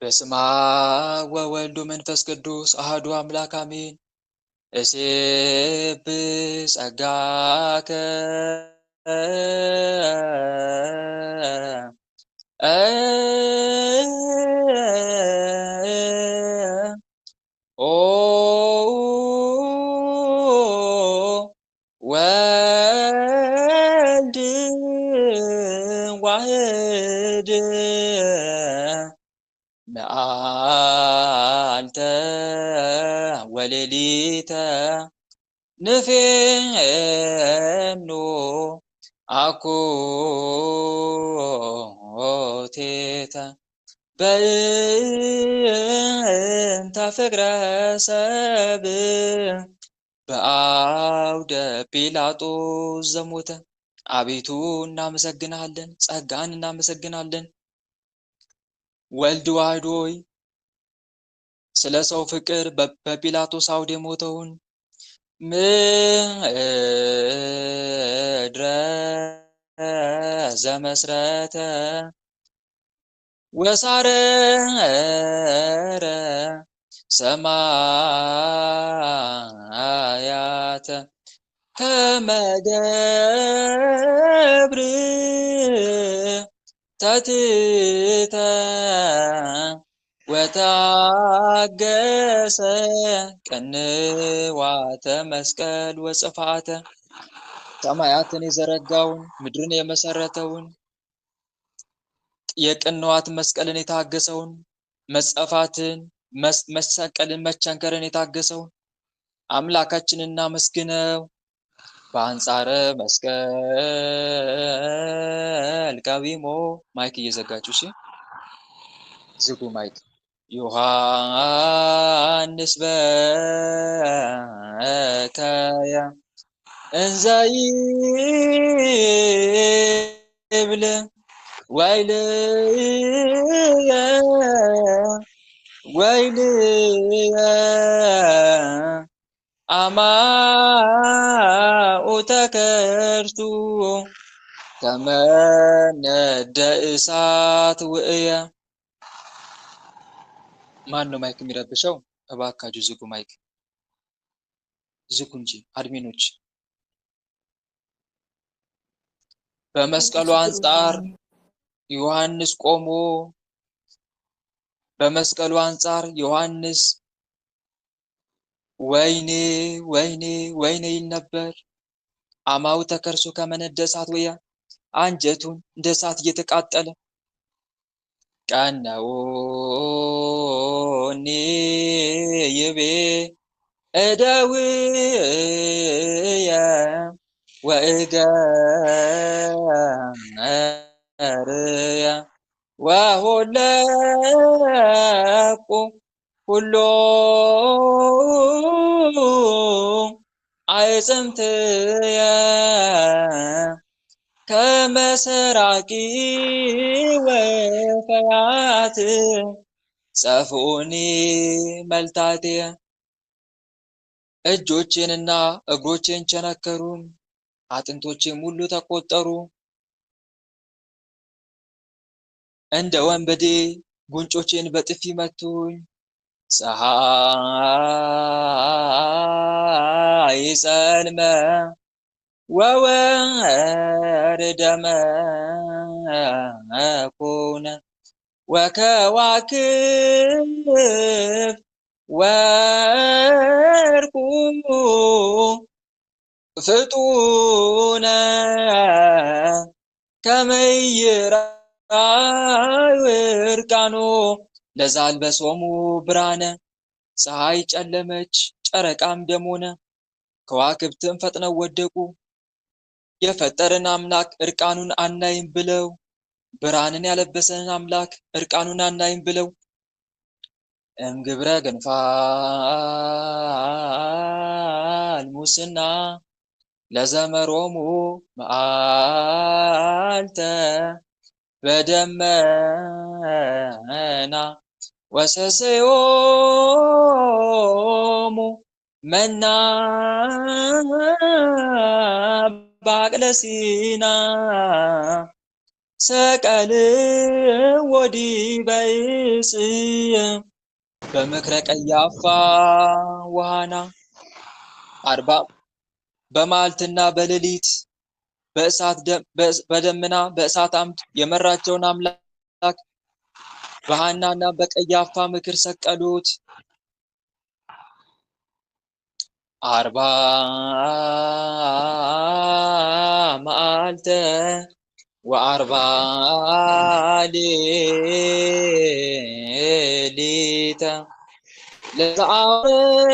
በስመ አብ ወወልድ ወመንፈስ ቅዱስ አሐዱ አምላክ አሜን። እሴብ ጸጋከ ኦ ወልድ ዋህድ መዓልተ ወሌሊተ ንፌኖ አኮቴተ በእንተ ፍቅረ ሰብእ በአውደ ጲላጦስ ዘሞተ። አቤቱ እናመሰግናለን፣ ጸጋን እናመሰግናለን። ወልድ ዋህድ ሆይ ስለ ሰው ፍቅር በጲላጦስ አውድ የሞተውን ምድረ ዘመስረተ ወሳረረ ሰማያተ ከመ ገብር ተትተ ወታገሰ ቅንዋተ መስቀል ወጽፋተ። ሰማያትን የዘረጋውን ምድርን የመሰረተውን የቅንዋት መስቀልን የታገሰውን መጸፋትን መሰቀልን መቸንከርን የታገሰውን አምላካችንን እናመስግነው። በአንጻረ መስቀል ቀዊሞ ማይክ እየዘጋችሁ እሺ፣ ዝጉ ማይክ። ዮሐንስ በከየ እንዘ ይብል ወይልየ ወይልየ አማኡተ ከርቱ ከመ ነደ እሳት ውእየ። ማን ነው ማይክ የሚረብሸው? እባካችሁ ዝጉ ማይክ ዝጉ እንጂ አድሚኖች። በመስቀሉ አንጻር ዮሐንስ ቆሞ በመስቀሉ አንጻር ዮሐንስ ወይኔ ወይኔ ወይኔ ይል ነበር። አማኡተ ከርሱ ከመ ነደ እሳት ውእየ፣ አንጀቱን እንደ እሳት እየተቃጠለ ቀነዑኒ ይቤ እደውየ ወእገርየ ወሆለቁ ሁሎ አዕጽምትየ ከመ ሰራቂ ወፈያት ጸፍኡኒ መልታትየ። እጆቼንና እግሮቼን ቸነከሩኝ፣ አጥንቶቼም ሁሉ ተቆጠሩ። እንደ ወንበዴ ጉንጮቼን በጥፊ መቱኝ። ፀሐይ ጸልመ ወወርደመ ኮነ ወከዋክብት ወርቁ ፍጡነ ከመ ይርአዩ ዕርቃኖ ለዘአልበሶሙ ብርሃነ። ፀሐይ ጨለመች፣ ጨረቃም ደም ሆነ፣ ከዋክብትም ፈጥነው ወደቁ። የፈጠረን አምላክ ዕርቃኑን አናይም ብለው፣ ብርሃንን ያለበሰንን አምላክ ዕርቃኑን አናይም ብለው እምግብረ ገንፋል ሙስና ለዘመሮሙ መዓልተ በደመና ወሰሰዮሙ መና በአቅለ ሲና ሰቀል ወዲበ ዕፅ በምክረ ቀያፋ ወሐና 40 በመዓልትና በሌሊት በደመና በእሳት አምድ የመራቸውን አምላክ በሐናና በቀያፋ ምክር ሰቀሉት። 40 መዓልተ ወ40 ሌሊተ ለዘአውረደ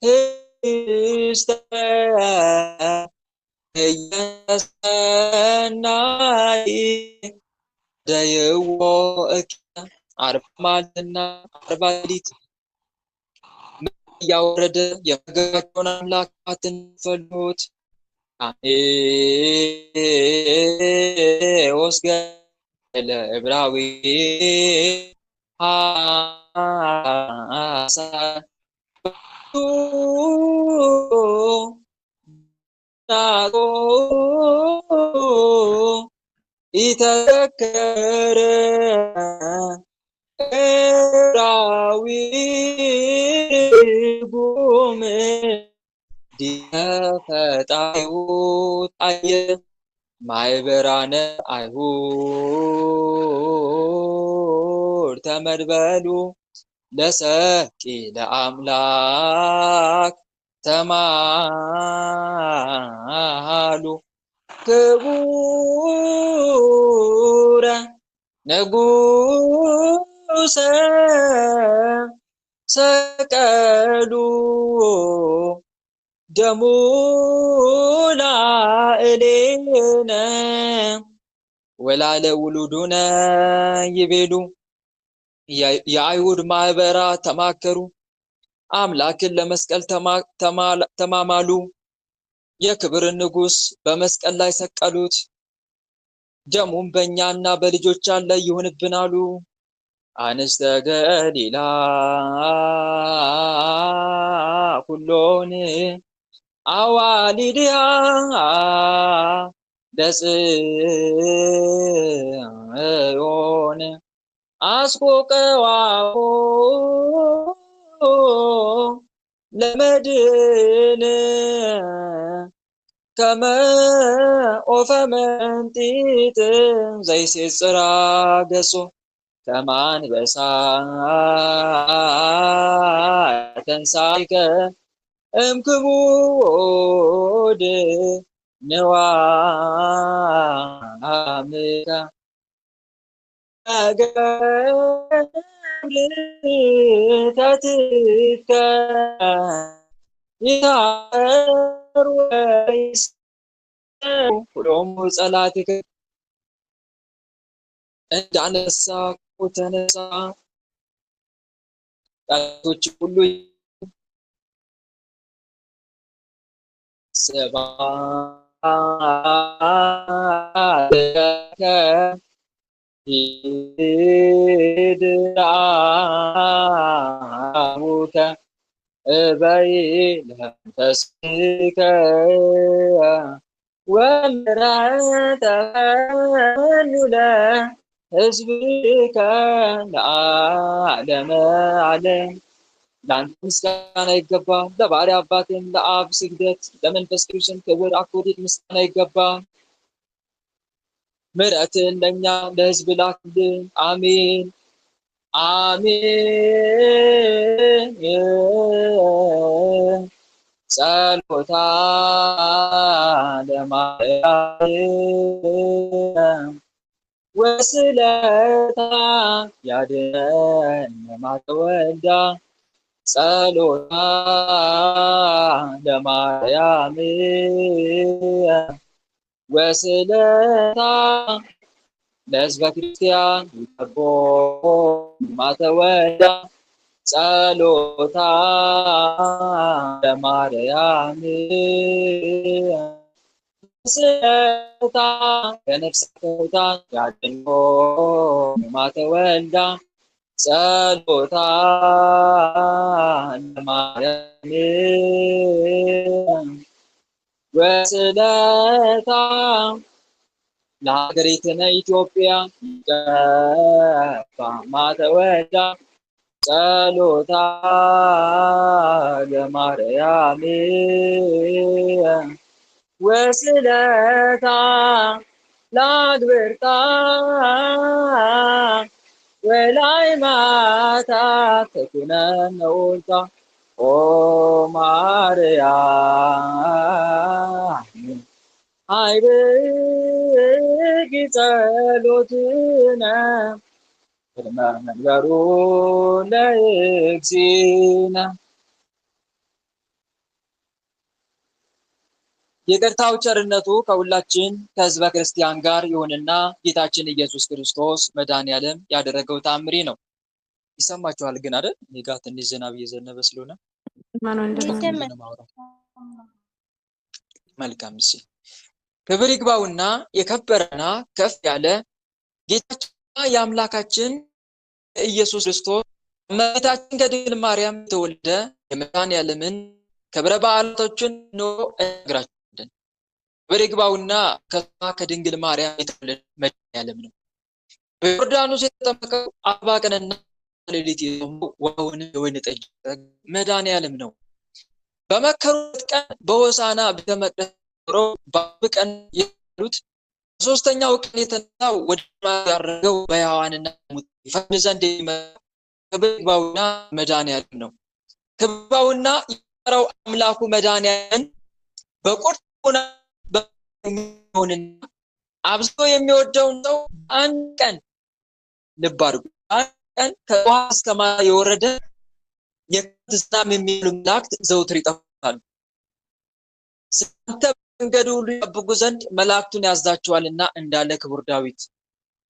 ህስተ የሰናይ ደይዎ 40 መዓልትና 40 ሌሊት እያወረደ የመገባቸውን አምላክ አትንፈሉት። ወስገ ለዕብራዊ ኢተዘከረ ዕብራዊ ርጉም ዲፈጣዩ ታየ ማይበራነ አይሁድ ተመድበሉ ለሰቂ ለአምላክ ተማሃሉ ክቡረ ንጉሰ ሰቀሉ ደሙ ላዕሌነ ወላለ ውሉዱነ ይቤሉ። የአይሁድ ማህበራት ተማከሩ፣ አምላክን ለመስቀል ተማማሉ። የክብርን ንጉስ በመስቀል ላይ ሰቀሉት። ደሙም በእኛና በልጆቻችን ላይ ይሁንብን አሉ። አንስተ ገሊላ ኩሎን አዋሊድያ ለጽዮን አስቆቀዋሆ ለመድን ከመ ኦፈ መንጢጥ ዘይሴጽራ ገጾ ከማንበሳ ተንሳይከ እምክቡድ ንዋምከ ተትከ ይታር ወይስ ሁሉም ጸላትከ እንዳነሳ ተነሳ ጣቶች ሁሉ ሰባከ ይድራሙከ እበይ ለተስከ ወምሕረተ ፈኑለ ሕዝብከ ለዓለመ ዓለም። ለአንተ ምስጋና ይገባል፣ ለባሕርይ አባትም ለአብ ስግደት፣ ለመንፈስ ቅዱስም ክብር አክብሮት ምስጋና ይገባል። ምሕረትን ለእኛ ለሕዝብ ላክልን። አሜን አሜን። ጸሎታ ለማርያም ወስለታ ያድነን ማተወልዳ ጸሎታ ለማርያም ወስለታ ለሕዝበ ክርስቲያን ይጠቦ ማተወልዳ ጸሎታ ለማርያም ወስለታ ከነፍሳተ ሙታን ያድኖ ማተወልዳ ጸሎታ ለማርያም ወስለታ ለሀገሪቱና ኢትዮጵያ ገባ ማተወዳ ጸሎታ ለማርያም ወስለታ ላግብርታ ወላይ ማታ ተኩነነ ውልታ ኦ ማርያም አይብጊ ጸሎትነ ቅድመ መንበሩ ለእግዚእነ። ይቅርታው ቸርነቱ ከሁላችን ከህዝበ ክርስቲያን ጋር ይሁንና ጌታችን ኢየሱስ ክርስቶስ መድኃኔዓለም ያደረገው ተአምሪ ነው። ይሰማችኋል ግን አይደል? እኔ ጋር ትንሽ ዝናብ እየዘነበ ስለሆነ መልካም። እሺ ክብር ይግባውና የከበረና ከፍ ያለ ጌታችንና የአምላካችን ኢየሱስ ክርስቶስ እመቤታችን ከድንግል ማርያም የተወለደ የመድኃኔዓለምን ክብረ በዓላቶችን ነው እነግራችኋለን። ክብር ይግባውና ከድንግል ማርያም የተወለደ መድኃኔዓለም ነው። በዮርዳኖስ የተጠመቀው 40 ቀንና ሌሊት የጾመው ውሃውን የወይን ጠጅ መድኃኔዓለም ነው። በመከሩት ቀን በሆሳዕና ቤተ መቅደስ ኖሮ በአርብ ቀን ያሉት በሦስተኛው ቀን የተነሳው ወደ ሰማይ ያረገው በሕያዋንና በሙታን ይፈርድ ዘንድ የሚመጣው ክብር ይግባውና መድኃኔዓለም ነው። ክብር ይግባውና የፈጠረው አምላኩ መድኃኔዓለም በቁርጥ ሆነና አብዝቶ የሚወደውን ሰው አንድ ቀን ልብ አድርጉ፣ አንድ ቀን ከውሃ እስከ ማይ የወረደ የክርስቲያን የሚሉ መላእክት ዘውትር ይጠብቃሉ። ስንተ መንገዱ ሁሉ ይጠብቁ ዘንድ መላእክቱን ያዛቸዋልና እንዳለ ክቡር ዳዊት።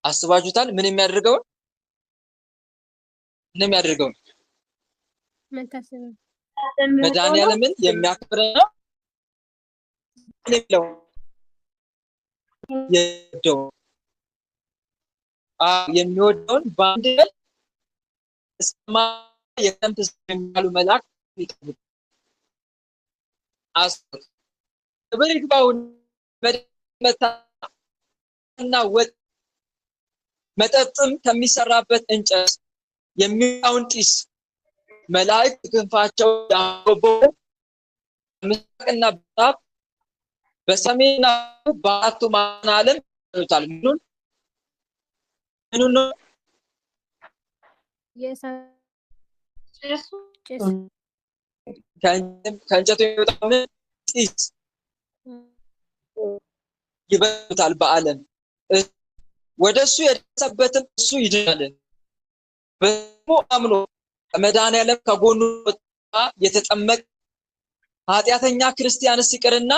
አስባችሁታል? ምን የሚያደርገው መድኃኔዓለምን የሚያከብረው ነው የሚወደውን በአንድ ቀን እስከ የክረምት የሚባሉ መላእክት ይጠብቁ። ክብር ይግባውና ወጥ መጠጥም ከሚሰራበት እንጨት የሚወጣውን ጢስ መላእክት ክንፋቸው ያንጎበው በምስራቅና በምዕራብ በሰሜንና በአራቱ ማዕዘነ ዓለም ይሉታል። ምኑን ነው? ከእንጨቱ የሚወጣውን ጢስ ይበሉታል በዓለም። ወደሱ የደረሰበትም እሱ ይድናል። በስሙ አምኖ ከመድኃኔዓለም ከጎኑ የተጠመቀ ኃጢአተኛ ክርስቲያንስ ይቅርና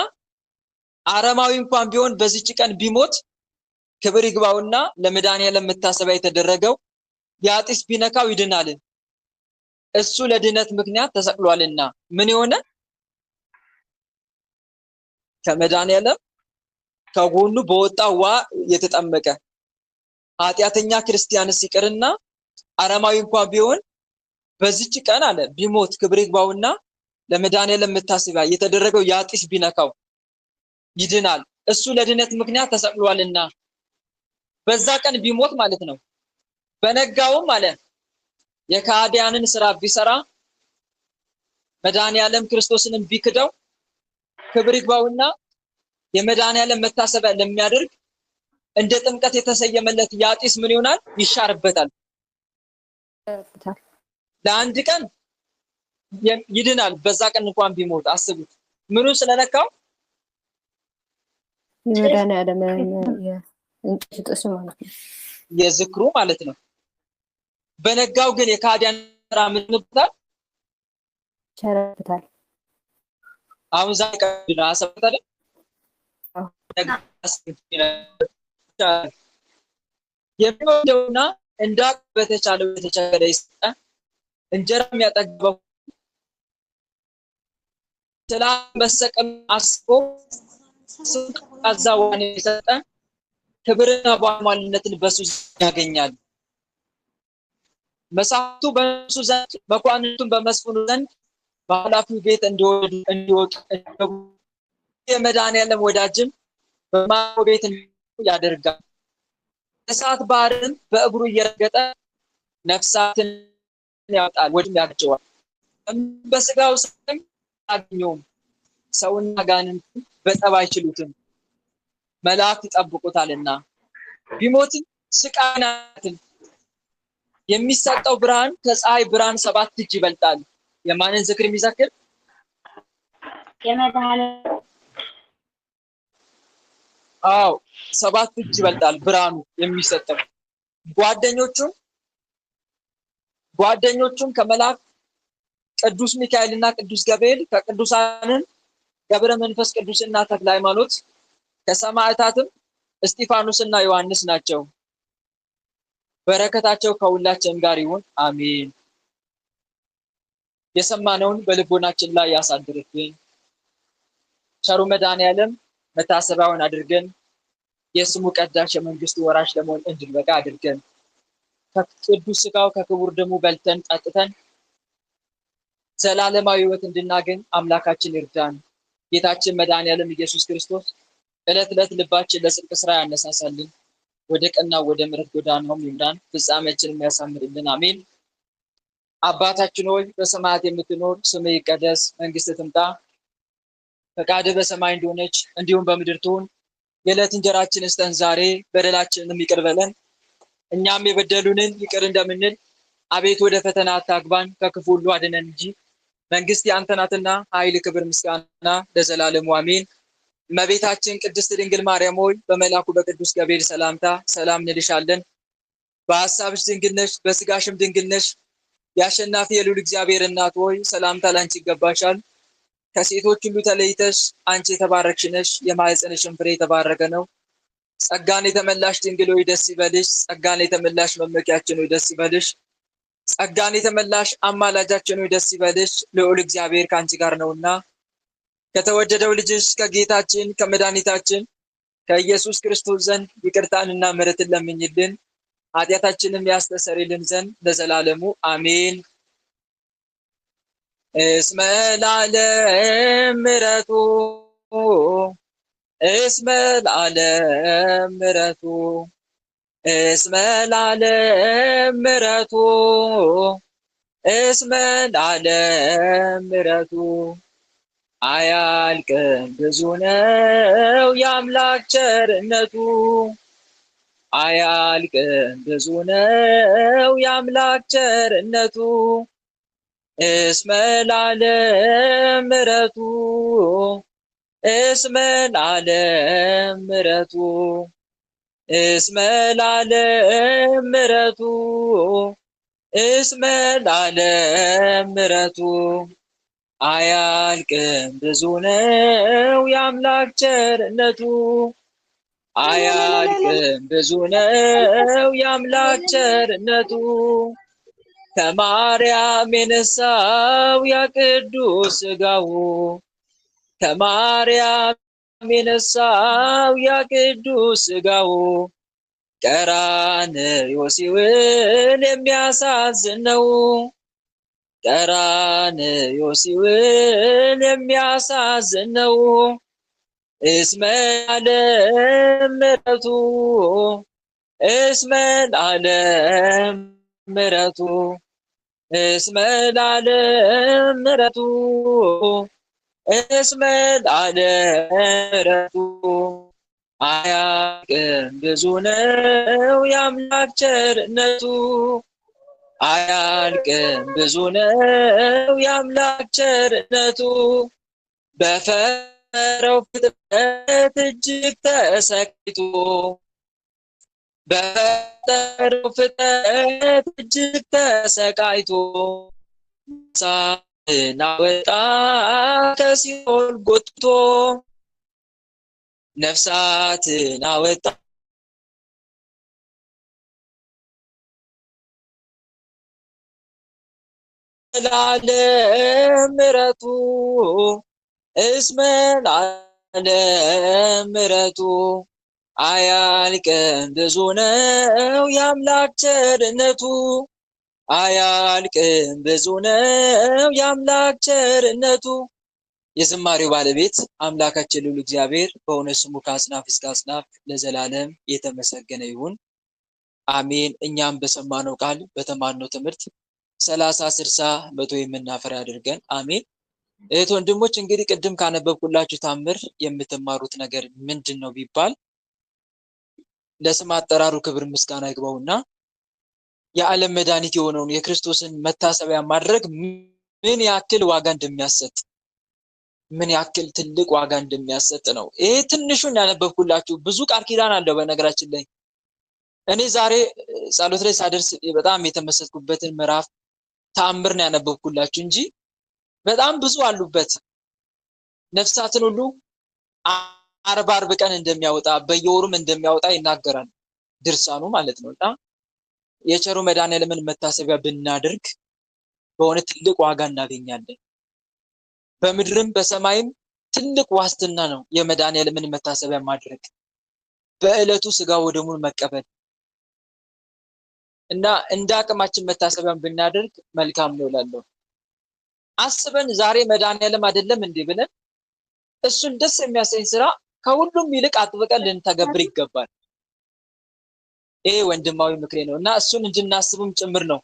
አረማዊ እንኳን ቢሆን በዚች ቀን ቢሞት ክብር ይግባውና ለመድኃኔዓለም መታሰቢያ የተደረገው ያጢስ ቢነካው ይድናል። እሱ ለድነት ምክንያት ተሰቅሏልና። ምን የሆነ ከመድኃኔዓለም ከጎኑ በወጣው ውሃ የተጠመቀ ኃጢአተኛ ክርስቲያንስ ይቅርና አረማዊ እንኳን ቢሆን በዚች ቀን አለ ቢሞት ክብር ይግባውና ለመድኃኔዓለም መታሰቢያ የተደረገው ያጢስ ቢነካው ይድናል። እሱ ለድነት ምክንያት ተሰቅሏልና በዛ ቀን ቢሞት ማለት ነው። በነጋውም አለ የካህዲያንን ስራ ቢሰራ መድኃኔዓለም ክርስቶስንም ቢክደው ክብር ይግባውና የመድኃኔዓለም መታሰቢያ ለሚያደርግ እንደ ጥምቀት የተሰየመለት ያጢስ ምን ይሆናል? ይሻርበታል። ለአንድ ቀን ይድናል። በዛ ቀን እንኳን ቢሞት አስቡት። ምኑ ስለነካው? የመድኃኔዓለም ጥስ ማለት ነው፣ የዝክሩ ማለት ነው። በነጋው ግን የካህዲያን ስራ ምን ይባላል? ቸረብታል። አሁን ዛሬ ቀን አሰብታለ የሚወደውና እንዳ በተቻለው የተቸገረ ይስጣ እንጀራ የሚያጠግበው ስለ መሰቀል አስቦ አዛዋን የሰጠ ክብርና ባለሟልነትን በሱ ያገኛል። መሳፍንቱ በእርሱ ዘንድ መኳንንቱን በመስፍኑ ዘንድ በኃላፊው ቤት እንዲወጡ የመድኃኒዓለም ወዳጅም በማዕረጉ ቤት ያደርጋል። እሳት ባህርን በእግሩ እየረገጠ ነፍሳትን ያወጣል፣ ወድም ያጋጨዋል። በስጋው ስም አያገኘውም። ሰውና ጋንንት በጠብ አይችሉትም፣ መላእክት ይጠብቁታልና። ቢሞትም ስቃይናትን የሚሰጠው ብርሃን ከፀሐይ ብርሃን 7 እጅ ይበልጣል። የማንን ዝክር የሚዘክር? የመድኃኒዓለም። አዎ 7 እጅ ይበልጣል ብርሃኑ የሚሰጠው። ጓደኞቹም ከመላእክት ቅዱስ ሚካኤልና ቅዱስ ገብርኤል፣ ከቅዱሳንም ገብረ መንፈስ ቅዱስና ተክለ ሃይማኖት፣ ከሰማዕታትም እስጢፋኖስና ዮሐንስ ናቸው። በረከታቸው ከሁላችን ጋር ይሁን አሜን። የሰማነውን በልቦናችን ላይ ያሳድርብን። ቸሩ መድኃኒዓለም መታሰቢያውን አድርገን የስሙ ቀዳሽ የመንግስቱ ወራሽ ለመሆን እንድንበቃ አድርገን ከቅዱስ ሥጋው ከክቡር ደሙ በልተን ጠጥተን ዘላለማዊ ሕይወት እንድናገኝ አምላካችን ይርዳን። ጌታችን መድኃኒዓለም ኢየሱስ ክርስቶስ ዕለት ዕለት ልባችን ለጽድቅ ስራ ያነሳሳልን፣ ወደ ቀና ወደ ምሕረት ጎዳናውም ይምራን፣ ፍጻሜያችንን ያሳምርልን አሜን። አባታችን ሆይ በሰማያት የምትኖር ስምህ ይቀደስ፣ መንግስትህ ትምጣ፣ ፈቃድህ በሰማይ እንደሆነች እንዲሁም በምድር ትሁን። የዕለት እንጀራችንን ስጠን ዛሬ፣ በደላችንን ይቅር በለን እኛም የበደሉንን ይቅር እንደምንል፣ አቤት ወደ ፈተና አታግባን ከክፉ ሁሉ አድነን እንጂ መንግስት ያንተ ናትና ኃይል፣ ክብር፣ ምስጋና ለዘላለሙ አሜን። እመቤታችን ቅድስት ድንግል ማርያም ሆይ በመልአኩ በቅዱስ ገብርኤል ሰላምታ ሰላም እንልሻለን። በሐሳብሽ ድንግል ነሽ፣ በስጋሽም ድንግል ነሽ። የአሸናፊ የልዑል እግዚአብሔር እናት ሆይ ሰላምታ ላንቺ ይገባሻል። ከሴቶች ሁሉ ተለይተሽ አንቺ የተባረክሽ ነሽ፣ የማኅፀንሽም ፍሬ የተባረከ ነው። ጸጋን የተመላሽ ድንግል ሆይ ደስ ይበልሽ። ጸጋን የተመላሽ መመኪያችን ሆይ ደስ ይበልሽ። ጸጋን የተመላሽ አማላጃችን ሆይ ደስ ይበልሽ። ልዑል እግዚአብሔር ከአንቺ ጋር ነውና ከተወደደው ልጅሽ ከጌታችን ከመድኃኒታችን ከኢየሱስ ክርስቶስ ዘንድ ይቅርታንና ምሕረትን ለምኝልን ኃጢአታችንም ያስተሰርይልን ዘንድ ለዘላለሙ አሜን። እስመ ለዓለም ምሕረቱ እስመ ለዓለም ምሕረቱ እስመ ለዓለም ምሕረቱ እስመ ለዓለም ምሕረቱ አያልቅም ብዙ ነው የአምላክ ቸርነቱ። አያልቅም ብዙ ነው የአምላክ ቸርነቱ። እስመ ለዓለም ምሕረቱ እስመ ለዓለም ምሕረቱ እስመ ለዓለም ምሕረቱ እስመ ለዓለም ምሕረቱ አያልቅም ብዙ ነው የአምላክ ቸርነቱ። አያልቅም ብዙ ነው የአምላክ ቸርነቱ። ከማርያም የነሳው ያ ቅዱስ ሥጋው ከማርያም የነሳው ያ ቅዱስ ሥጋው ቀራንዮ ሲውል የሚያሳዝን ነው። ቀራንዮ ሲውል የሚያሳዝን ነው። እስመ ለዓለም ምሕረቱ እስመ ለዓለም ምሕረቱ እስመ ለዓለም ምሕረቱ እስመ ለዓለም ምሕረቱ አያልቅም ብዙ ነው የአምላክ ቸርነቱ። አያልቅም ብዙ ነው የአምላክ ቸርነቱ። በፈጠረው ፍጥረት እጅግ ተሰቃይቶ በፈጠረው ፍጥረት እጅግ ተሰቃይቶ ነፍሳትን አወጣ ከሲኦል ጎትቶ ነፍሳትን አወጣ ለዓለም ምሕረቱ እስመ ለዓለም ምሕረቱ አያልቅም ብዙ ነው የአምላክ ቸርነቱ። አያልቅም ብዙ ነው የአምላክ ቸርነቱ። የዝማሬው ባለቤት አምላካችን ልዑል እግዚአብሔር በእውነት ስሙ ከአጽናፍ እስከ አጽናፍ ለዘላለም የተመሰገነ ይሁን፣ አሜን። እኛም በሰማነው ቃል በተማርነው ትምህርት 30፣ 60፣ 100 የምናፈራ ያድርገን፣ አሜን። እህት ወንድሞች፣ እንግዲህ ቅድም ካነበብኩላችሁ ታምር የምትማሩት ነገር ምንድን ነው ቢባል ለስም አጠራሩ ክብር ምስጋና ይግባውና የዓለም መድኃኒት የሆነውን የክርስቶስን መታሰቢያ ማድረግ ምን ያክል ዋጋ እንደሚያሰጥ፣ ምን ያክል ትልቅ ዋጋ እንደሚያሰጥ ነው። ይሄ ትንሹን ያነበብኩላችሁ። ብዙ ቃል ኪዳን አለው በነገራችን ላይ። እኔ ዛሬ ጸሎት ላይ ሳደርስ በጣም የተመሰጥኩበትን ምዕራፍ ተአምር ነው ያነበብኩላችሁ እንጂ በጣም ብዙ አሉበት። ነፍሳትን ሁሉ 40 ቀን እንደሚያወጣ በየወሩም እንደሚያወጣ ይናገራል ድርሳኑ ማለት ነው። እና የቸሩ መድኃኔዓለምን መታሰቢያ ብናደርግ በእውነት ትልቅ ዋጋ እናገኛለን። በምድርም በሰማይም ትልቅ ዋስትና ነው የመድኃኔዓለምን መታሰቢያ ማድረግ፣ በዕለቱ ስጋ ወደሙን መቀበል እና እንደ አቅማችን መታሰቢያን ብናደርግ መልካም ነው እላለሁ። አስበን ዛሬ መድኃኔዓለም አይደለም እንዴ ብለን እሱን ደስ የሚያሰኝ ስራ ከሁሉም ይልቅ አጥብቀን ልንተገብር ይገባል። ይሄ ወንድማዊ ምክሬ ነው እና እሱን እንድናስብም ጭምር ነው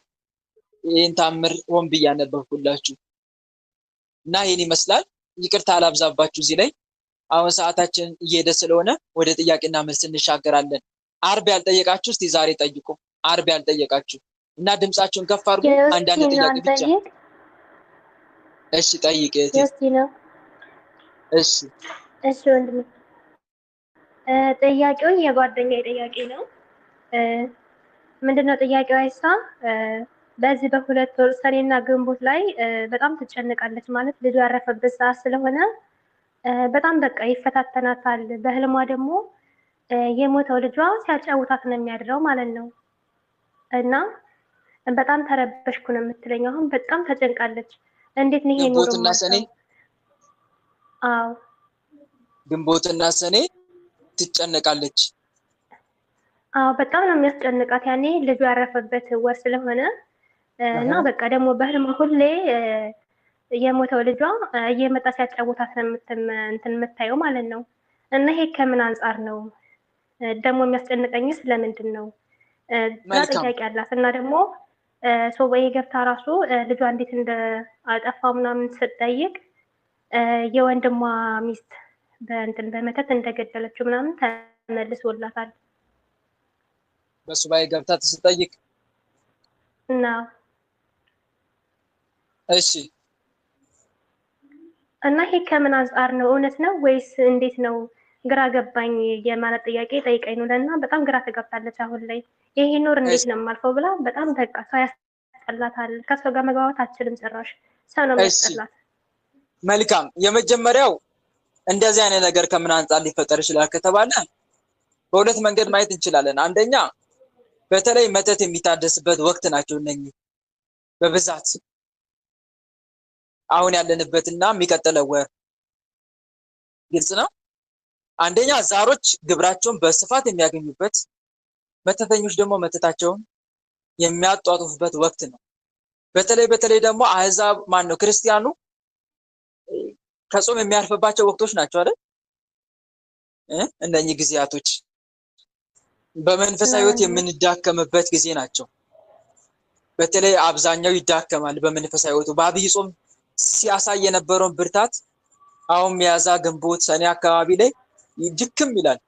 ይህን ታምር ሆን ብዬ ያነበብኩላችሁ እና ይህን ይመስላል። ይቅርታ አላብዛባችሁ እዚህ ላይ አሁን ሰዓታችን እየሄደ ስለሆነ ወደ ጥያቄና መልስ እንሻገራለን። አርብ ያልጠየቃችሁ እስቲ ዛሬ ጠይቁ። አርብ ያልጠየቃችሁ እና ድምጻችሁን ከፍ አድርጉ። አንዳንድ ጥያቄ ብቻ። እሺ ጠይቅ እህቴ። እሺ እሺ ወንድሜ፣ ጥያቄው የጓደኛዬ ጥያቄ ነው። ምንድነው ጥያቄው? አይሳ በዚህ በሁለት ወር ሰኔና ግንቦት ላይ በጣም ትጨነቃለች። ማለት ልጇ ያረፈበት ሰዓት ስለሆነ በጣም በቃ ይፈታተናታል። በህልሟ ደግሞ የሞተው ልጇ ሲያጫውታት ነው የሚያድረው ማለት ነው። እና በጣም ተረበሽኩ ነው የምትለኝ። አሁን በጣም ተጨንቃለች። እንዴት ነው ይሄ ኑሮ? ግንቦትና ሰኔ? አዎ ግንቦትና ሰኔ ትጨነቃለች። አዎ በጣም ነው የሚያስጨንቃት። ያኔ ልጁ ያረፈበት ወር ስለሆነ እና በቃ ደግሞ በህልሟ ሁሌ የሞተው ልጇ እየመጣ ሲያጫውታት ነው እንትን የምታየው ማለት ነው። እና ይሄ ከምን አንጻር ነው ደግሞ የሚያስጨንቀኝ? ስለምንድን ነው ጥያቄ አላት። እና ደግሞ ሶባዬ ገብታ ራሱ ልጇ እንዴት እንደአጠፋ ምናምን ስትጠይቅ የወንድሟ ሚስት በእንትን በመተት እንደገደለችው ምናምን ተመልሶላታል። በሱባኤ ገብታ ስትጠይቅ ነው። እሺ እና ይሄ ከምን አንጻር ነው? እውነት ነው ወይስ እንዴት ነው? ግራ ገባኝ የማለት ጥያቄ ጠይቀኝ ነው። ለና በጣም ግራ ተጋብታለች አሁን ላይ። ይሄ ኑር እንዴት ነው የማልፈው ብላ በጣም በቃ ሰው ያስጠላታል። ከሰው ጋር መግባባት አትችልም ጭራሽ። ሰው ነው የሚያስጠላት። መልካም። የመጀመሪያው እንደዚህ አይነት ነገር ከምን አንጻር ሊፈጠር ይችላል ከተባለ በሁለት መንገድ ማየት እንችላለን። አንደኛ በተለይ መተት የሚታደስበት ወቅት ናቸው እነኚህ በብዛት አሁን ያለንበትና የሚቀጥለው ወር ግልጽ ነው። አንደኛ ዛሮች ግብራቸውን በስፋት የሚያገኙበት፣ መተተኞች ደግሞ መተታቸውን የሚያጧጡፉበት ወቅት ነው። በተለይ ደግሞ አህዛብ ነው ክርስቲያኑ ከጾም የሚያርፍባቸው ወቅቶች ናቸው አይደል? እነኚህ ጊዜያቶች በመንፈሳዊ ሕይወት የምንዳከምበት ጊዜ ናቸው። በተለይ አብዛኛው ይዳከማል በመንፈሳዊ ሕይወቱ። በአብይ ጾም ሲያሳይ የነበረውን ብርታት አሁን ሚያዝያ፣ ግንቦት፣ ሰኔ አካባቢ ላይ ድክም ይላል።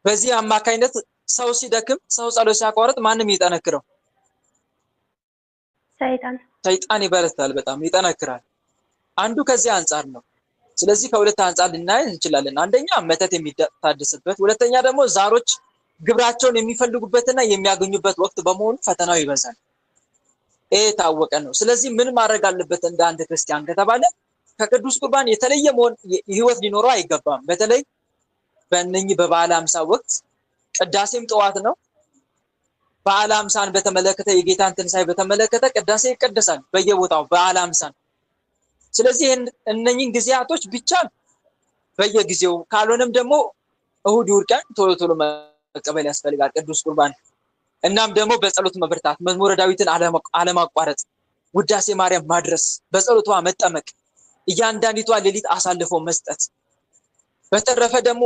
በዚህ አማካይነት ሰው ሲደክም፣ ሰው ጸሎት ሲያቋርጥ ማንም ይጠነክረው? ሰይጣን ይበረታል፣ በጣም ይጠነክራል። አንዱ ከዚህ አንጻር ነው። ስለዚህ ከሁለት አንጻር ልናይ እንችላለን። አንደኛ መተት የሚታደስበት፣ ሁለተኛ ደግሞ ዛሮች ግብራቸውን የሚፈልጉበትና የሚያገኙበት ወቅት በመሆኑ ፈተናው ይበዛል። ይሄ የታወቀ ነው። ስለዚህ ምን ማድረግ አለበት እንደ አንድ ክርስቲያን ከተባለ ከቅዱስ ቁርባን የተለየ ህይወት ሊኖረው አይገባም። በተለይ በእነኚህ በበዓለ ሃምሳ ወቅት ቅዳሴም ጠዋት ነው። በዓለ ሃምሳን በተመለከተ የጌታን ትንሣኤ በተመለከተ ቅዳሴ ይቀደሳል በየቦታው በዓለ ሃምሳን። ስለዚህ እነኚህን ጊዜያቶች ብቻ በየጊዜው ካልሆነም ደግሞ እሁድ ቀን ቶሎ ቶሎ መቀበል ያስፈልጋል ቅዱስ ቁርባን። እናም ደግሞ በጸሎት መበርታት፣ መዝሙረ ዳዊትን አለማቋረጥ፣ ውዳሴ ማርያም ማድረስ፣ በጸሎቷ መጠመቅ፣ እያንዳንዲቷ ሌሊት አሳልፎ መስጠት። በተረፈ ደግሞ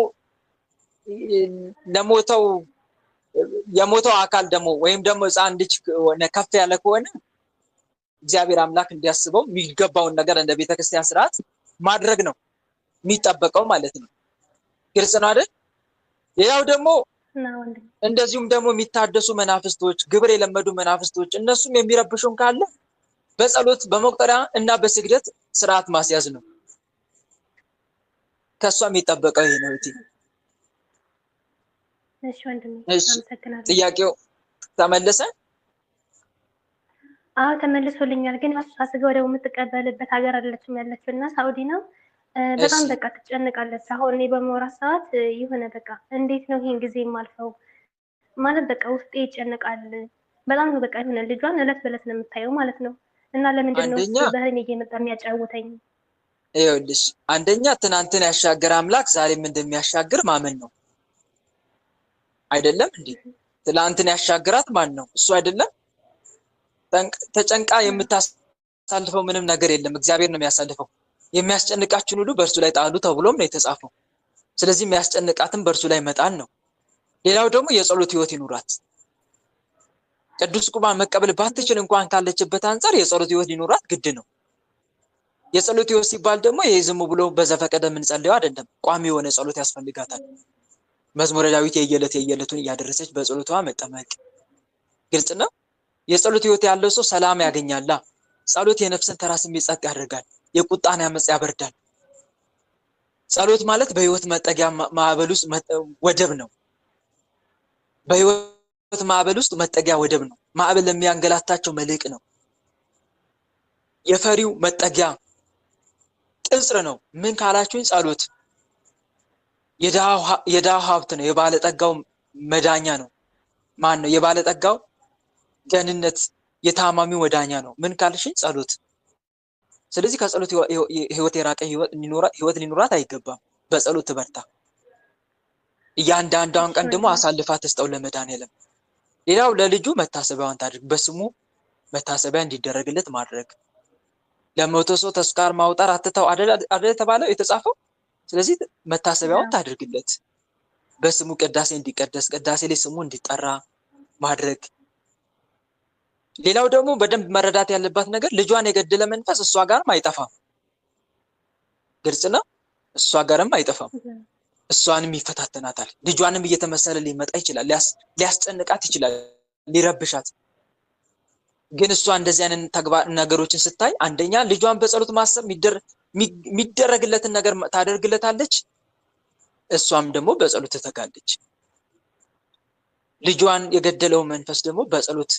የሞተው አካል ደግሞ ወይም ደግሞ ሕፃን ልጅ ከፍ ያለ ከሆነ እግዚአብሔር አምላክ እንዲያስበው የሚገባውን ነገር እንደ ቤተክርስቲያን ስርዓት ማድረግ ነው የሚጠበቀው ማለት ነው። ግልጽ ነው አይደል? ሌላው ደግሞ እንደዚሁም ደግሞ የሚታደሱ መናፍስቶች፣ ግብር የለመዱ መናፍስቶች እነሱም የሚረብሹን ካለ በጸሎት በመቁጠሪያ እና በስግደት ስርዓት ማስያዝ ነው። ከሷ የሚጠበቀው ይሄ ነው። እሺ ወንድሜ አመሰግናለሁ። ጥያቄው ተመለሰ? አዎ ተመልሶልኛል። ግን አስገ ወደው የምትቀበልበት ሀገር አይደለችም ያለችው እና ሳውዲ ነው። በጣም በቃ ትጨነቃለች። አሁን እኔ በመውራት ሰዓት የሆነ በቃ እንዴት ነው ይሄን ጊዜ የማልፈው ማለት በቃ ውስጤ ይጨነቃል። በጣም ነው በቃ የሆነ ልጇን እለት በእለት ነው የምታየው ማለት ነው። እና ለምንድን ነው እሱ በህልሜ እየመጣ የሚያጫውተኝ? ይኸውልሽ አንደኛ ትናንትን ያሻገረ አምላክ ዛሬም እንደሚያሻግር ማመን ነው አይደለም እንዴ? ትናንትን ያሻገራት ማን ነው? እሱ አይደለም? ተጨንቃ የምታሳልፈው ምንም ነገር የለም፣ እግዚአብሔር ነው የሚያሳልፈው። የሚያስጨንቃችሁን ሁሉ በእርሱ ላይ ጣሉ ተብሎም ነው የተጻፈው። ስለዚህ የሚያስጨንቃትን በእርሱ ላይ መጣል ነው። ሌላው ደግሞ የጸሎት ህይወት ይኑራት። ቅዱስ ቁርባን መቀበል ባትችል እንኳን ካለችበት አንፃር የጸሎት ህይወት ሊኖራት ግድ ነው። የጸሎት ህይወት ሲባል ደግሞ ይሄ ዝም ብሎ በዘፈቀደ የምንጸልየው አይደለም። ቋሚ የሆነ ጸሎት ያስፈልጋታል። መዝሙረ ዳዊት የየዕለቱን እያደረሰች በጸሎቷ መጠመቅ። ግልጽ ነው። የጸሎት ህይወት ያለው ሰው ሰላም ያገኛላ። ጸሎት የነፍስን ተራ ስሜት ጸጥ ያደርጋል፣ የቁጣን አመጽ ያበርዳል። ጸሎት ማለት በህይወት መጠጊያ ማዕበል ውስጥ ወደብ ነው። በህይወት ማዕበል ውስጥ መጠጊያ ወደብ ነው። ማዕበል ለሚያንገላታቸው መልህቅ ነው። የፈሪው መጠጊያ ቅጽር ነው። ምን ካላችሁኝ ጸሎት የድሃው ሀብት ነው፣ የባለጠጋው መዳኛ ነው። ማን ነው የባለጠጋው ደህንነት፣ የታማሚው መዳኛ ነው። ምን ካልሽኝ ጸሎት። ስለዚህ ከጸሎት ህይወት የራቀ ህይወት ሊኖራት አይገባም። በጸሎት ትበርታ። እያንዳንዷን ቀን ደግሞ አሳልፋ ትስጠው ለመድኃኒዓለም። ሌላው ለልጁ መታሰቢያዋን ታድርግ። በስሙ መታሰቢያ እንዲደረግለት ማድረግ። ለሞተ ሰው ተስካር ማውጣር አትተው አይደል የተባለው የተጻፈው። ስለዚህ መታሰቢያውን ታድርግለት። በስሙ ቅዳሴ እንዲቀደስ፣ ቅዳሴ ላይ ስሙ እንዲጠራ ማድረግ። ሌላው ደግሞ በደንብ መረዳት ያለባት ነገር ልጇን የገደለ መንፈስ እሷ ጋርም አይጠፋም። ግልጽ ነው። እሷ ጋርም አይጠፋም። እሷንም ይፈታተናታል። ልጇንም እየተመሰለ ሊመጣ ይችላል፣ ሊያስጨንቃት ይችላል፣ ሊረብሻት። ግን እሷ እንደዚህ አይነት ነገሮችን ስታይ አንደኛ ልጇን በጸሎት ማሰብ የሚደረግለትን ነገር ታደርግለታለች። እሷም ደግሞ በጸሎት ትተጋለች። ልጇን የገደለው መንፈስ ደግሞ በጸሎት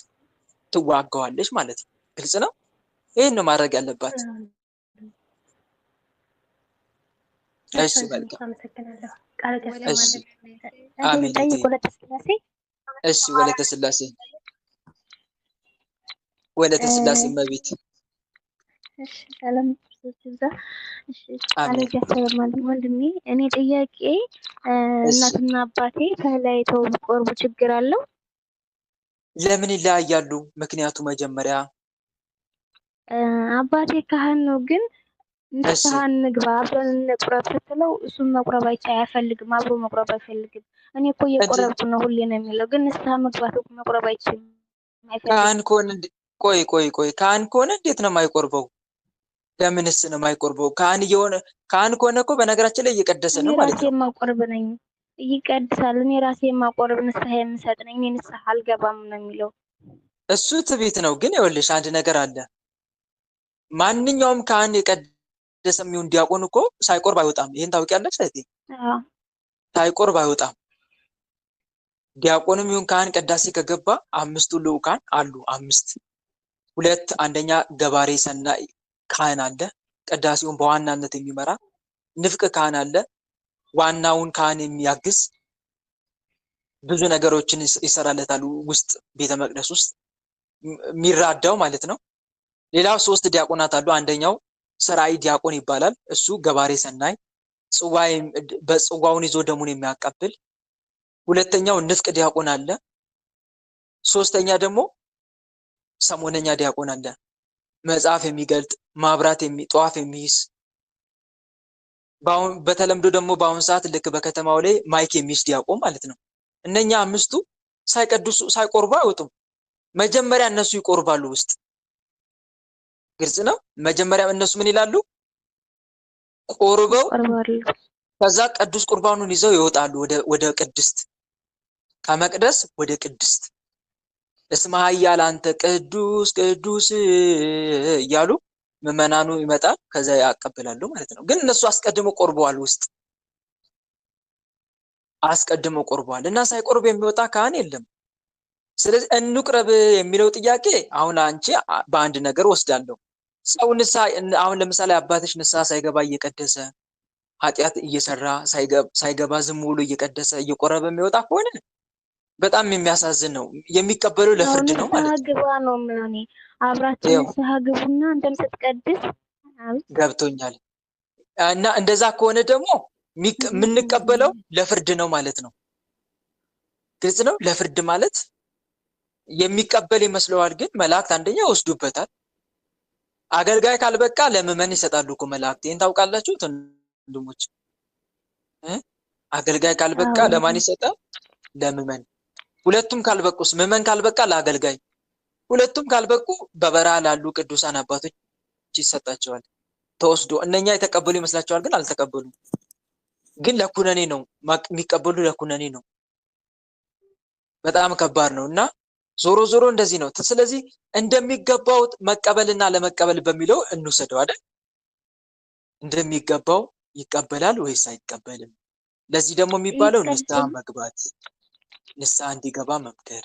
ትዋጋዋለች ማለት ነው። ግልጽ ነው። ይሄን ነው ማድረግ ያለባት። እሺ መልካም። አመሰግናለሁ። ቃል እሺ አሜን። እሺ ወለተ ስላሴ ወለተ ስላሴ መቤት እሺ ሰላም ተሰጥቷ። እሺ አለጃ ሰላም ወንድሜ፣ እኔ ጥያቄ እናትና አባቴ ተለያይተው ቢቆርቡ ችግር አለው? ለምን ይለያያሉ? ምክንያቱ መጀመሪያ አባቴ ካህን ነው፣ ግን ንስሐ እንግባ አብረን እንቁረብ ስትለው እሱም መቁረብ አይፈልግም፣ አብሮ መቁረብ አይፈልግም። እኔ እኮ እየቆረብኩ ነው ሁሌ ነው የሚለው፣ ግን ንስሐ መግባት መቁረብ አይችልም፣ አይፈልግም። ካህን ከሆነ ቆይ ካህን ከሆነ እንዴት ነው የማይቆርበው? ለምንስ ነው የማይቆርበው? ካህን ከሆነ እኮ በነገራችን ላይ እየቀደሰ ነው ማለት ነው። ራሴ የማቆርብ ነኝ፣ ይቀድሳል። እኔ ራሴ የማቆርብ ንስሐ የምሰጥ ነኝ፣ እኔ ንስሐ አልገባም ነው የሚለው። እሱ ትዕቢት ነው። ግን ይኸውልሽ አንድ ነገር አለ። ማንኛውም ካህን የቀደሰም ይሁን ዲያቆን እኮ ሳይቆርብ አይወጣም። ይሄን ታውቂያለሽ እህቴ? ሳይቆርብ አይወጣም። ዲያቆንም ይሁን ካህን ቅዳሴ ከገባ አምስቱ ልዑካን አሉ። ሁለት አንደኛ ገባሬ ሰናይ ካህን አለ፣ ቅዳሴውን በዋናነት የሚመራ ንፍቅ ካህን አለ፣ ዋናውን ካህን የሚያግዝ ብዙ ነገሮችን ይሰራለታል ውስጥ ቤተ መቅደስ ውስጥ የሚራዳው ማለት ነው። ሌላው 3 ዲያቆናት አሉ። አንደኛው ሰራይ ዲያቆን ይባላል። እሱ ገባሬ ሰናይ በጽዋውን ይዞ ደሙን የሚያቀብል። ሁለተኛው ንፍቅ ዲያቆን አለ። ሶስተኛ ደግሞ ሰሞነኛ ዲያቆን አለ። መጽሐፍ የሚገልጥ ማብራት ጧፍ የሚይዝ በተለምዶ ደግሞ በአሁን ሰዓት ልክ በከተማው ላይ ማይክ የሚይዝ ዲያቆን ማለት ነው። እነኛ አምስቱ ሳይቀድሱ ሳይቆርቡ አይወጡም። መጀመሪያ እነሱ ይቆርባሉ ውስጥ። ግልጽ ነው። መጀመሪያ እነሱ ምን ይላሉ? ቆርበው ከዛ ቅዱስ ቁርባኑን ይዘው ይወጣሉ ወደ ቅድስት፣ ከመቅደስ ወደ ቅድስት። እስመ ኃያል አንተ ቅዱስ ቅዱስ እያሉ ምዕመናኑ ይመጣል፣ ከዛ ያቀበላሉ ማለት ነው። ግን እነሱ አስቀድመው ቆርበዋል፣ ውስጥ አስቀድመው ቆርበዋል እና ሳይቆርብ የሚወጣ ካህን የለም። ስለዚህ እንቁረብ የሚለው ጥያቄ አሁን አንቺ በአንድ ነገር ወስዳለሁ። ሰው ንስሐ አሁን ለምሳሌ አባትሽ ንስሐ ሳይገባ እየቀደሰ ኃጢአት እየሰራ ሳይገባ ዝም ብሎ እየቀደሰ እየቆረበ የሚወጣ ከሆነ በጣም የሚያሳዝን ነው። የሚቀበለው ለፍርድ ነው ማለት ነው። ግባ ነው ምናኔ አብራችሁ ንስሐ ግቡና አንተም ስትቀድስ ገብቶኛል። እና እንደዛ ከሆነ ደግሞ የምንቀበለው ለፍርድ ነው ማለት ነው። ግልጽ ነው። ለፍርድ ማለት የሚቀበል ይመስለዋል፣ ግን መላእክት አንደኛ ይወስዱበታል። አገልጋይ ካልበቃ ለምዕመን ይሰጣሉ እኮ መላእክት። ይሄን ታውቃላችሁ ወንድሞች? አገልጋይ ካልበቃ ለማን ይሰጣል? ለምዕመን። ሁለቱም ካልበቁስ? ምዕመን ካልበቃ ለአገልጋይ፣ ሁለቱም ካልበቁ በበረሃ ላሉ ቅዱሳን አባቶች ይሰጣቸዋል ተወስዶ። እነኛ የተቀበሉ ይመስላቸዋል፣ ግን አልተቀበሉም። ግን ለኩነኔ ነው የሚቀበሉ፣ ለኩነኔ ነው። በጣም ከባድ ነው እና ዞሮ ዞሮ እንደዚህ ነው። ስለዚህ እንደሚገባው መቀበልና ለመቀበል በሚለው እንውሰደው አይደል? እንደሚገባው ይቀበላል ወይስ አይቀበልም? ለዚህ ደግሞ የሚባለው ንስሐ መግባት፣ ንስሐ እንዲገባ መምከር።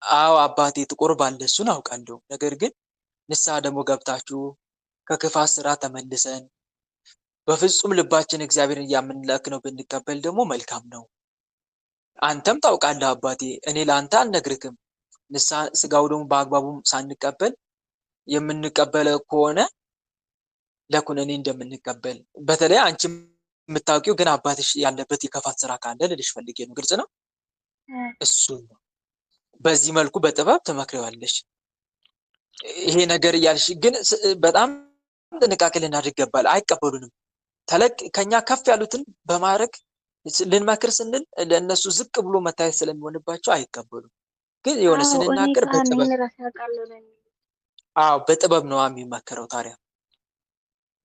አዎ አባቴ ትቆርባለህ፣ እሱን አውቃለሁ። ነገር ግን ንስሐ ደግሞ ገብታችሁ ከክፋት ስራ ተመልሰን በፍጹም ልባችን እግዚአብሔርን እያመለክ ነው ብንቀበል ደግሞ መልካም ነው። አንተም ታውቃለህ አባቴ፣ እኔ ለአንተ አልነግርክም። ንስሐ ስጋው ደግሞ በአግባቡ ሳንቀበል የምንቀበለው ከሆነ ለኩነኔ እንደምንቀበል፣ በተለይ አንቺ የምታውቂው ግን አባትሽ ያለበት የክፋት ስራ ካለ ልልሽ ፈልጌ ነው። ግልጽ ነው። እሱ ነው። በዚህ መልኩ በጥበብ ትመክሪዋለሽ። ይሄ ነገር እያልሽ ግን በጣም ጥንቃቄ ልናደርግ ይገባል። አይቀበሉንም። ተለቅ ከኛ ከፍ ያሉትን በማድረግ ልንመክር ስንል ለእነሱ ዝቅ ብሎ መታየት ስለሚሆንባቸው አይቀበሉም። ግን የሆነ ስንናገር በጥበብ ነው የሚመከረው። ታዲያ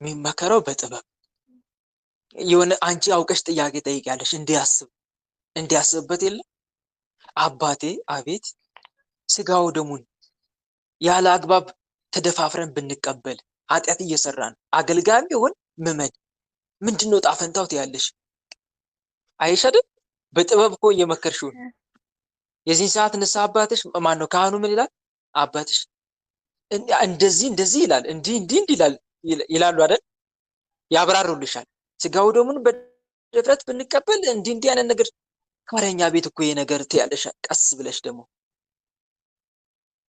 የሚመከረው በጥበብ የሆነ አንቺ አውቀሽ ጥያቄ ጠይቂያለሽ፣ እንዲያስብበት የለም አባቴ አቤት ስጋው ደሙን ያለ አግባብ ተደፋፍረን ብንቀበል ኃጢአት እየሰራን አገልጋይም ይሁን ምዕመን ምንድነው ጣፈንታው ትያለሽ? አይሻልም? በጥበብ እኮ እየመከርሽው ነው። የዚህ ሰዓት ንስሐ አባትሽ ማን ነው? ካህኑ ምን ይላል? አባትሽ እንደዚህ ይላል፣ እንዲህ ይላል ይላሉ አይደል? ያብራሩልሻል። ስጋው ደሙን በድፍረት ብንቀበል እንዲህ አይነት ነገር ካረኛ ቤት እኮ ይሄ ነገር ትያለሽ። ቀስ ብለሽ ደግሞ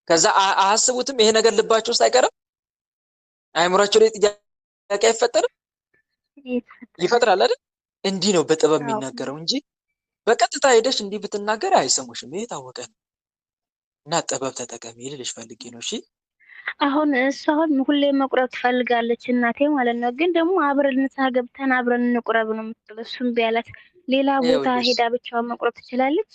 ከዛ አያስቡትም። ይሄ ነገር ልባቸው ውስጥ አይቀርም። አይምሯቸው ላይ ጥያቄ አይፈጠርም? ይፈጥራል አይደል? እንዲህ ነው በጥበብ የሚናገረው እንጂ በቀጥታ ሄደሽ እንዲህ ብትናገር አይሰሙሽም። ይሄ ታወቀ ነው። እና ጥበብ ተጠቀሚ ልልሽ ፈልጌ ነው። እሺ አሁን እሷ ሁሌ መቁረብ ትፈልጋለች እናቴ ማለት ነው። ግን ደግሞ አብረን ንስሐ ገብተን አብረን እንቁረብ ነው የምትለው። እሱም ቢያላት ሌላ ቦታ ሄዳ ብቻዋን መቁረብ ትችላለች?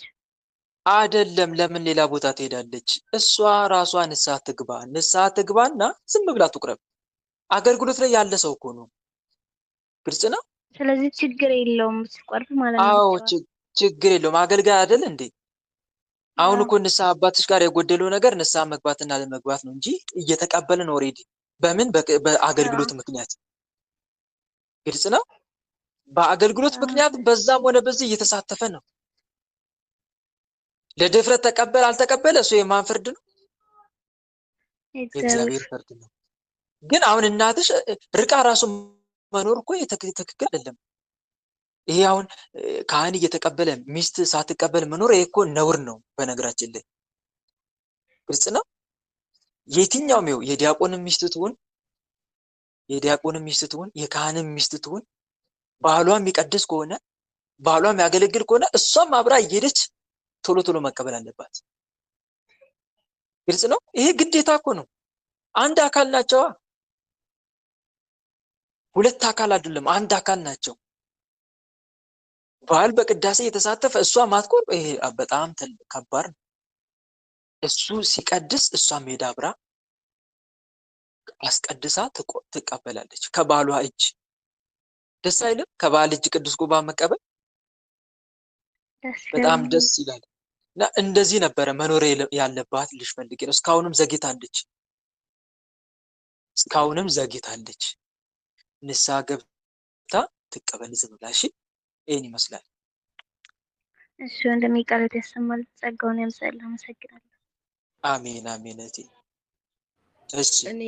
አይደለም። ለምን ሌላ ቦታ ትሄዳለች? እሷ ራሷ ንስሐ ትግባና ዝም ብላ ትቁረብ። አገልግሎት ላይ ያለ ሰው እኮ ነው። ግልጽ ነው። ስለዚህ ችግር የለውም ሲቆርብ ማለት ነው። አዎ ችግር የለውም። አገልጋይ አይደል እንዴ? አሁን እኮ ንስሐ አባትሽ ጋር የጎደለው ነገር ንስሐ መግባትና ለመግባት ነው እንጂ እየተቀበልን ኦሬዲ በምን በአገልግሎት ምክንያት። ግልጽ ነው። በአገልግሎት ምክንያት በዛም ሆነ በዚህ እየተሳተፈ ነው። ለድፍረት ተቀበል አልተቀበለ እሱ የማን ፍርድ ነው? የእግዚአብሔር ፍርድ ነው። ግን አሁን እናትሽ ርቃ ራሱ መኖር እኮ ትክክል አይደለም። ይሄ አሁን ካህን እየተቀበለ ሚስት ሳትቀበል መኖር ይሄ እኮ ነውር ነው። በነገራችን ላይ ግልጽ ነው። የትኛውም ይኸው የዲያቆንም ሚስት ትሁን የካህንም ሚስት ትሁን ባህሏም የሚቀድስ ከሆነ ባህሏም የሚያገለግል ከሆነ እሷም አብራ እየሄደች ቶሎ መቀበል አለባት። ግልጽ ነው። ይሄ ግዴታ እኮ ነው። አንድ አካል ናቸው። ሁለት አካል አይደለም፣ አንድ አካል ናቸው። ባል በቅዳሴ የተሳተፈ እሷ ማትቆር ይሄ በጣም ከባድ ነው። እሱ ሲቀድስ እሷ ሜዳ አብራ አስቀድሳ ትቀበላለች ከባሏ እጅ። ደስ አይልም? ከባል እጅ ቅዱስ ቁርባን መቀበል በጣም ደስ ይላል። እና እንደዚህ ነበረ መኖር ያለባት ልጅ ፈልጌ ነው። እስካሁንም ዘግይታለች። ንስሐ ገብታ ትቀበል ዝም ብላ። እሺ ይሄን ይመስላል። እሺ እንደሚቀርት ያሰማል፣ ጸጋውን ያምሳል። አመሰግናለሁ። አሜን አሜን። እሺ እኔ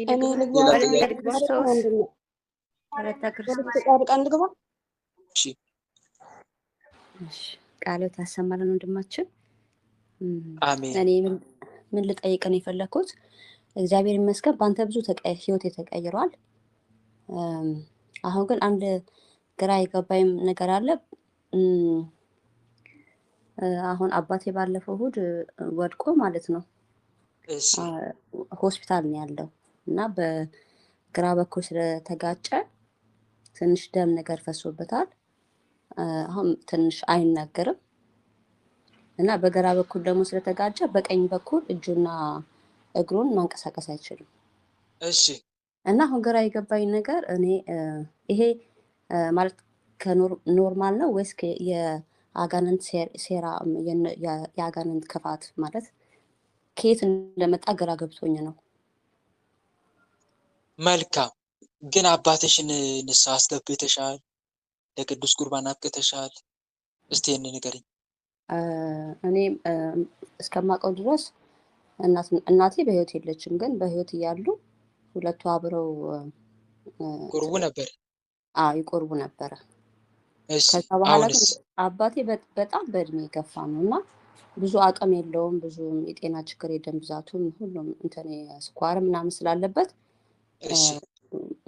ቃሎት ያሰማልን ወንድማችን። አሜን። እኔ ምን ልጠይቅን የፈለኩት እግዚአብሔር ይመስገን በአንተ ብዙ ህይወት ተቀይሯል። አሁን ግን አንድ ግራ የገባኝ ነገር አለ። አሁን አባቴ ባለፈው እሑድ ወድቆ ማለት ነው ሆስፒታል ነው ያለው እና በግራ በኩል ስለተጋጨ ትንሽ ደም ነገር ፈሶበታል። አሁን ትንሽ አይናገርም እና በግራ በኩል ደግሞ ስለተጋጨ በቀኝ በኩል እጁና እግሩን ማንቀሳቀስ አይችልም። እሺ እና አሁን ግራ የገባኝ ነገር እኔ ይሄ ማለት ከኖርማል ነው ወይስ የአጋንንት ሴራ የአጋንንት ክፋት ማለት ከየት እንደመጣ ግራ ገብቶኝ ነው። መልካም። ግን አባትሽን ንስሐ አስገብተሻል? ለቅዱስ ቁርባን አብቅተሻል? እስቲ ይሄንን ንገሪኝ። እኔ እስከማውቀው ድረስ እናቴ በህይወት የለችም፣ ግን በህይወት እያሉ ሁለቱ አብረው ቁርቡ ነበር። ይቆርቡ ነበረ። እሺ ከዛ በኋላ ግን አባቴ በጣም በእድሜ የገፋ ነው እና ብዙ አቅም የለውም። ብዙ የጤና ችግር፣ የደም ብዛቱም ሁሉም ስኳር ምናምን ስላለበት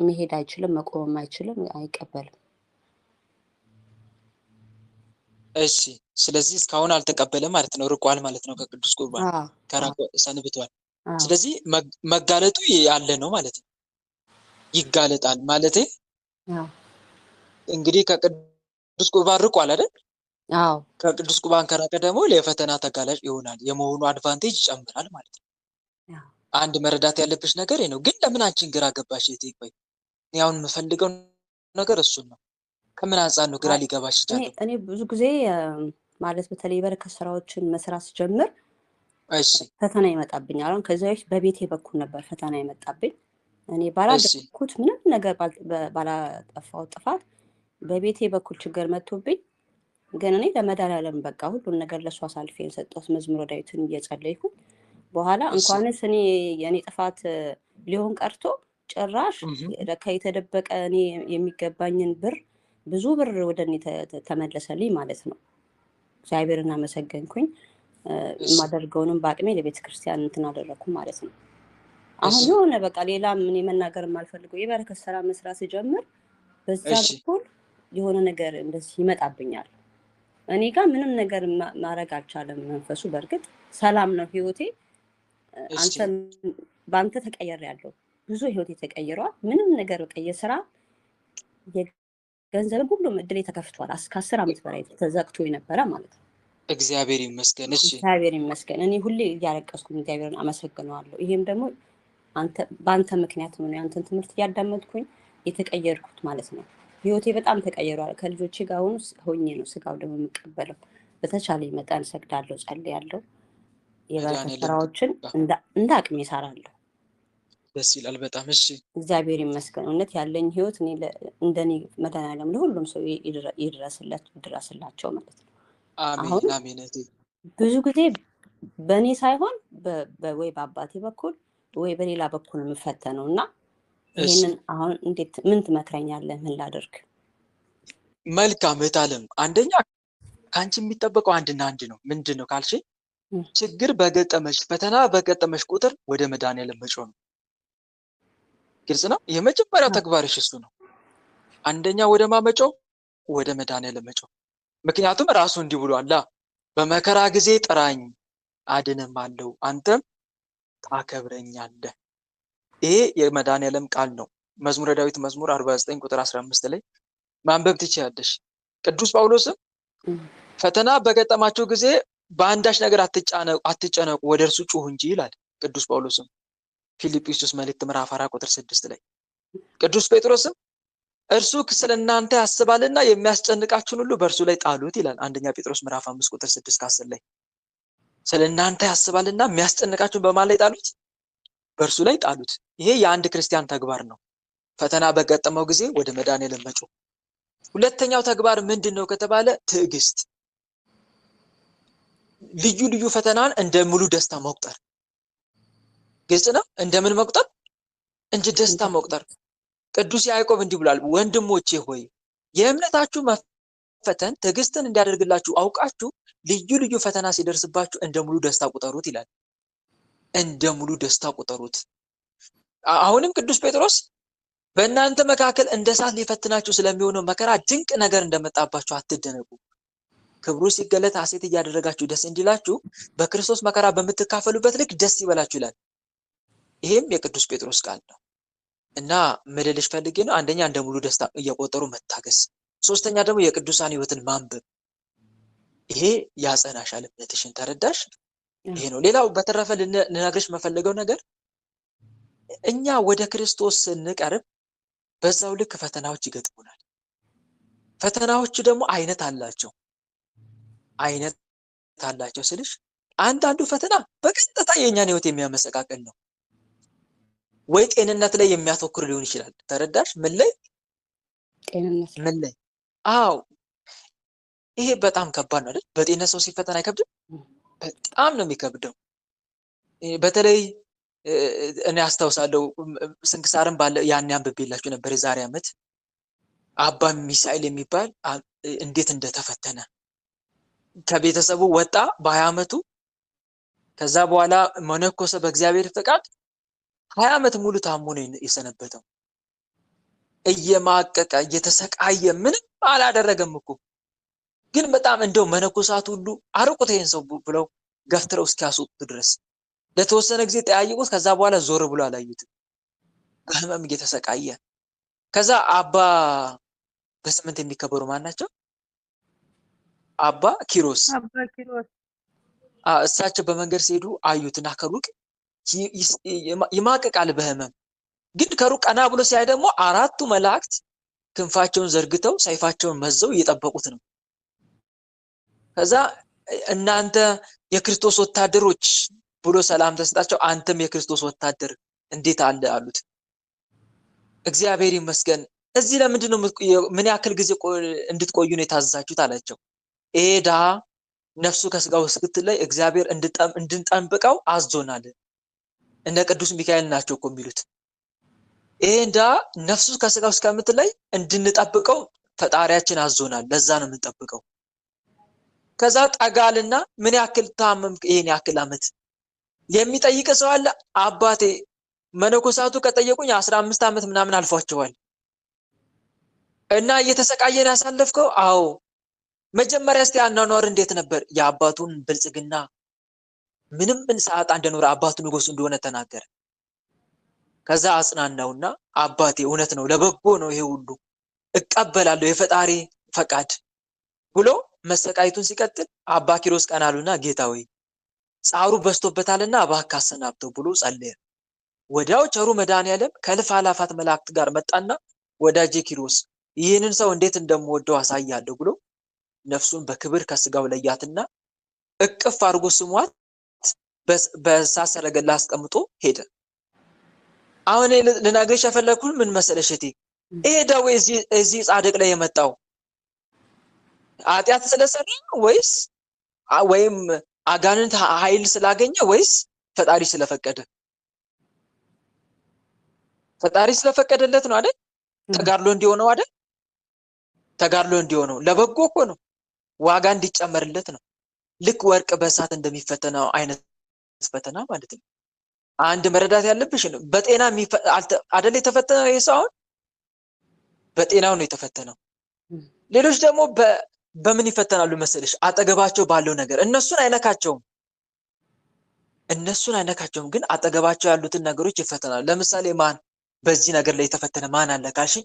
መሄድ አይችልም፣ መቆም አይችልም፣ አይቀበልም። እሺ ስለዚህ እስካሁን አልተቀበለም ማለት ነው። ርቋል ማለት ነው ከቅዱስ ቁርባን ከራቆ ሰንብቷል። ስለዚህ መጋለጡ ያለ ነው ማለት ነው። ይጋለጣል ማለት እንግዲህ ከቅዱስ ቁርባን ርቋል አይደል? አዎ። ከቅዱስ ቁርባን ከራቀ ደግሞ ለፈተና ተጋላጭ ይሆናል። የመሆኑ አድቫንቴጅ ይጨምራል ማለት ነው። አንድ መረዳት ያለብሽ ነገር ነው። ግን ለምን አንቺን ግራ ገባሽ? ቆይ እኔ አሁን የምፈልገው ነገር እሱን ነው። ከምን አንጻር ነው ግራ ሊገባሽ ይችላል? እኔ ብዙ ጊዜ ማለት በተለይ በረከት ስራዎችን መስራት ስጀምር ፈተና ይመጣብኛል። አሁን ከዚህ በፊት በቤቴ በኩል ነበር ፈተና ይመጣብኝ። እኔ ባላደረኩት ምንም ነገር ባላጠፋው ጥፋት በቤቴ በኩል ችግር መጥቶብኝ፣ ግን እኔ ለመድኃኒዓለም በቃ ሁሉን ነገር ለእሱ አሳልፌ የሰጠሁት መዝሙረ ዳዊትን እየጸለይኩ በኋላ እንኳንስ እኔ የእኔ ጥፋት ሊሆን ቀርቶ ጭራሽ የተደበቀ እኔ የሚገባኝን ብር ብዙ ብር ወደ እኔ ተመለሰልኝ ማለት ነው። እግዚአብሔርን አመሰገንኩኝ። የማደርገውንም በአቅሜ ለቤተ ክርስቲያን እንትን አደረኩ ማለት ነው። አሁን የሆነ በቃ ሌላ ምን መናገር የማልፈልገው የበረከት ስራ መስራት ስጀምር በዛ በኩል የሆነ ነገር እንደዚህ ይመጣብኛል። እኔ ጋር ምንም ነገር ማድረግ አልቻለም መንፈሱ። በእርግጥ ሰላም ነው ህይወቴ። በአንተ ተቀየሬያለሁ። ብዙ ህይወቴ ተቀይሯል። ምንም ነገር በቃ የስራ ገንዘብ ሁሉም እድሌ ተከፍቷል። ከ10 ዓመት በላይ ተዘግቶ የነበረ ማለት ነው። እግዚአብሔር ይመስገን። እሺ እግዚአብሔር ይመስገን። እኔ ሁሌ እያለቀስኩኝ እግዚአብሔርን አመሰግነዋለሁ። ይሄም ደግሞ በአንተ ምክንያት ነው። ያንተን ትምህርት እያዳመጥኩኝ የተቀየርኩት ማለት ነው። ህይወቴ በጣም ተቀይሯል። ከልጆቼ ጋር ሆኜ ነው ስጋው ደግሞ የምቀበለው። በተቻለ መጠን ሰግዳለሁ፣ ጸልያለሁ። የበረከት ስራዎችን እንደ አቅሜ እሰራለሁ። ደስ ይላል በጣም። እሺ እግዚአብሔር ይመስገን። እውነት ያለኝ ህይወት እኔ እንደኔ መድኃኒዓለም ለሁሉም ሰው ይድረስላቸው ማለት ነው። አሜን አሜን። ብዙ ጊዜ በእኔ ሳይሆን ወይ በአባቴ በኩል ወይ በሌላ በኩል የምፈተነው እና ይሄንን አሁን እንዴት ምን ትመክረኛለህ? ምን ላድርግ? መልካም እህት ዓለም፣ አንደኛ ከአንቺ የሚጠበቀው አንድና አንድ ነው። ምንድን ነው ካልሽ ችግር በገጠመሽ ፈተና በገጠመሽ ቁጥር ወደ መድኃኒዓለም መጮህ ነው። ግልጽ ነው። የመጀመሪያው ተግባርሽ እሱ ነው። አንደኛ ወደ ማመጮው ወደ መድኃኒዓለም መጮህ። ምክንያቱም ራሱ እንዲህ ብሏል፣ በመከራ ጊዜ ጥራኝ አድንም አለው አንተም ታከብረኛለህ። ይሄ የመድኃኒዓለም ቃል ነው። መዝሙረ ዳዊት መዝሙር 49 ቁጥር 15 ላይ ማንበብ ትችያለሽ። ቅዱስ ጳውሎስም ፈተና በገጠማቸው ጊዜ በአንዳች ነገር አትጨነቁ ወደ እርሱ ጩሁ እንጂ ይላል ቅዱስ ጳውሎስም ፊልጵስዩስ መልእክት ምዕራፍ 4 ቁጥር 6 ላይ። ቅዱስ ጴጥሮስም እርሱ ስለእናንተ ያስባልና የሚያስጨንቃችሁን ሁሉ በእርሱ ላይ ጣሉት ይላል አንደኛ ጴጥሮስ ምዕራፍ 5 ቁጥር 6 ከ10 ላይ። ስለእናንተ ያስባልና የሚያስጨንቃችሁን በማን ላይ ጣሉት? በእርሱ ላይ ጣሉት። ይሄ የአንድ ክርስቲያን ተግባር ነው። ፈተና በገጠመው ጊዜ ወደ መድኃኒዓለም መጮህ። ሁለተኛው ተግባር ምንድነው ከተባለ ትዕግስት። ልዩ ልዩ ፈተናን እንደ ሙሉ ደስታ መቁጠር። ግልጽ ነው። እንደምን መቁጠር? እንጂ ደስታ መቁጠር። ቅዱስ ያዕቆብ እንዲህ ብሏል፣ ወንድሞቼ ሆይ የእምነታችሁ መፈተን ትዕግስትን እንዲያደርግላችሁ አውቃችሁ ልዩ ልዩ ፈተና ሲደርስባችሁ እንደ ሙሉ ደስታ ቁጠሩት ይላል። እንደ ሙሉ ደስታ ቁጠሩት። አሁንም ቅዱስ ጴጥሮስ በእናንተ መካከል እንደ እሳት ሊፈትናችሁ ስለሚሆነው መከራ ድንቅ ነገር እንደመጣባችሁ አትደነቁ፣ ክብሩ ሲገለጥ ሐሴት እያደረጋችሁ ደስ እንዲላችሁ በክርስቶስ መከራ በምትካፈሉበት ልክ ደስ ይበላችሁ ይላል። ይሄም የቅዱስ ጴጥሮስ ቃል ነው እና ምልልሽ ፈልጌ ነው። አንደኛ እንደ ሙሉ ደስታ እየቆጠሩ መታገስ፣ ሶስተኛ ደግሞ የቅዱሳን ሕይወትን ማንበብ። ይሄ ያጸናሻል፣ እምነትሽን ተረዳሽ። ይሄ ነው። ሌላው በተረፈ ልነግርሽ መፈለገው ነገር እኛ ወደ ክርስቶስ ስንቀርብ በዛው ልክ ፈተናዎች ይገጥሙናል። ፈተናዎቹ ደግሞ አይነት አላቸው ስልሽ አንዳንዱ ፈተና በቀጥታ የኛን ሕይወት የሚያመሰቃቅል ነው ወይ ጤንነት ላይ የሚያተኩር ሊሆን ይችላል። ተረዳሽ? ምን ላይ? አዎ ይሄ በጣም ከባድ ነው አይደል? በጤንነት ሰው ሲፈተን አይከብድም? በጣም ነው የሚከብደው። በተለይ እኔ አስታውሳለሁ ስንክሳርን ባለ ያን አንብቤላችሁ ነበር የዛሬ ዓመት አባ ሚሳኤል የሚባል እንዴት እንደተፈተነ ከቤተሰቡ ወጣ በ20 ዓመቱ። ከዛ በኋላ መነኮሰ በእግዚአብሔር ፈቃድ 20 ዓመት ሙሉ ታሞ ነው የሰነበተው። እየማቀቀ እየተሰቃየ ምንም አላደረገም እኮ ግን በጣም እንደው መነኮሳት ሁሉ አርቁት ይሄን ሰው ብለው ገፍትረው እስኪያስወጡት ድረስ ለተወሰነ ጊዜ ጠያይቁት። ከዛ በኋላ ዞር ብሎ አላዩትም። በህመም እየተሰቃየ ከዛ አባ በስምንት የሚከበሩ ማን ናቸው? አባ ኪሮስ እሳቸው በመንገድ ሲሄዱ አዩትና ከሩቅ ይማቀቃል በህመም። ግን ከሩቅ ቀና ብሎ ሲያይ ደግሞ 4ቱ መላእክት ክንፋቸውን ዘርግተው ሰይፋቸውን መዘው እየጠበቁት ነው። ከዛ እናንተ የክርስቶስ ወታደሮች ብሎ ሰላም ተሰጣቸው። አንተም የክርስቶስ ወታደር እንዴት አለ አሉት። እግዚአብሔር ይመስገን። እዚህ ለምንድን ነው ምን ያክል ጊዜ እንድትቆዩ ነው የታዘዛችሁት አላቸው። ይሄ ድሃ ነፍሱ ከስጋው እስክትለይ እግዚአብሔር እንድንጠብቀው አዞናል። እነ ቅዱስ ሚካኤል ናቸው እኮ የሚሉት። ይሄ ድሃ ነፍሱ ከስጋው እስከምትለይ እንድንጠብቀው ፈጣሪያችን አዞናል። ለዛ ነው የምንጠብቀው። ከዛ ጠጋልና ምን ያክል ታመምክ? ይሄን ያክል ዓመት የሚጠይቅ ሰው አለ? አባቴ መነኮሳቱ ከጠየቁኝ 15 ዓመት ምናምን አልፏቸዋል። እና እየተሰቃየን ያሳለፍከው? አዎ። መጀመሪያ እስቲ አኗኗር እንዴት ነበር? የአባቱን ብልጽግና ምንም ሰዓት እንደኖረ አባቱ ንጉስ እንደሆነ ተናገረ። ከዛ አጽናናውና አባቴ እውነት ነው ለበጎ ነው ይሄ ሁሉ እቀበላለሁ የፈጣሪ ፈቃድ ብሎ መሰቃይቱን ሲቀጥል አባ ኪሮስ ቀናሉና ጌታ ሆይ ጻሩ በስቶበታልና እባክህ አሰናብተው ብሎ ጸለየ። ወዲያው ቸሩ መድኃኒዓለም ከእልፍ አእላፋት መላእክት ጋር መጣና ወዳጄ ኪሮስ ይህንን ሰው እንዴት እንደምወደው አሳያለሁ ብሎ ነፍሱን በክብር ከስጋው ለያትና እቅፍ አድርጎ ስሟት በእሳት ሰረገላ አስቀምጦ ሄደ። አሁን ልነግርሽ የፈለኩት ምን መሰለሽ እቴ፣ ይሄ ደዌ እዚህ ጻድቅ ላይ የመጣው ኃጢአት ስለሰራ ወይም አጋንንት ኃይል ስላገኘ ወይስ ፈጣሪ ስለፈቀደ? ፈጣሪ ስለፈቀደለት ነው አይደል? ተጋድሎ እንዲሆነው አይደል? ተጋድሎ እንዲሆነው ለበጎ እኮ ነው፣ ዋጋ እንዲጨመርለት ነው። ልክ ወርቅ በእሳት እንደሚፈተነው አይነት ፈተና ማለት ነው። አንድ መረዳት ያለብሽ ነው። በጤና አይደል የተፈተነው ይሄ ሰው፣ በጤናው ነው የተፈተነው። ሌሎች ደግሞ በምን ይፈተናሉ መሰለሽ? አጠገባቸው ባለው ነገር እነሱን አይነካቸውም። እነሱን አይነካቸውም፣ ግን አጠገባቸው ያሉትን ነገሮች ይፈተናሉ። ለምሳሌ ማን በዚህ ነገር ላይ የተፈተነ ማን አለ ካልሽኝ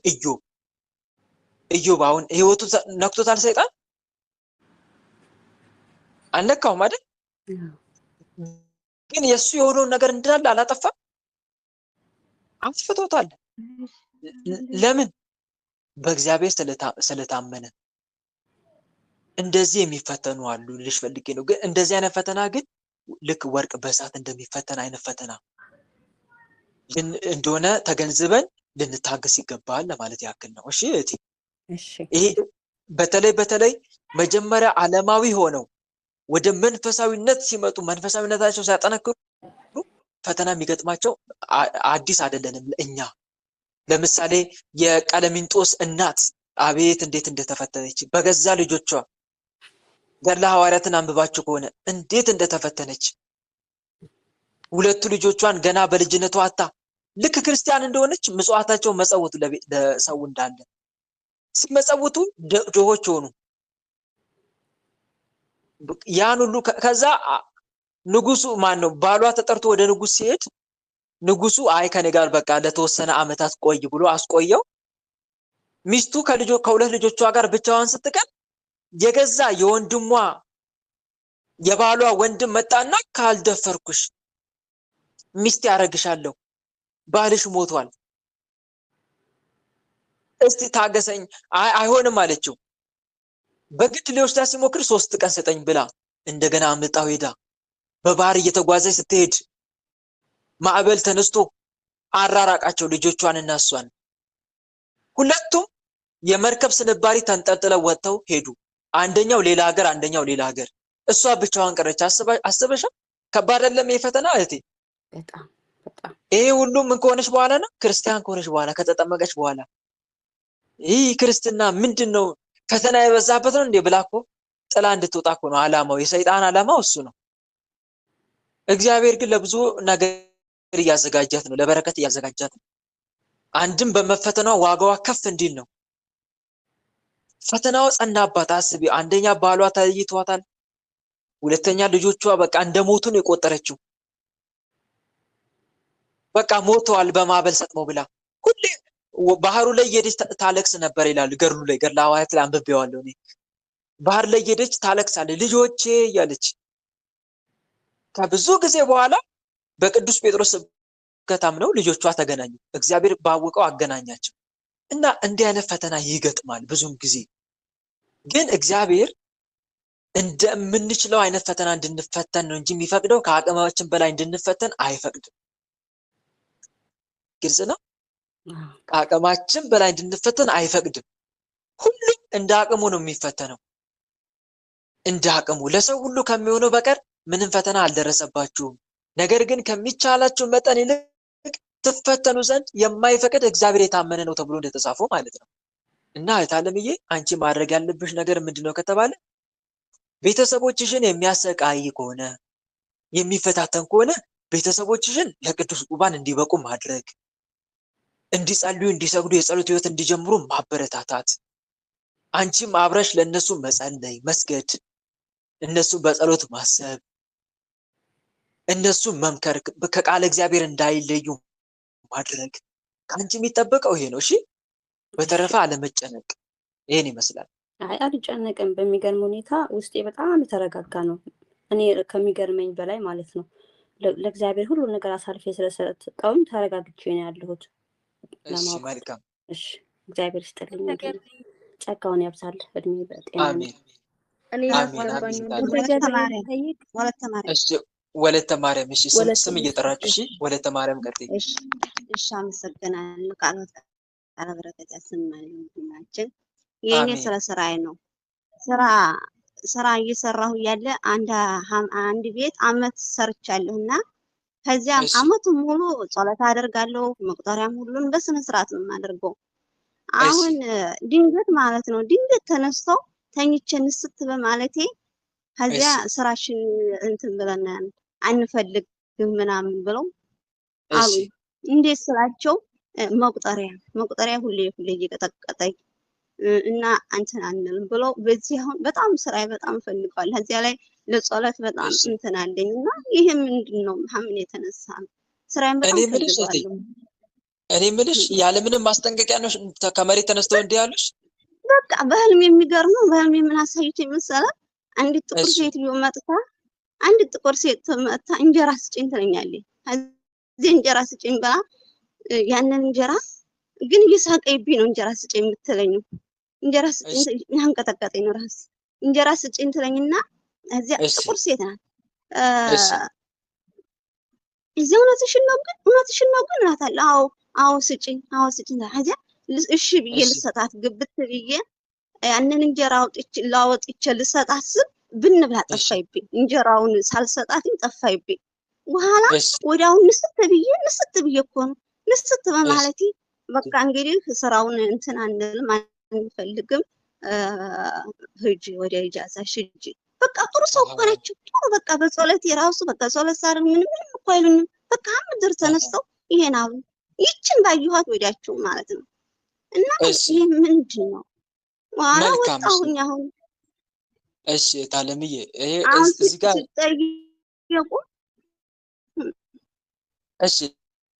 ኢዮብ አሁን ህይወቱ ነክቶታል ሰይጣን አልነካውም አይደል? ግን የሱ የሆነውን ነገር እንዳለ አላጠፋም፣ አጥፍቶታል። ለምን? በእግዚአብሔር ስለታመነ። እንደዚህ የሚፈተኑ አሉ ልሽ ፈልጌ ነው። ግን እንደዚህ አይነት ፈተና ግን ልክ ወርቅ በእሳት እንደሚፈተን አይነት ፈተና እንደሆነ ተገንዝበን ልንታገስ ይገባል ለማለት ያክል ነው። እሺ እህቴ፣ ይሄ በተለይ መጀመሪያ ዓለማዊ ሆነው ወደ መንፈሳዊነት ሲመጡ መንፈሳዊነታቸው ሲያጠነክሩ ፈተና የሚገጥማቸው አዲስ አይደለንም እኛ። ለምሳሌ የቀለሚንጦስ እናት አቤት እንዴት እንደተፈተነች በገዛ ልጆቿ። ገድለ ሐዋርያትን አንብባችሁ ከሆነ እንዴት እንደተፈተነች ሁለቱ ልጆቿን ገና በልጅነቷ አታ ልክ ክርስቲያን እንደሆነች ምጽዋታቸው መጸውቱ ለሰው እንዳለ ሲመጸውቱ ድሆች ሆኑ። ያን ሁሉ ከዛ ንጉሱ ማን ነው ባሏ ተጠርቶ ወደ ንጉስ ሲሄድ ንጉሱ አይ ከኔ ጋር በቃ ለተወሰነ አመታት ቆይ ብሎ አስቆየው። ሚስቱ ከሁለት ልጆቿ ጋር ብቻዋን ስትቀር የገዛ የወንድሟ የባሏ ወንድም መጣና ካልደፈርኩሽ ሚስት ያረግሻለሁ፣ ባልሽ ሞቷል፣ እስቲ ታገሰኝ። አይሆንም አለችው። በግድ ሊወስዳት ሲሞክር 3 ቀን ስጠኝ ብላ እንደገና አምልጣው ሄዳ በባህር እየተጓዘች ስትሄድ ማዕበል ተነስቶ አራራቃቸው ልጆቿን እና እሷን። ሁለቱም የመርከብ ስንባሪ ተንጠልጥለው ወጥተው ሄዱ። አንደኛው ሌላ ሀገር፣ አንደኛው ሌላ ሀገር። እሷ ብቻዋን ቀረች። አስበሻ? ከባድ አይደለም ይሄ ፈተና እህቴ? በጣም ይሄ ሁሉ ምን ከሆነች በኋላ ነው? ክርስቲያን ከሆነች በኋላ ከተጠመቀች በኋላ። ይህ ክርስትና ምንድነው? ፈተና የበዛበት ነው እንዴ ብላ እኮ ጥላ እንድትወጣ እኮ ነው ዓላማው። የሰይጣን ዓላማው እሱ ነው። እግዚአብሔር ግን ለብዙ ነገር እያዘጋጃት ነው፣ ለበረከት እያዘጋጃት ነው። አንድም በመፈተኗ ዋጋዋ ከፍ እንዲል ነው። ፈተናው ጸናባት። አስቢ፣ አንደኛ ባሏ ተይቷታል፣ ሁለተኛ ልጆቿ በቃ እንደሞቱ ነው የቆጠረችው። በቃ ሞተዋል በማዕበል ሰጥመው ብላ ሁሌ ባህሩ ላይ እየሄደች ታለቅስ ነበር ይላል ገድሉ ላይ። ገድለ ሐዋርያት ላይ አንብቤዋለሁ እኔ። ባህር ላይ እየሄደች ታለቅሳለች ልጆቼ እያለች። ከብዙ ጊዜ በኋላ በቅዱስ ጴጥሮስ ስብከት አምነው ልጆቿ ተገናኙ። እግዚአብሔር ባወቀው አገናኛቸው። እና እንዲህ አይነት ፈተና ይገጥማል ብዙም ጊዜ። ግን እግዚአብሔር እንደምንችለው አይነት ፈተና እንድንፈተን ነው እንጂ የሚፈቅደው ከአቅማችን በላይ እንድንፈተን አይፈቅድም። ግልጽ ነው። ከአቅማችን በላይ እንድንፈተን አይፈቅድም። ሁሉም እንደ አቅሙ ነው የሚፈተነው። እንደ አቅሙ። ለሰው ሁሉ ከሚሆነው በቀር ምንም ፈተና አልደረሰባችሁም፣ ነገር ግን ከሚቻላችሁ መጠን ይልቅ ትፈተኑ ዘንድ የማይፈቅድ እግዚአብሔር የታመነ ነው ተብሎ እንደተጻፈው ማለት ነው። እና እህት ዓለምዬ አንቺ ማድረግ ያለብሽ ነገር ምንድነው ከተባለ ቤተሰቦችሽን የሚያሰቃይ ከሆነ የሚፈታተን ከሆነ ቤተሰቦችሽን ለቅዱስ ቁርባን እንዲበቁ ማድረግ፣ እንዲጸልዩ እንዲሰግዱ የጸሎት ህይወት እንዲጀምሩ ማበረታታት፣ አንቺም አብረሽ ለነሱ መጸለይ መስገድ፣ እነሱ በጸሎት ማሰብ፣ እነሱ መምከር፣ ከቃለ እግዚአብሔር እንዳይለዩ ማድረግ ከአንቺ የሚጠበቀው ይሄ ነው። እሺ፣ በተረፈ አለመጨነቅ። ይሄን ይመስላል። አይ አልጨነቅም። በሚገርም ሁኔታ ውስጤ በጣም የተረጋጋ ነው። እኔ ከሚገርመኝ በላይ ማለት ነው። ለእግዚአብሔር ሁሉ ነገር አሳልፌ ስለሰጠሁኝ ተረጋግቼ ነው ያለሁት። እሺ፣ መልካም። እሺ፣ እግዚአብሔር ይስጥልኝ፣ ጸጋውን ያብዛል፣ እድሜ በጤና። አሜን። እኔ ወለተ ማርያም። እሺ፣ ስም እየጠራችሁ። እሺ፣ ወለተ ማርያም ቀጥይ። እሺ፣ አመሰግናለሁ። ቃለ በረከት ያሰማልን ሁላችን። የኔ ስለ ስራዬ ነው። ስራ እየሰራሁ ያለ አንድ ቤት አመት ሰርቻለሁና ከዚያም አመቱ ሙሉ ጸሎት አደርጋለሁ። መቁጠሪያም ሁሉን በስነ ስርዓት ነው የማደርገው። አሁን ድንገት ማለት ነው ተነስተው ተኝቼ ንስት በማለቴ ከዚያ ስራሽን እንትን ብለናል አንፈልግም ምናምን ብለው አሉ። እንዴት ስላቸው መቁጠሪያ ሁሌ እየቀጠቀጠኝ እና አንተን አንልም ብሎ በዚህ አሁን በጣም ስራዬ በጣም ፈልጓል። ከዚያ ላይ ለጸሎት በጣም እንትን አለኝና ይሄ ምንድነው ምን የተነሳ ስራዬን በጣም ፈልጓለሁ። እኔ ምልሽ ያለምንም ማስጠንቀቂያ ነው ከመሬት ተነስተው እንዲህ ያሉሽ? በቃ በህልም የሚገርመው በህልም ምን አሳይቶኝ መሰለህ? አንዲት ጥቁር ሴት መጥታ አንዲት ጥቁር ሴት መጥታ እንጀራ ስጭኝ ትለኛለች። እዚህ እንጀራ ስጭኝ ብላ ያንን እንጀራ ግን እየሳቀይብኝ ነው እንጀራ ስጭኝ የምትለኝ። እንጀራ ስጭኝ ያንቀጠቀጠኝ ነው ራስ እንጀራ ስጭኝ ትለኝና እዚያ ጥቁር ሴት ናት። እዚህ እውነትሽን ነው ግን እላታለሁ። አዎ ስጭኝ እዚያ እሺ ብዬ ልሰጣት ግብት ብዬ ያንን እንጀራ አውጥቼ ልሰጣት ስል ብን ብላ ጠፋይብኝ። እንጀራውን ሳልሰጣትኝ ጠፋይብኝ። በኋላ ወዲያው ንስት ብዬ እኮ ነው ንስት በማለቴ በቃ እንግዲህ ስራውን እንትን አንልም አንፈልግም ሂጂ ወደ ኢጃዛሽ ሂጂ። በቃ ጥሩ ሰው እኮ ናቸው። ጥሩ በቃ በጸሎት የራሱ በቃ ጸሎት ሳር ምንም እኮ አይሉኝም። በቃ ምድር ተነስተው ይሄን አሉ ይችን ባየኋት ወዲያቸው ማለት ነው። እና ይሄ ምንድን ነው? ዋራ ወጣሁኝ አሁን። እሺ ታለምዬ ይሄ እዚህ ጋር ሲጠየቁ እሺ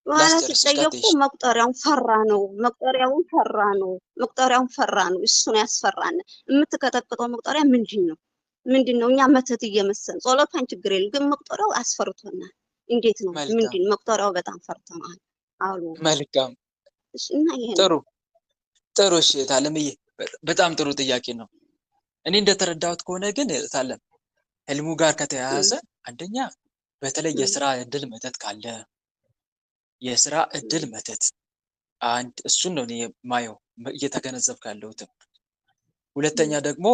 ዋራ ሲጠየቁ መቁጠሪያውን ፈራ ነው እሱ ነው ያስፈራን። የምትከተክተው መቁጠሪያ ምንድን ነው? እኛ መተት እየመሰል ጸሎቷን ችግር የለም ግን መቁጠሪያው አስፈርቶናል። እንዴት ነው ምንድን መቁጠሪያው በጣም ፈርተናል አሉ። መልካም እና ይሄ ጥሩ እሺ ታለምዬ በጣም ጥሩ ጥያቄ ነው። እኔ እንደተረዳሁት ከሆነ ግን ታለም ህልሙ ጋር ከተያያዘ አንደኛ በተለይ የስራ እድል መተት ካለ የስራ እድል መተት አንድ እሱን ነው እኔ ማየው እየተገነዘብኩ ያለሁት። ሁለተኛ ደግሞ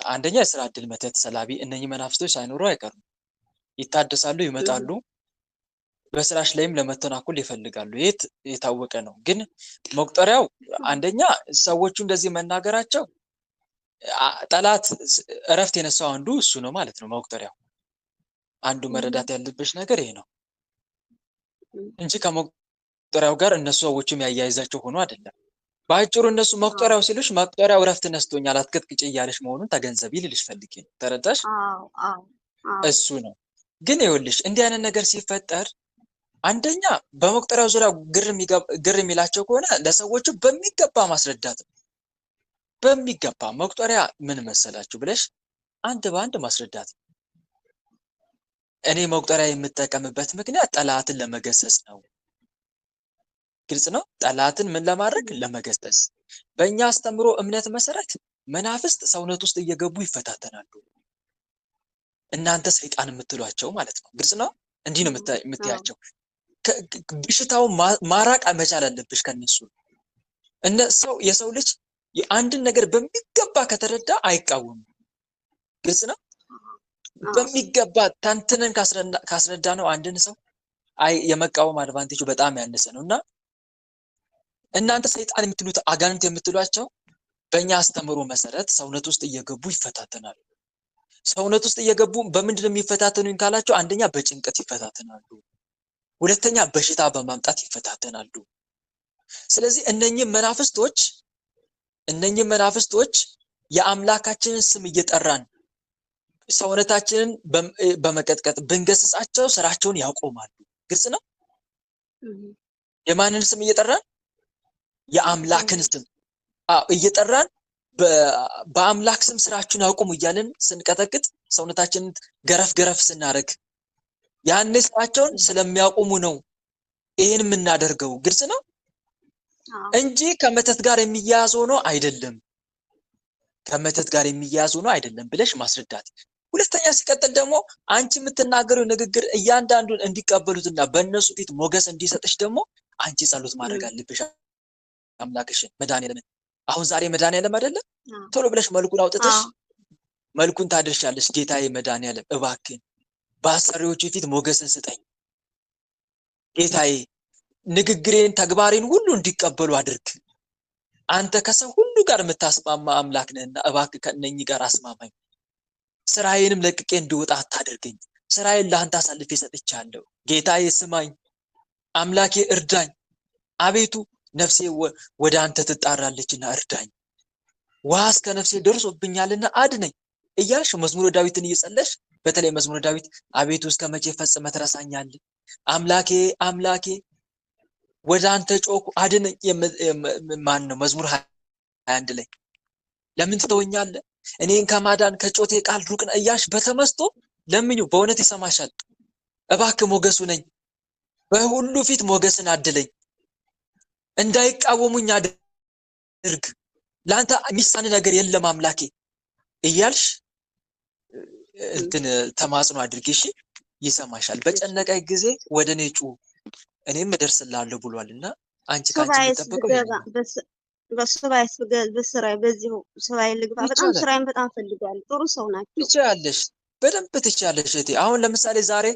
አንደኛ የስራ እድል መተት ሰላቢ እነኚህ መናፍስቶች ሳይኖሩ አይቀሩም። ይታደሳሉ፣ ይመጣሉ፣ በስራሽ ላይም ለመተናኮል ይፈልጋሉ። የታወቀ ነው። ግን መቁጠሪያው አንደኛ ሰዎቹ እንደዚህ መናገራቸው ጠላት እረፍት የነሳው አንዱ እሱ ነው ማለት ነው። መቁጠሪያው አንዱ መረዳት ያለብሽ ነገር ይሄ ነው እንጂ ከመቁጠሪያው ጋር እነሱ ሰዎችም ያያይዛቸው ሆኖ አይደለም። ባጭሩ እነሱ መቁጠሪያው ሲሉሽ መቁጠሪያው እረፍት ነስቶኛል አትከትቅጭ እያለሽ መሆኑን ተገንዘቢ ልልሽ ፈልጌ ነው። ተረዳሽ? እሱ ነው። ግን ይኸውልሽ እንዲህ አይነት ነገር ሲፈጠር አንደኛ በመቁጠሪያው ዙሪያ ግር የሚላቸው ከሆነ ለሰዎቹ በሚገባ ማስረዳት ነው። በሚገባ መቁጠሪያ ምን መሰላችሁ ብለሽ አንድ በአንድ ማስረዳት ነው። እኔ መቁጠሪያ የምጠቀምበት ምክንያት ጠላትን ለመገሰጽ ነው። ግልጽ ነው። ጠላትን ምን ለማድረግ? ለመገሰጽ። በእኛ አስተምሮ እምነት መሰረት መናፍስት ሰውነት ውስጥ እየገቡ ይፈታተናሉ። እናንተ ሰይጣን የምትሏቸው ማለት ነው። ግልጽ ነው። እንዲህ ነው የምትያቸው። በሽታው ማራቅ መቻል አለብሽ ከነሱ። የሰው ልጅ የአንድን ነገር በሚገባ ከተረዳ አይቃወምም። ግልጽ ነው። በሚገባ ታንተንን ካስረዳ ነው አንድን ሰው የመቃወም አድቫንቴጁ በጣም ያነሰ ነው። እና እናንተ ሰይጣን የምትሉት አጋንንት የምትሏቸው በእኛ አስተምሮ መሰረት ሰውነት ውስጥ እየገቡ ይፈታተናሉ። ሰውነት ውስጥ እየገቡ በምንድን ነው የሚፈታተኑኝ ካላቸው አንደኛ በጭንቀት ይፈታተናሉ፣ ሁለተኛ በሽታ በማምጣት ይፈታተናሉ። ስለዚህ እነኚህ መናፍስቶች የአምላካችንን ስም እየጠራን ሰውነታችንን በመቀጥቀጥ ብንገስጻቸው ስራቸውን ያቆማሉ። ግልጽ ነው። የማንን ስም እየጠራን? የአምላክን ስም እየጠራን በአምላክ ስም ስራችሁን ያቆሙ እያልን ስንቀጠቅጥ ሰውነታችንን ገረፍ ስናደርግ ያን ስራቸውን ስለሚያቆሙ ነው ይሄን የምናደርገው። ግልጽ ነው እንጂ ከመተት ጋር የሚያያዝ ሆኖ አይደለም። ከመተት ጋር የሚያያዝ ሆኖ አይደለም ብለሽ ማስረዳት። ሁለተኛ ሲቀጥል ደግሞ አንቺ የምትናገረው ንግግር እያንዳንዱን እንዲቀበሉትና በእነሱ ፊት ሞገስ እንዲሰጥሽ ደግሞ አንቺ ጸሎት ማድረግ አለብሽ። አምላክሽን መድኃኒዓለምን አሁን ዛሬ መድኃኒዓለም አይደለም ቶሎ ብለሽ መልኩን አውጥተሽ መልኩን ታደርሻለሽ። ጌታዬ መድኃኒዓለም እባክህ በአሰሪዎቹ ፊት ሞገስን ስጠኝ። ጌታዬ ንግግሬን ተግባሬን ሁሉ እንዲቀበሉ አድርግ። አንተ ከሰው ሁሉ ጋር የምታስማማ አምላክ ነህና እባክህ ከእነኚህ ጋር አስማማኝ። ስራዬንም ለቅቄ እንድወጣ አታድርገኝ። ስራዬን ለአንተ አሳልፌ ሰጥቻለሁ። ጌታዬ ስማኝ፣ አምላኬ እርዳኝ። አቤቱ ነፍሴ ወደ አንተ ትጣራለችና እርዳኝ። ዋስ ከነፍሴ ደርሶብኛልና አድነኝ እያልሽ መዝሙረ ዳዊትን እየጸለሽ በተለይ መዝሙረ ዳዊት አቤቱ እስከ መቼ ፈጽመህ ትረሳኛለህ አምላኬ አምላኬ ወደ አንተ ጮኩ አድነኝ ማን ነው መዝሙር 21 ላይ ለምን ትተወኛለህ እኔን ከማዳን ከጮቴ ቃል ሩቅ ነህ እያልሽ በተመስጦ ለምኙ በእውነት ይሰማሻል እባክህ ሞገሱ ነኝ በሁሉ ፊት ሞገስን አድለኝ እንዳይቃወሙኝ አድርግ ላንተ የሚሳን ነገር የለም አምላኬ እያልሽ እንትን ተማጽኖ አድርጊ እሺ ይሰማሻል በጨነቀኝ ጊዜ ወደኔ ጩ እኔም እደርስልሃለሁ ብሏልና አንቺ ካንቺ ተጠብቀው በሱባኤ በስራዬ በዚሁ ሱባኤ ልግባ በጣም ስራዬን በጣም ፈልጋለሁ ጥሩ ሰው ናችሁ ትችያለሽ በደንብ ትችያለሽ እቴ አሁን ለምሳሌ ዛሬ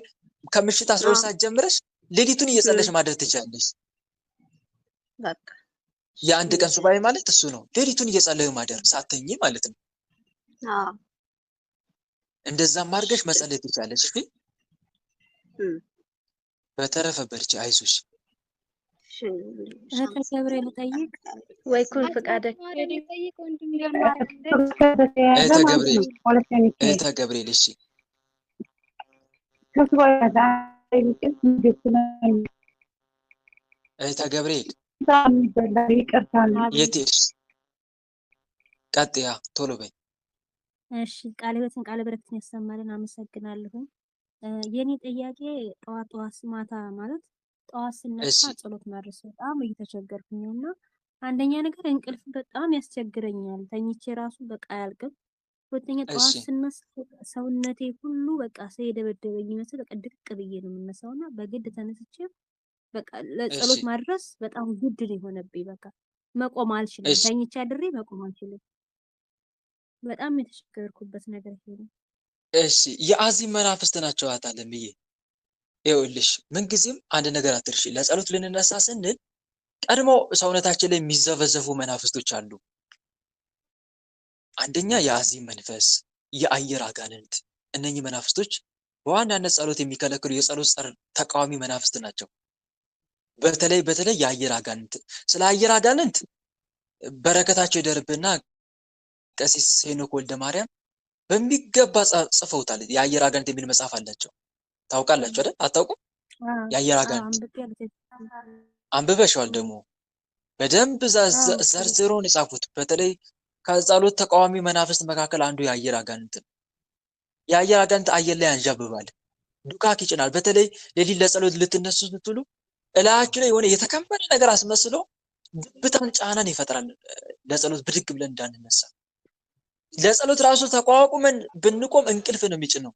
ከምሽት 12 ሰዓት ጀምረሽ ሌሊቱን እየጸለሽ ማድረግ ትችያለሽ በቃ የአንድ ቀን ሱባኤ ማለት እሱ ነው ሌሊቱን እየጸለዩ ማደር ሳትተኚ ማለት ነው አዎ እንደዛም አድርገሽ መጸለይ ትችያለሽ እሺ በተረፈ በርቺ አይዞሽ ገብርኤል ልጠይቅ ወይ ኩን ፍቃደክ እህተ ገብርኤል እሺ እህተ ገብርኤል የት ሄድሽ ቀጥያ ቶሎ በይ እሺ ቃለ ሕይወትን ቃለ በረከትን ያሰማልን አመሰግናለሁ የኔ ጥያቄ ጠዋት ማታ ማለት ጠዋት ስነሳ ጸሎት ማድረስ በጣም እየተቸገርኩኝ ነውና አንደኛ ነገር እንቅልፍ በጣም ያስቸግረኛል ተኝቼ ራሱ በቃ አያልቅም ሁለተኛ ጠዋት ስነሳ ሰውነቴ ሁሉ በቃ ሲደበደበኝ ይመስል በቃ ድቅቅ ብዬ ነው የምነሳውና በግድ ተነስቼ በቃ ለጸሎት ማድረስ በጣም ግድ ነው የሆነብኝ በቃ መቆም አልችልም ተኝቼ አድሬ መቆም አልችልም በጣም የተቸገርኩበት ነገር ይሄ እሺ የአዚም መናፍስት ናቸው አታለምዬ ይኸውልሽ ምንጊዜም አንድ ነገር አትርሺ ለጸሎት ልንነሳ ስንል ቀድሞ ሰውነታችን ላይ የሚዘፈዘፉ መናፍስቶች አሉ አንደኛ የአዚም መንፈስ የአየር አጋንንት እነኚህ መናፍስቶች በዋናነት ጸሎት የሚከለክሉ የጸሎት ጸር ተቃዋሚ መናፍስት ናቸው በተለይ የአየር አጋንንት ስለ አየር አጋንንት በረከታቸው ይደርብና ቀሲስ ሄኖክ ወልደ ማርያም በሚገባ ጽፈውታል የአየር አጋንንት የሚል መጽሐፍ አላቸው ታውቃላችሁ አይደል አታውቁም የአየር አጋንንት አንብበሽዋል ደግሞ በደንብ ዘርዝሮን የጻፉት በተለይ ከጸሎት ተቃዋሚ መናፍስት መካከል አንዱ የአየር አጋንንት ነው የአየር አጋንንት አየር ላይ ያንዣብባል ዱካክ ይጭናል በተለይ ሌሊት ለጸሎት ልትነሱ ስትሉ እላችሁ ላይ የሆነ የተከመረ ነገር አስመስሎ ድብታን ጫናን ይፈጥራል ለጸሎት ብድግ ብለን እንዳንነሳ ለጸሎት ራሱ ተቋቁመን ብንቆም እንቅልፍ ነው የሚጭነው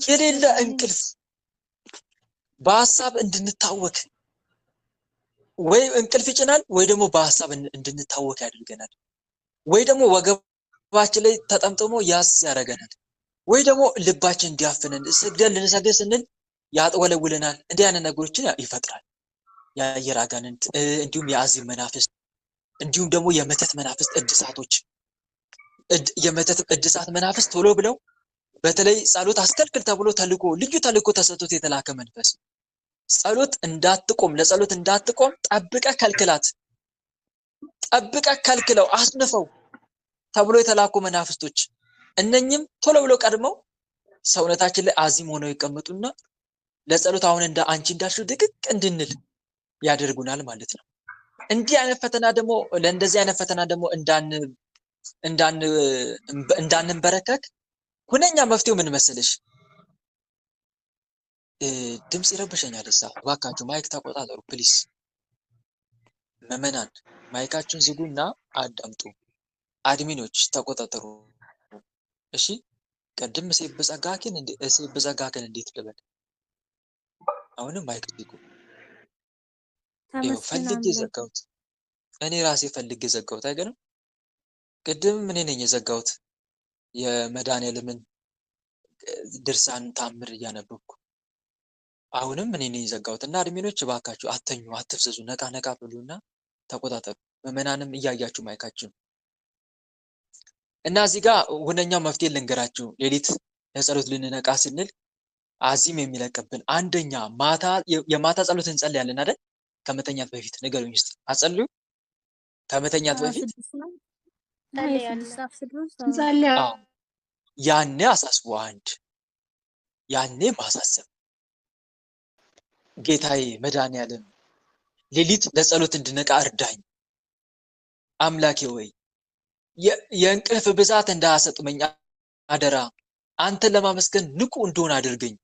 የሌለ እንቅልፍ በሐሳብ እንድንታወክ ወይ እንቅልፍ ይጭናል ወይ ደግሞ በሐሳብ እንድንታወክ ያደርገናል ወይ ደግሞ ወገባችን ላይ ተጠምጥሞ ያዝ ያደርገናል ወይ ደግሞ ልባችን እንዲያፍነን ስግደን ልንሰግድ ስንል ያጥወለውለናል እንዲህ አይነት ነገሮችን ይፈጥራል የአየር አጋንንት እንዲሁም የአዚም መናፍስት እንዲሁም ደግሞ የመተት መናፍስት እድሳቶች የመተት እድሳት መናፍስት ቶሎ ብለው በተለይ ጸሎት አስከልክል ተብሎ ልዩ ተልኮ ተሰጥቶት የተላከ መንፈስ ጸሎት እንዳትቆም ለጸሎት እንዳትቆም ጠብቀ ከልክለው አስነፈው ተብሎ የተላኩ መናፍስቶች እነኝም ቶሎ ብለው ቀድመው ሰውነታችን ላይ አዚም ሆነው ይቀመጡና ለጸሎት አሁን እንደ አንቺ እንዳልሽው ድቅቅ እንድንል ያደርጉናል ማለት ነው እንዲህ አይነት ፈተና ደግሞ ለእንደዚህ አይነት ፈተና ደግሞ እንዳንበረከክ ሁነኛ መፍትሄው ምን መሰለሽ ድምጽ ይረብሸኛል እዛ እባካችሁ ማይክ ተቆጣጠሩ ፕሊስ መመናን ማይካችሁን ዝጉና አዳምጡ አድሚኖች ተቆጣጠሩ እሺ ቀድም ሲበዛጋከን እንዴት ልበል አሁንም ማይክ ዝጉ ፈልጌ ዘጋሁት እኔ ራሴ ፈልጌ ዘጋሁት አይገርም ቅድም ምን ነኝ የዘጋሁት የመድኃኒዓለምን ድርሳን ታምር እያነበብኩ አሁንም ምን ነኝ የዘጋሁት እና አድሚኖች እባካችሁ አተኙ አትፍዘዙ ነቃ ብሉና ተቆጣጠሩ መመናንም እያያችሁ ማይካችሁ እና እዚህ ጋር ሁነኛው መፍትሄ ልንገራችሁ ሌሊት ለጸሎት ልንነቃ ስንል አዚም የሚለቅብን አንደኛ የማታ ጸሎት እንጸልያለን አይደል ከመተኛት በፊት ንገሩኝ እስቲ አጸልዩ ከመተኛት በፊት ያኔ አሳስቦ አንድ ያኔ ማሳሰብ ጌታዬ መድኃኒዓለም ሌሊት ለጸሎት እንድነቃ እርዳኝ አምላኬ ወይ የእንቅልፍ ብዛት እንዳያሰጥመኝ አደራ አንተን ለማመስገን ንቁ እንደሆነ አድርገኝ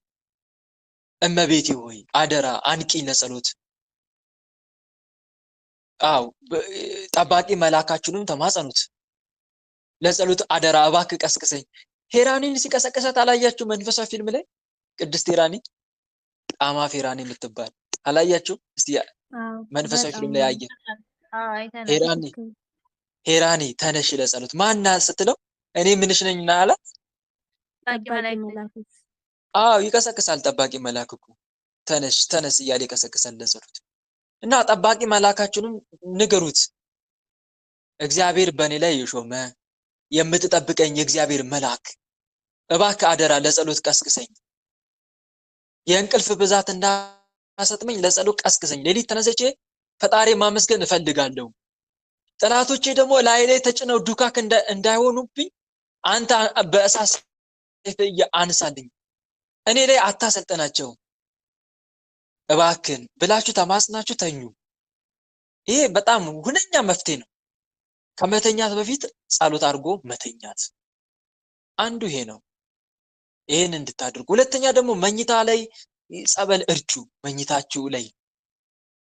እመቤቴ ሆይ አደራ አንቂኝ ለጸሎት ጠባቂ መላካችሁንም ተማጸኑት ለጸሎት አደራ እባክህ ቀስቅሰኝ ሄራኒን ሲቀሰቀሳት አላያችሁ መንፈሳዊ ፊልም ላይ ቅድስት ሄራኒ ጣማ ፌራኒ የምትባል አላያችሁ እስቲ መንፈሳዊ ፊልም ላይ ያየ ሄራኒ ተነሽ ለጸሎት ማና ስትለው እኔ ምንሽ ነኝና አላት ይቀሰቅሳል ጠባቂ መልአክ እኮ ተነስ እያለ ይቀሰቅሳል ለጸሎት እና ጠባቂ መልአካችሁንም ንገሩት እግዚአብሔር በእኔ ላይ የሾመ የምትጠብቀኝ የእግዚአብሔር መልአክ እባክህ አደራ ለጸሎት ቀስቅሰኝ የእንቅልፍ ብዛት እንዳያሰጥመኝ ለጸሎት ቀስቅሰኝ ሌሊት ተነስቼ ፈጣሪ ማመስገን እፈልጋለሁ ጠላቶቼ ደግሞ ላይ ተጭነው ዱካክ እንዳይሆኑብኝ አንተ በእሳት አንሳልኝ እኔ ላይ አታሰልጠናቸው እባክን ብላችሁ ተማጽናችሁ ተኙ ይሄ በጣም ሁነኛ መፍትሄ ነው ከመተኛት በፊት ጸሎት አድርጎ መተኛት አንዱ ይሄ ነው ይሄን እንድታደርጉ ሁለተኛ ደግሞ መኝታ ላይ ጸበል እርጩ መኝታችሁ ላይ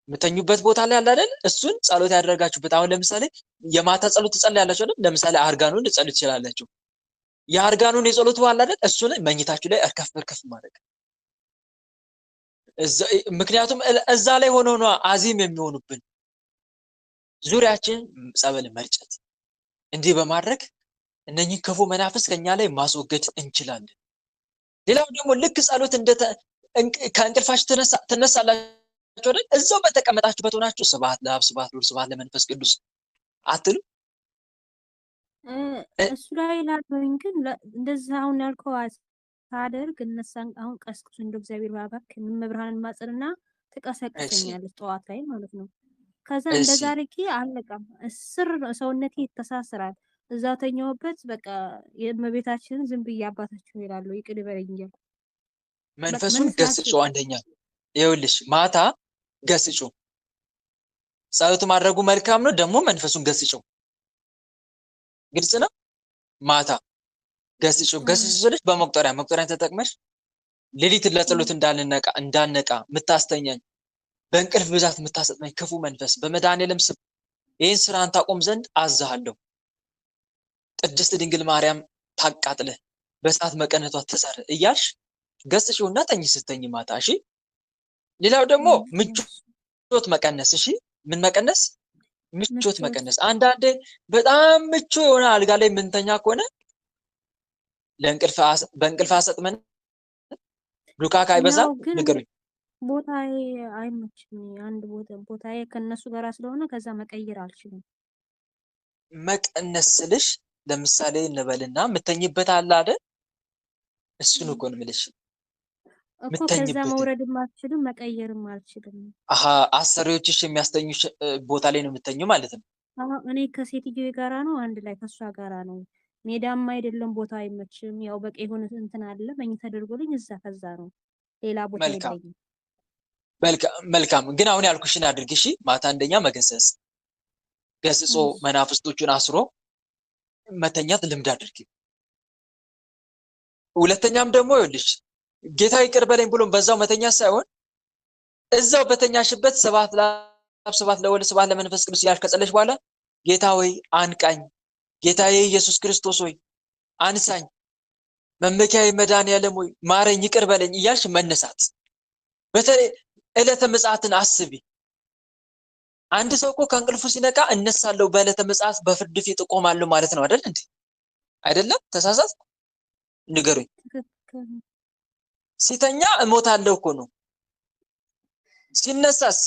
መተኙበት ቦታ ላይ አለ አይደል እሱን ጸሎት ያደረጋችሁበት አሁን ለምሳሌ የማታ ጸሎት ጸልያላችሁ አይደል ለምሳሌ አርጋኑን ጸሎት ይችላልላችሁ የአርጋኑን የጸሎት ዋላ አይደል እሱን መኝታችሁ ላይ እርከፍ ማድረግ ምክንያቱም እዛ ላይ ሆነው ነው አዚም የሚሆኑብን ዙሪያችን ጸበል መርጨት እንዲህ በማድረግ እነኚህ ክፉ መናፍስ ከኛ ላይ ማስወገድ እንችላለን ሌላው ደግሞ ልክ ጸሎት ከእንቅልፋችሁ ትነሳላችሁ አይደል እዛው በተቀመጣችሁበት ሆናችሁ ስብሐት ለአብ ስብሐት ለወልድ ስብሐት ለመንፈስ ቅዱስ አትሉ እሱ ላይ ላልኩኝ ግን እንደዛ አሁን ያልከው ታደርግ እነሳን አሁን ቀስቅሱ እንደ እግዚአብሔር ባባክ መብርሃንን ማጽንና ተቀሰቅሰኛለች ጠዋት ላይ ማለት ነው ከዛ እንደዛ አርቂ አለቀም እስር ሰውነቴ ይተሳሰራል እዛው ተኛውበት በቃ የእመቤታችንን ዝም ብዬ አባታችሁ ይላሉ ይቅር በለኝ መንፈሱን ገስጹ አንደኛ ይኸውልሽ ማታ ገስጹ ጸሎት ማድረጉ መልካም ነው ደግሞ መንፈሱን ገስጹ ግልጽ ነው ማታ ገስጹ ልጅ በመቁጠሪያ ተጠቅመሽ ሌሊት ለጸሎት እንዳነቃ ምታስተኛኝ በእንቅልፍ ብዛት ምታሰጥመኝ ክፉ መንፈስ በመድኃኒዓለም ስም ይህን ስራን ታቆም ዘንድ አዛሃለሁ ቅድስት ድንግል ማርያም ታቃጥልህ በእሳት መቀነቷ ተሰር እያልሽ ገስጪውና ተኝ ስተኝ ማታ እሺ ሌላው ደግሞ ምቾት መቀነስ እሺ ምን መቀነስ ምቾት መቀነስ አንዳንዴ በጣም ምቹ የሆነ አልጋ ላይ ምንተኛ ከሆነ በእንቅልፍ አሰጥመን ዱካክ አይበዛም ንገሩኝ ቦታዬ አይመችም አንድ ቦታዬ ከነሱ ጋር ስለሆነ ከዛ መቀየር አልችልም መቀነስ ስልሽ ለምሳሌ እንበልና ምተኝበት አለ አይደል እሱን እኮ ነው የምልሽ እኮ ከዛ መውረድም አልችልም መቀየርም አልችልም አሰሪዎችሽ የሚያስተኙሽ ቦታ ላይ ነው የምተኙ ማለት ነው እኔ ከሴትዬ ጋራ ነው አንድ ላይ ከሷ ጋራ ነው ሜዳም አይደለም ቦታ አይመችም ያው በቃ የሆነ እንትን አለ መኝታ ተደርጎልኝ እዛ ከዛ ነው ሌላ ቦታ የለኝም መልካም ግን አሁን ያልኩሽን አድርግሽ ማታ አንደኛ መገሰጽ ገስጾ መናፍስቶቹን አስሮ መተኛት ልምድ አድርጊ ሁለተኛም ደግሞ ይልሽ ጌታ ይቅር በለኝ ብሎ በዛው መተኛ ሳይሆን እዛው በተኛሽበት ስብሐት ለአብ ስብሐት ለወልድ ስብሐት ለመንፈስ ቅዱስ ያልሽ ከጸለሽ በኋላ ጌታ ሆይ አንቃኝ ጌታዬ ኢየሱስ ክርስቶስ ሆይ አንሳኝ መመኪያዬ መድኃኒዓለም ሆይ ማረኝ ይቅር በለኝ እያልሽ መነሳት በተለይ ዕለተ ምጽአትን አስቢ አንድ ሰው እኮ ከእንቅልፉ ሲነቃ እነሳለሁ በዕለተ ምጽአት በፍርድ ፊት እቆማለሁ ማለት ነው አይደል እንዴ አይደለም ተሳሳት ንገሩኝ ሲተኛ እሞታለሁ እኮ ነው ሲነሳስ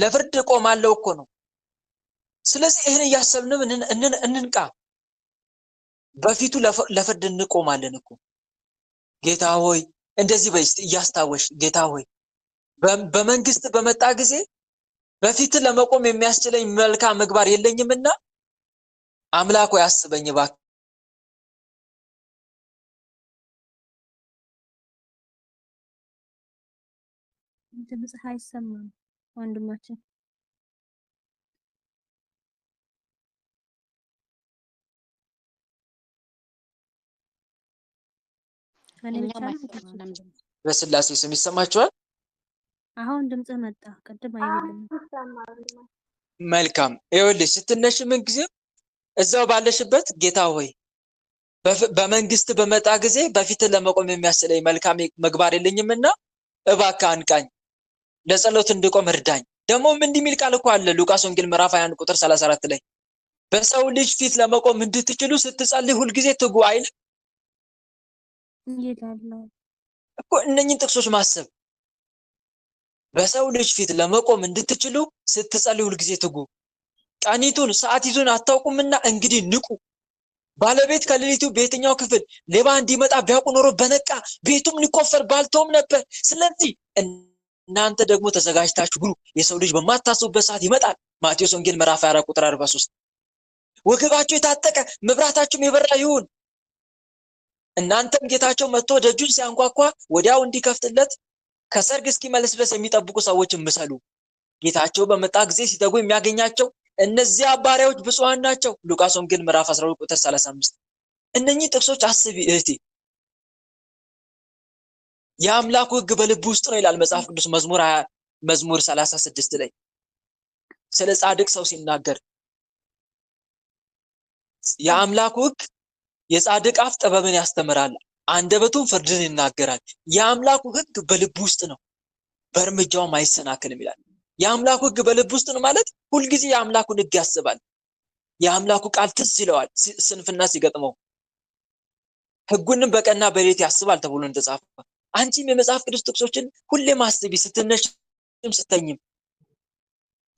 ለፍርድ እቆማለሁ እኮ ነው ስለዚህ ይሄን ያሰብንም እንንቃ በፊቱ ለፍርድ እንቆማለን እኮ ጌታ ሆይ እንደዚህ በይስ እያስታወሽ ጌታ ሆይ በመንግስት በመጣ ጊዜ በፊት ለመቆም የሚያስችለኝ መልካም ምግባር የለኝምና አምላክ ሆይ አስበኝ እባክህ። ድምፅህ አይሰማም ወንድማችን። በስላሴ ስም ይሰማችኋል? አሁን ድምፅህ መጣ። ቅድም አይደለም። መልካም። ይኸውልሽ ስትነሽ ምን ጊዜ እዛው ባለሽበት ጌታ ሆይ በመንግስት በመጣ ጊዜ በፊት ለመቆም የሚያስችለኝ መልካም ምግባር የለኝምና እባክህ አንቃኝ፣ ለጸሎት እንድቆም እርዳኝ። ደግሞም እንዲህ የሚል ቃል እኮ አለ ሉቃስ ወንጌል ምዕራፍ 21 ቁጥር 34 ላይ በሰው ልጅ ፊት ለመቆም እንድትችሉ ስትጸልይ ሁልጊዜ ትጉ አይልም እኮ። እነኝን ጥቅሶች ማሰብ በሰው ልጅ ፊት ለመቆም እንድትችሉ ስትጸልይ ሁልጊዜ ትጉ። ቀኒቱን ሰዓቲቱን አታውቁምና እንግዲህ ንቁ። ባለቤት ከሌሊቱ በየትኛው ክፍል ሌባ እንዲመጣ ቢያውቁ ኖሮ በነቃ ቤቱም ሊቆፈር ባልተውም ነበር። ስለዚህ እናንተ ደግሞ ተዘጋጅታችሁ ሁኑ፣ የሰው ልጅ በማታስቡበት ሰዓት ይመጣል። ማቴዎስ ወንጌል ምዕራፍ 24 ቁጥር 43። ወገባችሁ የታጠቀ መብራታችሁም የበራ ይሁን። እናንተም ጌታቸው መጥቶ ደጁን ሲያንኳኳ ወዲያው እንዲከፍትለት ከሰርግ እስኪመለስ ድረስ የሚጠብቁ ሰዎችን ምሰሉ። ጌታቸው በመጣ ጊዜ ሲተጉ የሚያገኛቸው እነዚያ ባሪያዎች ብፁዓን ናቸው። ሉቃስ ወንጌል ምዕራፍ 12 ቁጥር 35። እነኚህ ጥቅሶች አስቢ እህቴ። የአምላኩ ሕግ በልብ ውስጥ ነው ይላል መጽሐፍ ቅዱስ መዝሙር 36 ላይ ስለ ጻድቅ ሰው ሲናገር የአምላኩ ሕግ የጻድቅ አፍ ጥበብን ያስተምራል፣ አንደበቱን ፍርድን ይናገራል። የአምላኩ ሕግ በልብ ውስጥ ነው፣ በእርምጃውም አይሰናክልም ይላል። የአምላኩ ሕግ በልብ ውስጥ ነው ማለት ሁልጊዜ የአምላኩን ሕግ ያስባል። የአምላኩ ቃል ትዝ ይለዋል ስንፍና ሲገጥመው። ሕጉንም በቀንና በሌሊት ያስባል ተብሎ እንደተጻፈ አንቺም የመጽሐፍ ቅዱስ ጥቅሶችን ሁሌም አስቢ፣ ስትነሽም ስተኝም፣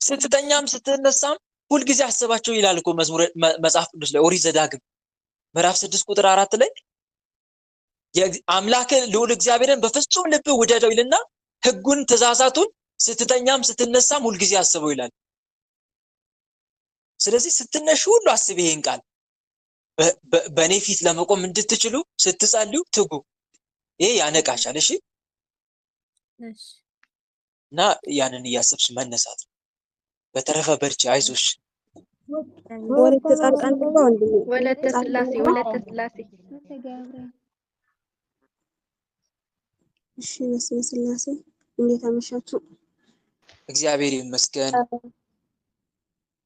ስትተኛም ስትነሳም ሁልጊዜ አስባቸው ይላል እኮ መጽሐፍ ቅዱስ ላይ ኦሪት ዘዳግም ምዕራፍ 6 ቁጥር 4 ላይ አምላክ ልዑል እግዚአብሔርን በፍጹም ልብ ውደደው ይልና ሕጉን ትእዛዛቱን ስትተኛም ስትነሳም ሁልጊዜ አስበው ይላል። ስለዚህ ስትነሽ ሁሉ አስቢ ይሄን ቃል። በእኔ ፊት ለመቆም እንድትችሉ ስትጸልዩ ትጉ። ይሄ ያነቃሻል። እሺ፣ እና ያንን እያሰብሽ መነሳት። በተረፈ በርቺ፣ አይዞሽ። ወለተ ጻድቃን ወንድሜ ወለተ ስላሴ እሺ፣ በስመ ስላሴ እንዴት አመሻችሁ? እግዚአብሔር ይመስገን።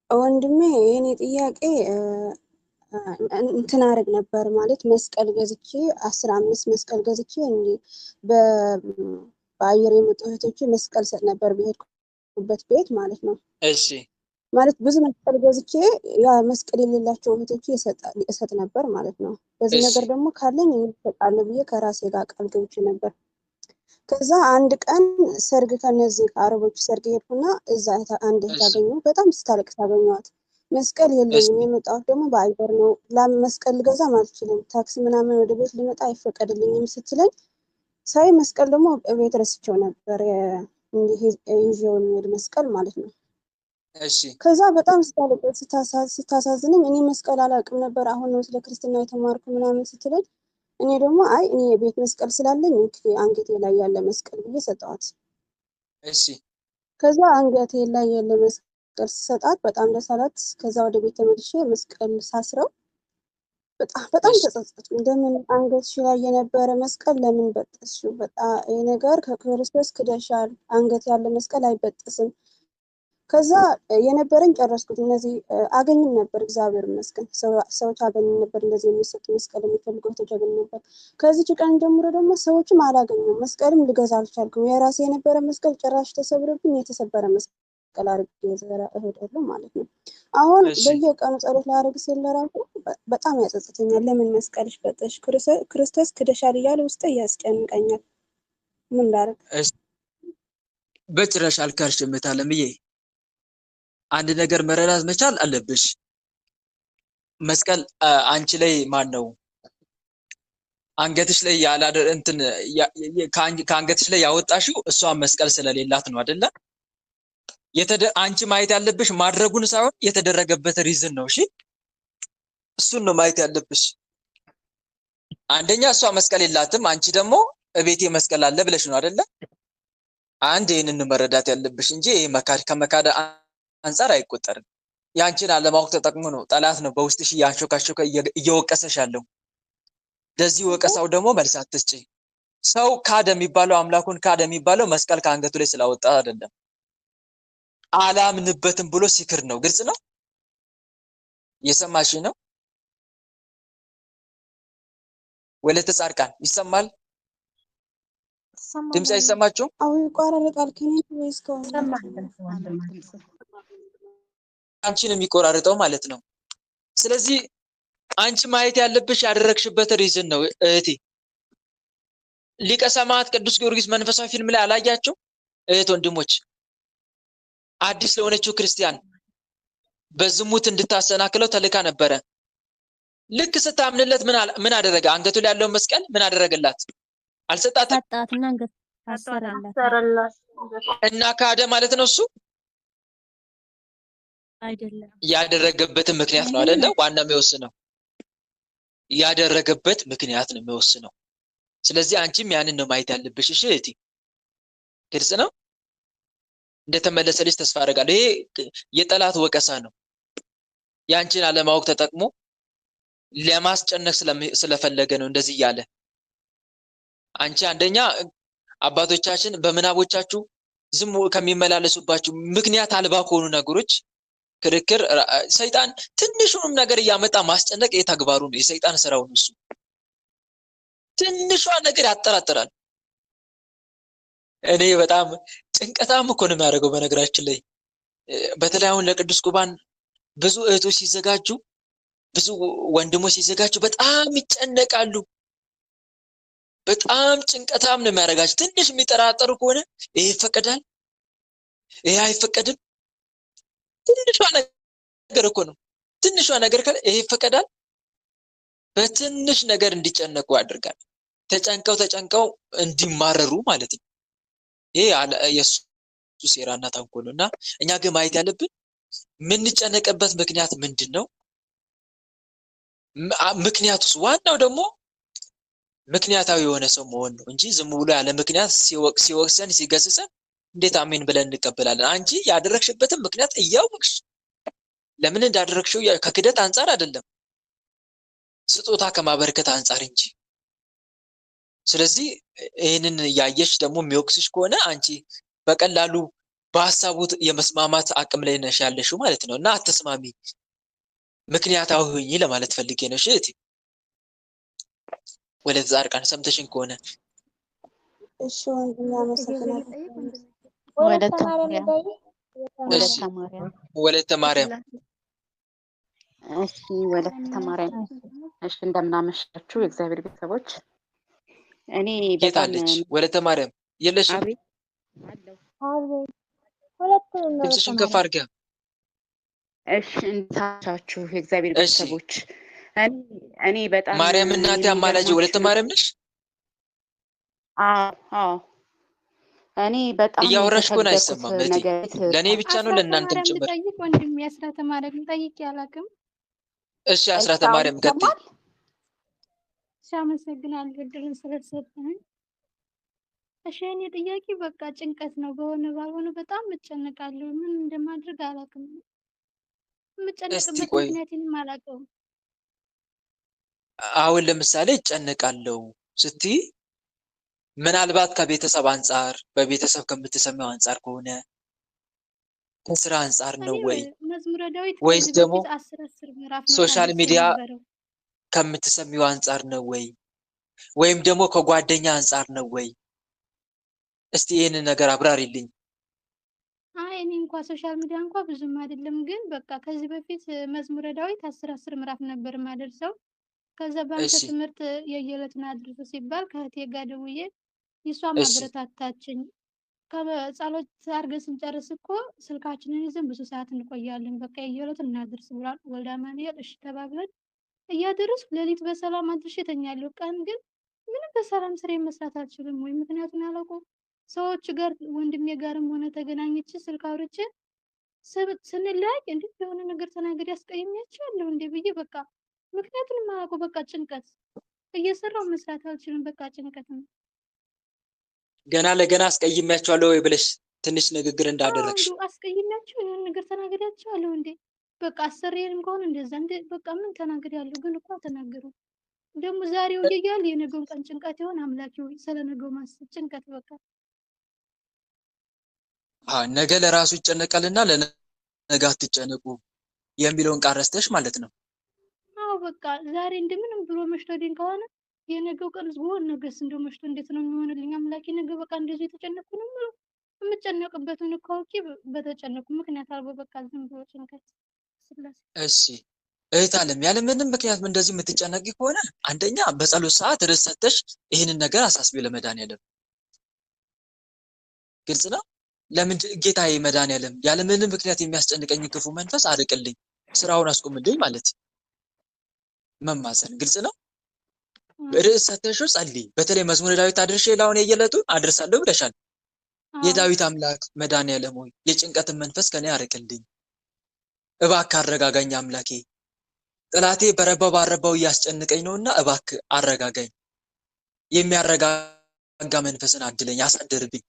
ወንድሜ የኔ ጥያቄ እንትን አደረግ ነበር ማለት መስቀል ገዝቼ 15 መስቀል ገዝቼ እንዴ በአየር የመጡ እህቶቼ መስቀል ሰጥ ነበር በሄድኩበት ቤት ማለት ነው። እሺ ማለት ብዙ መስቀል ገዝቼ ያ መስቀል የሌላቸው እህቶቼ እሰጥ ነበር ማለት ነው። በዚህ ነገር ደግሞ ካለኝ እሰጣለሁ ብዬ ከራሴ ጋር ቃል ገብቼ ነበር። ከዛ አንድ ቀን ሰርግ ከነዚህ አረቦች ሰርግ ሄድኩና እዛ አንድ እህት አገኘሁ። በጣም ስታለቅስ አገኘኋት። መስቀል የለኝም፣ የመጣሁት ደግሞ በአየር ነው፣ መስቀል ልገዛም አልችልም፣ ታክሲ ምናምን ወደ ቤት ሊመጣ አይፈቀድልኝም ስትለኝ ሳይ መስቀል ደግሞ ቤት ረስቼው ነበር፣ ይዤው የሚሄድ መስቀል ማለት ነው። እሺ ከዛ በጣም ስታሳዝነኝ እኔ መስቀል አላውቅም ነበር፣ አሁን ነው ስለ ክርስትና የተማርኩ ምናምን ስትለኝ እኔ ደግሞ አይ እኔ የቤት መስቀል ስላለኝ አንገቴ ላይ ያለ መስቀል ብዬ ሰጠዋት። እሺ ከዛ አንገቴ ላይ ያለ መስቀል ሰጣት፣ በጣም ደስ አላት። ከዛ ወደ ቤት ተመልሼ መስቀል ሳስረው በጣም ተጸጸትኩ። እንደምን አንገትሽ ላይ የነበረ መስቀል ለምን በጠስሽው? በጣም ይሄ ነገር ከክርስቶስ ክደሻል፣ አንገት ያለ መስቀል አይበጠስም። ከዛ የነበረኝ ጨረስኩት። እነዚህ አገኝም ነበር እግዚአብሔር ይመስገን፣ ሰዎች አገኝም ነበር፣ እንደዚህ የሚሰጥ መስቀል የሚፈልገው ተጀግን ነበር። ከዚህ ቀን ጀምሮ ደግሞ ሰዎችም አላገኙም፣ መስቀልም ልገዛ አልቻልኩም። የራሴ የነበረ መስቀል ጭራሽ ተሰብሮብኝ የተሰበረ መስቀል አድርጌ እሄዳለሁ ማለት ነው። አሁን በየቀኑ ጸሎት ላደርግ ስል ለራሱ በጣም ያጸጽተኛል። ለምን መስቀልሽ በጠሽ፣ ክርስቶስ ክደሻል እያለ ውስጤ ያስጨንቀኛል። ምን ላደርግ? በጭራሽ አልካልሽም እህታለምዬ። አንድ ነገር መረዳት መቻል አለብሽ። መስቀል አንቺ ላይ ማን ነው አንገትሽ ላይ ያላደረ እንትን ከአንገትሽ ላይ ያወጣሽው እሷ መስቀል ስለሌላት ነው አይደለ? አንቺ ማየት ያለብሽ ማድረጉን ሳይሆን የተደረገበት ሪዝን ነው። እሺ እሱን ነው ማየት ያለብሽ። አንደኛ እሷ መስቀል የላትም፣ አንቺ ደግሞ እቤቴ መስቀል አለ ብለሽ ነው አይደለ? አንድ ይሄንን መረዳት ያለብሽ እንጂ ይሄ ከመካድ አንፃር አይቆጠርም። ያንቺን አለማወቅ ተጠቅሞ ነው ጠላት ነው በውስጥሽ ያንሾካሾከ እየወቀሰሽ ያለው። ለዚህ ወቀሳው ደግሞ መልስ አትስጪ። ሰው ካደ የሚባለው አምላኩን ካደ የሚባለው መስቀል ከአንገቱ ላይ ስላወጣ አይደለም። አላምንበትም ብሎ ሲክር ነው። ግልጽ ነው። እየሰማሽ ነው? ወለተ ጻድቃን ይሰማል? ድምጽ አይሰማችሁም? አው ይቆራረጣል። ከኔ ወይስ ከሆነ አንቺን የሚቆራርጠው ማለት ነው። ስለዚህ አንቺ ማየት ያለብሽ ያደረግሽበት ሪዝን ነው እህቴ። ሊቀ ሰማዕት ቅዱስ ጊዮርጊስ መንፈሳዊ ፊልም ላይ አላያችሁ? እህት ወንድሞች፣ አዲስ ለሆነችው ክርስቲያን በዝሙት እንድታሰናክለው ተልካ ነበረ። ልክ ስታምንለት ምን አደረገ? አንገቱ ላይ ያለው መስቀል ምን አደረገላት? አልሰጣትም። ሰጣትና አንገት ታሰረላት እና ካደ ማለት ነው። እሱ አይደለም ያደረገበትን ምክንያት ነው አይደለ? ዋናው የሚወስነው ያደረገበት ምክንያት ነው የሚወስነው። ስለዚህ አንቺም ያንን ነው ማየት ያለብሽ። እሺ እህቴ፣ ግልጽ ነው። እንደተመለሰልሽ ተስፋ አደርጋለሁ። ይሄ የጠላት ወቀሳ ነው። ያንቺን አለማወቅ ተጠቅሞ ለማስጨነቅ ስለፈለገ ነው እንደዚህ እያለ። አንቺ አንደኛ አባቶቻችን በምናቦቻችሁ ዝም ከሚመላለሱባችሁ ምክንያት አልባ ከሆኑ ነገሮች ክርክር፣ ሰይጣን ትንሹንም ነገር እያመጣ ማስጨነቅ የተግባሩ ነው፣ የሰይጣን ስራው ነው። እሱ ትንሿ ነገር ያጠራጥራል። እኔ በጣም ጭንቀታም እኮ ነው የሚያደርገው። በነገራችን ላይ በተለይ አሁን ለቅዱስ ቁርባን ብዙ እህቶች ሲዘጋጁ፣ ብዙ ወንድሞች ሲዘጋጁ በጣም ይጨነቃሉ። በጣም ጭንቀታም ነው የሚያደርጋቸው። ትንሽ የሚጠራጠሩ ከሆነ ይሄ ይፈቀዳል፣ ይሄ አይፈቀድም። ትንሿ ነገር እኮ ነው። ትንሿ ነገር ካለ ይሄ ይፈቀዳል። በትንሽ ነገር እንዲጨነቁ ያደርጋል። ተጨንቀው እንዲማረሩ ማለት ነው። ይሄ የሱ ሴራና ተንኮል ነውና እኛ ግን ማየት ያለብን የምንጨነቅበት ምክንያት ምንድነው? ምክንያቱስ ዋናው ደግሞ ምክንያታዊ የሆነ ሰው መሆን ነው እንጂ ዝም ብሎ ያለ ምክንያት ሲወቅሰን ሲገስጸን እንዴት አሜን ብለን እንቀበላለን? አንቺ ያደረግሽበትን ምክንያት እያወቅሽ ለምን እንዳደረግሽው ከክደት አንፃር አይደለም፣ ስጦታ ከማበረከት አንፃር እንጂ። ስለዚህ ይህንን ያየሽ ደግሞ የሚወቅስሽ ከሆነ አንቺ በቀላሉ በሐሳቡ የመስማማት አቅም ላይ ነሽ ያለሽው ማለት ነው። እና አትስማሚ፣ ምክንያታዊ ሁኚ ለማለት ፈልጌ ነው። እሺ ወለተ ጻድቃን ሰምተሽን ከሆነ እሺ ወንድም ያመሰግናል። ወለተ ማርያም እሺ ወለተ ማርያም እሺ፣ እንደምናመሻችሁ የእግዚአብሔር ቤተሰቦች። እኔ የታለች ወለተ ማርያም? የለሽም? ድምፅሽን ከፍ አድርጊያ። እሺ እንታቻችሁ የእግዚአብሔር ቤተሰቦች። እኔ በጣም ማርያም እናቴ አማላጅ ወለተ ማርያም ነሽ? አዎ እኔ በጣም እያወራሽ እኮ አይሰማም። ለእኔ ብቻ ነው ለእናንተም ጭምር። ጠይቅ ወንድም አስራተ ማርያም ጠይቅ ያላቅም። እሺ አስራተ ማርያም ቀጥይ። አመሰግናለሁ እድሉን ስለተሰጠኝ። እሺ እኔ ጥያቄ በቃ ጭንቀት ነው። በሆነ ባልሆነ በጣም እጨነቃለሁ። ምን እንደማድረግ አላውቅም። የምጨነቅበት ምክንያትንም አላውቀውም። አሁን ለምሳሌ እጨነቃለሁ ስትይ ምናልባት ከቤተሰብ አንፃር በቤተሰብ ከምትሰማው አንፃር ከሆነ ከስራ አንፃር ነው ወይ ወይስ ደግሞ ሶሻል ሚዲያ ከምትሰሚው አንፃር ነው ወይ ወይም ደግሞ ከጓደኛ አንፃር ነው ወይ? እስቲ ይሄንን ነገር አብራሪልኝ። አይ እኔ እንኳን ሶሻል ሚዲያ እንኳን ብዙም አይደለም፣ ግን በቃ ከዚህ በፊት መዝሙረ ዳዊት 10 ምዕራፍ ነበር ማደርሰው። ከዛ ባንተ ትምህርት የየለቱን አድርሱ ሲባል ከእህቴ ጋር ደውዬ ይሷ ማበረታታችኝ። ከጸሎት አድርገን ስንጨርስ እኮ ስልካችንን ይዘን ብዙ ሰዓት እንቆያለን። በቃ የየለቱን እናድርስ ብሏል ወልደ አማኑኤል። እሺ ተባብለን እያደረስኩ ሌሊት በሰላም አድርሼ እተኛለሁ። ቀን ግን ምንም በሰላም ስራ መስራት አልችልም። ወይ ምክንያቱን አላውቀውም። ሰዎች ጋር ወንድሜ ጋርም ሆነ ተገናኝቼ ስልክ አውርቼ ስንለያይ እንዴ የሆነ ነገር ተናገር ያስቀይሜያቸዋለሁ እንዴ ብዬ በቃ ምክንያቱም የማያውቀው በቃ ጭንቀት እየሰራው መስራት አልችልም። በቃ ጭንቀት ነው። ገና ለገና አስቀይሜያቸዋለሁ ወይ ብለሽ ትንሽ ንግግር እንዳደረግሽ አስቀይሜያቸው የሆነ ነገር ተናግሬያቸዋለሁ እንዴ በቃ አሰሪዬንም ከሆነ እንደዛ እንዴ በቃ ምን ተናግሬያለሁ ግን እኮ አልተናገሩም። ደግሞ ዛሬው እያለ የነገውን ቀን ጭንቀት ይሆን አምላኬ ሆይ ስለነገው ማሰብ ጭንቀት በቃ ነገ ለራሱ ይጨነቃልና ለነገ አትጨነቁ የሚለውን ቃል ረስተሽ ማለት ነው። አዎ በቃ ዛሬ እንደምንም ብሎ መሽቶልኝ ከሆነ የነገው ቀን ዝሆን ነገስ እንደው መሽቶ እንዴት ነው የሚሆንልኝ? አምላኬ ነገ በቃ እንደዚህ የተጨነቅኩ ነው የምለው የምጨነቅበትን እኮ አውቄ በተጨነቅኩ ምክንያት አልቦ በቃ ዝም ብሎ ጭንቀት ስላሴ። እሺ እህት ዓለም ያለ ምንም ምክንያት እንደዚህ የምትጨነቂ ከሆነ አንደኛ በጸሎት ሰዓት ርዕስ ሰጥተሽ ይህንን ነገር አሳስቢ ለመድኃኒዓለም። ግልጽ ነው። ለምን ጌታዬ መድኃኒዓለም ያለ ምንም ምክንያት የሚያስጨንቀኝ ክፉ መንፈስ አርቅልኝ፣ ስራውን አስቆምልኝ ማለት መማፀን። ግልጽ ነው። ርዕስ ሰጥተሽው ጸልይ። በተለይ መዝሙረ ዳዊት አድርሼ ላሁን የየለቱ አድርሳለሁ ብለሻል። የዳዊት አምላክ መድኃኒዓለም ሆይ የጭንቀትን መንፈስ ከኔ አርቅልኝ፣ እባክህ አረጋጋኝ አምላኬ። ጠላቴ በረባው እያስጨንቀኝ ነውና እባክህ አረጋጋኝ። የሚያረጋጋ መንፈስን አድለኝ አሳደርብኝ።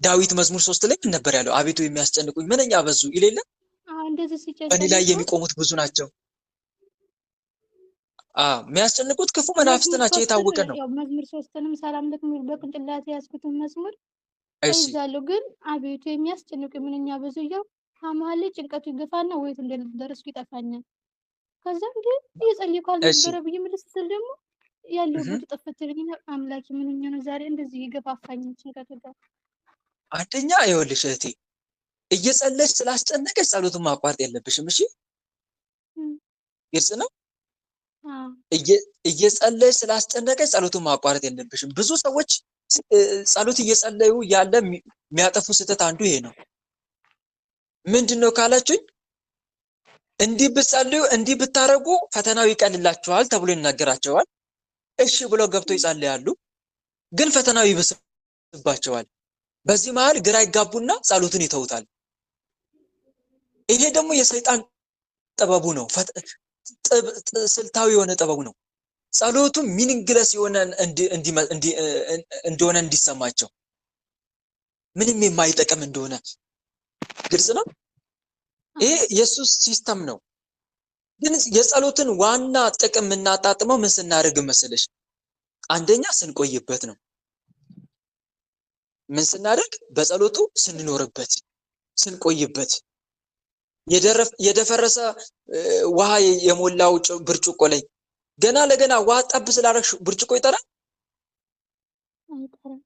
ዳዊት መዝሙር 3 ላይ ምን ነበር ያለው? አቤቱ የሚያስጨንቁኝ ምንኛ በዙ ይሌለ በእኔ ላይ የሚቆሙት ብዙ ናቸው። የሚያስጨንቁት ክፉ መናፍስት ናቸው፣ የታወቀ ነው። መዝሙር 3ንም ሰላም ለክሚል በቅንጭላቴ ያዝኩትን መዝሙር እይዛለሁ። ግን አቤቱ የሚያስጨንቁኝ ምንኛ በዙ እያው ከመሀል ላይ ጭንቀቱ ይገፋና ወይት እንደደረስኩ ይጠፋኛል። ከዛ ግን እየጸለይኩ አልነበረ ብዬ ምልስ ስል ደግሞ ያለው ቦታ ጠፈተልኝ። አምላኬ ምንኛ ነው ዛሬ እንደዚህ ይገፋፋኝ ጭንቀቱ ጋር። አንደኛ ይኸውልሽ እህቴ እየጸለይሽ ስላስጨነቀሽ ጸሎቱን ማቋረጥ የለብሽም። እሺ ግልጽ ነው። እየጸለይሽ ስላስጨነቀሽ ጸሎቱን ማቋረጥ የለብሽም። ብዙ ሰዎች ጸሎት እየጸለዩ ያለ የሚያጠፉ ስህተት አንዱ ይሄ ነው። ምንድነው ካላችሁኝ እንዲህ ብትጸልዩ እንዲህ ብታረጉ ፈተናው ይቀልላችኋል ተብሎ ይናገራቸዋል። እሺ ብለው ገብተው ይጸልያሉ፣ ግን ፈተናው ይብስባቸዋል። በዚህ መሃል ግራ ይጋቡና ጸሎትን ይተውታል። ይሄ ደግሞ የሰይጣን ጥበቡ ነው፣ ስልታዊ የሆነ ጥበቡ ነው። ጸሎቱ ሚኒንግለስ የሆነ እንደሆነ እንዲሰማቸው ምንም የማይጠቅም እንደሆነ ግልጽ ነው። ይሄ የሱስ ሲስተም ነው። ግን የጸሎትን ዋና ጥቅም እናጣጥመው ምን ስናደርግ መሰለሽ? አንደኛ ስንቆይበት ነው። ምን ስናደርግ? በጸሎቱ ስንኖርበት፣ ስንቆይበት። የደፈረሰ ውሃ የሞላው ብርጭቆ ላይ ገና ለገና ውሃ ጠብ ስላደረግሽ ብርጭቆ ይጠራል?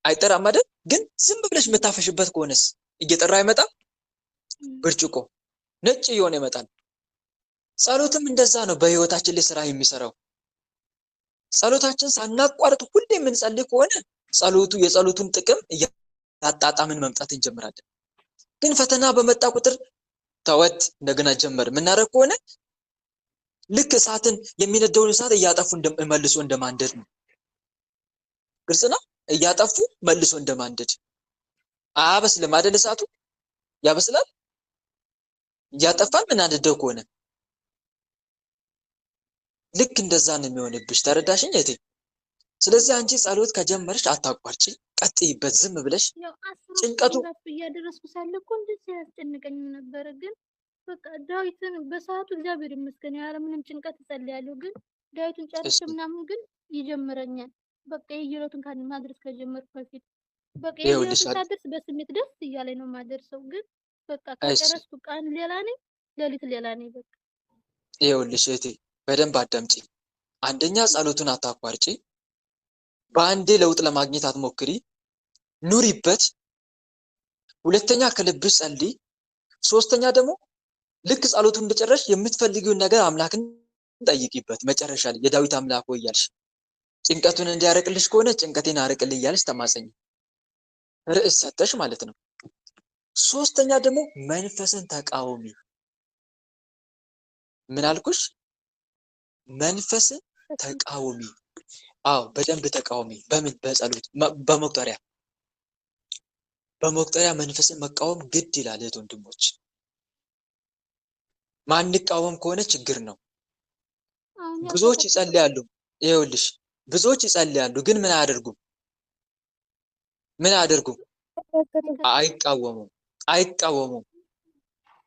አይጠራም አይደል? ግን ዝም ብለሽ የምታፈሽበት ከሆነስ እየጠራ አይመጣም? ብርጭቆ ነጭ እየሆነ ይመጣል። ጸሎትም እንደዛ ነው በህይወታችን ላይ ስራ የሚሰራው። ጸሎታችን ሳናቋርጥ ሁሌ የምንጸልይ ከሆነ የጸሎቱን ጥቅም እያጣጣምን መምጣት እንጀምራለን። ግን ፈተና በመጣ ቁጥር ተወት እንደገና ጀመር የምናደርግ ከሆነ ልክ እሳትን የሚነደውን እሳት እያጠፉ መልሶ እንደማንደድ ነው። ግልጽ ነው። እያጠፉ መልሶ እንደማንደድ አያበስልም አይደል? እሳቱ ያበስላል። እያጠፋን ምናንደው ከሆነ ልክ እንደዛ ነው የሚሆንብሽ። ተረዳሽኝ እህቴ? ስለዚህ አንቺ ጸሎት ከጀመርሽ አታቋርጪ፣ ቀጥይበት። ዝም ብለሽ ጭንቀቱ እያደረስኩ ሳለ እኮ እንደዚህ ያስጨንቀኝ ነበር። ግን በቃ ዳዊትን በሰዓቱ እግዚአብሔር ይመስገን ያለ ምንም ጭንቀት እጸልያለሁ። ግን ዳዊትን ጨርሼ ምናምን ግን ይጀምረኛል። በቃ የየለቱን ካን ማድረስ ከጀመርኩ በፊት በቃ የየለቱን ሳደርስ በስሜት ደስ እያለኝ ነው ማደርሰው። ግን በቃ ከጨረስኩ ቀን ሌላ ነኝ፣ ሌሊት ሌላ ነኝ። በቃ ይኸውልሽ እህቴ በደንብ አዳምጪ። አንደኛ ጸሎቱን አታቋርጪ። በአንዴ ለውጥ ለማግኘት አትሞክሪ፣ ኑሪበት። ሁለተኛ ከልብሽ ጸልይ። ሶስተኛ ደግሞ ልክ ጸሎቱን እንደጨረሽ የምትፈልጊውን ነገር አምላክን ጠይቂበት። መጨረሻ ላይ የዳዊት አምላክ ሆይ እያልሽ ጭንቀቱን እንዲያርቅልሽ ከሆነ ጭንቀቴን አርቅልኝ እያልሽ ተማጸኝ፣ ርዕስ ሰጠሽ ማለት ነው። ሶስተኛ ደግሞ መንፈስን ተቃወሚ። ምን አልኩሽ? መንፈስን ተቃወሚ። አዎ በደንብ ተቃወሚ። በምን? በጸሎት በመቁጠሪያ መንፈስን መቃወም ግድ ይላል እህት ወንድሞች። ማንቃወም ከሆነ ችግር ነው። ብዙዎች ይጸልያሉ። ይኸውልሽ ብዙዎች ይጸልያሉ፣ ግን ምን አያደርጉም? አይቃወሙም።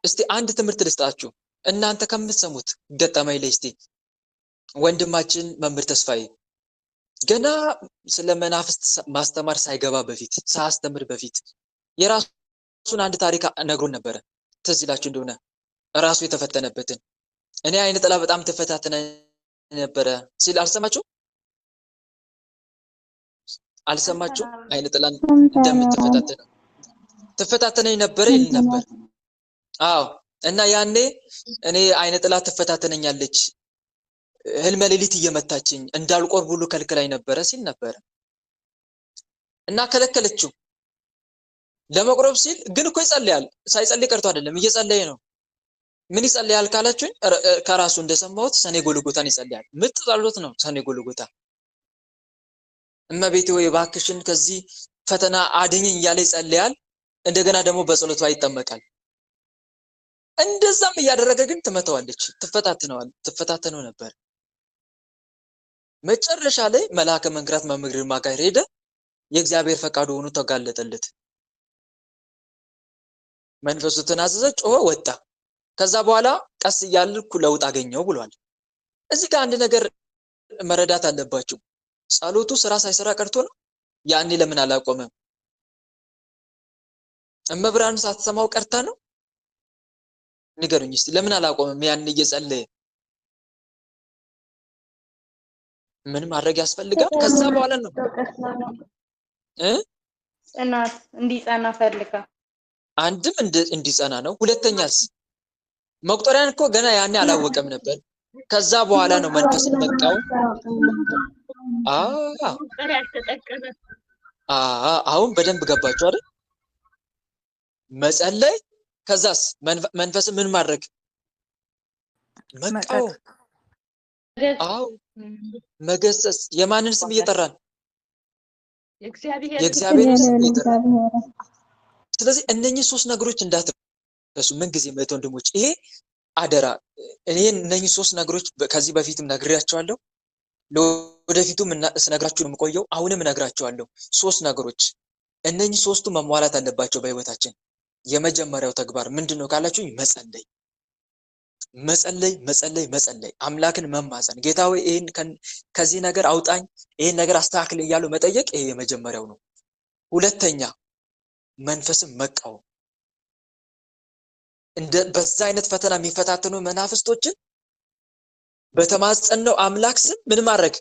እስቲ አንድ ትምህርት ልስጣችሁ እናንተ ከምትሰሙት ገጠመኝ ላይ። እስቲ ወንድማችን መምህር ተስፋዬ ገና ስለ መናፍስት ማስተማር ሳይገባ በፊት ሳያስተምር በፊት የራሱን አንድ ታሪክ ነግሮን ነበረ። ትዝ ይላችሁ እንደሆነ ራሱ የተፈተነበትን እኔ አይነ ጥላ በጣም ተፈታተነ ነበረ ሲል አልሰማችሁ? አይነ ጥላን ተፈታተነኝ ነበረ ይል ነበር። አዎ። እና ያኔ እኔ አይነ ጥላ ተፈታተነኛለች፣ ህልመ ሌሊት እየመታችኝ እንዳልቆርብ ሁሉ ከልክላኝ ነበረ ሲል ነበረ። እና ከለከለችው ለመቁረብ ሲል ግን እኮ ይጸልያል። ሳይጸልይ ቀርቶ አይደለም፣ እየጸለየ ነው። ምን ይጸልያል ካላችሁኝ ከራሱ እንደሰማሁት ሰኔ ጎልጎታን ይጸልያል። ምጥ ጸሎት ነው ሰኔ ጎልጎታ። እመቤቴ ወይ እባክሽን ከዚህ ፈተና አድኝኝ እያለ ይጸልያል። እንደገና ደግሞ በጸሎቷ ይጠመቃል። እንደዛም እያደረገ ግን ትመታዋለች፣ ትፈታተነው ነበር። መጨረሻ ላይ መልአከ መንክራት መምህር ግርማ ጋር ሄደ። የእግዚአብሔር ፈቃዱ ሆኖ ተጋለጠለት። መንፈሱ ተናዘዘ፣ ጮኸ፣ ወጣ። ከዛ በኋላ ቀስ እያልኩ ለውጥ አገኘው ብሏል። እዚህ ጋር አንድ ነገር መረዳት አለባችሁ። ጸሎቱ ስራ ሳይሰራ ቀርቶ ነው? ያኔ ለምን አላቆመም? እመብርሃን ሳትሰማው ቀርታ ነው? ንገሩኝ እስቲ ለምን አላቆመም? ያኔ እየጸለየ ምን ማድረግ ያስፈልጋል? ከዛ በኋላ ነው ጽናት እንዲጸና ፈልጋ አንድም እንዲጸና ነው። ሁለተኛስ መቁጠሪያን እኮ ገና ያኔ አላወቀም ነበር። ከዛ በኋላ ነው መንፈስን መቃወም። አሁን በደንብ ገባችሁ አይደል? መጸለይ፣ ከዛስ መንፈስን ምን ማድረግ? መቃወም። አዎ መገሰጽ። የማንን ስም እየጠራን? የእግዚአብሔርን ስም እየጠራን። ስለዚህ እነኚህ ሶስት ነገሮች እንዳትረሱ ምን ጊዜ ማለት ወንድሞች፣ ይሄ አደራ። እነኚህ ሶስት ነገሮች ከዚህ በፊትም ነግሬያቸዋለሁ፣ ለወደፊቱም ስነግራችሁ ነው የምቆየው። አሁንም እነግራችኋለሁ። ሶስት ነገሮች፣ እነኚህ ሶስቱ መሟላት አለባቸው በህይወታችን። የመጀመሪያው ተግባር ምንድነው ካላችሁኝ፣ መጸለይ፣ አምላክን መማፀን። ጌታ ሆይ ይሄን ከዚህ ነገር አውጣኝ፣ ይሄን ነገር አስተካክል እያሉ መጠየቅ፣ ይሄ የመጀመሪያው ነው። ሁለተኛ መንፈስን መቃወም። በዛ አይነት ፈተና የሚፈታተኑ መናፍስቶችን በተማጸነው አምላክ ስም ምን ማድረግ?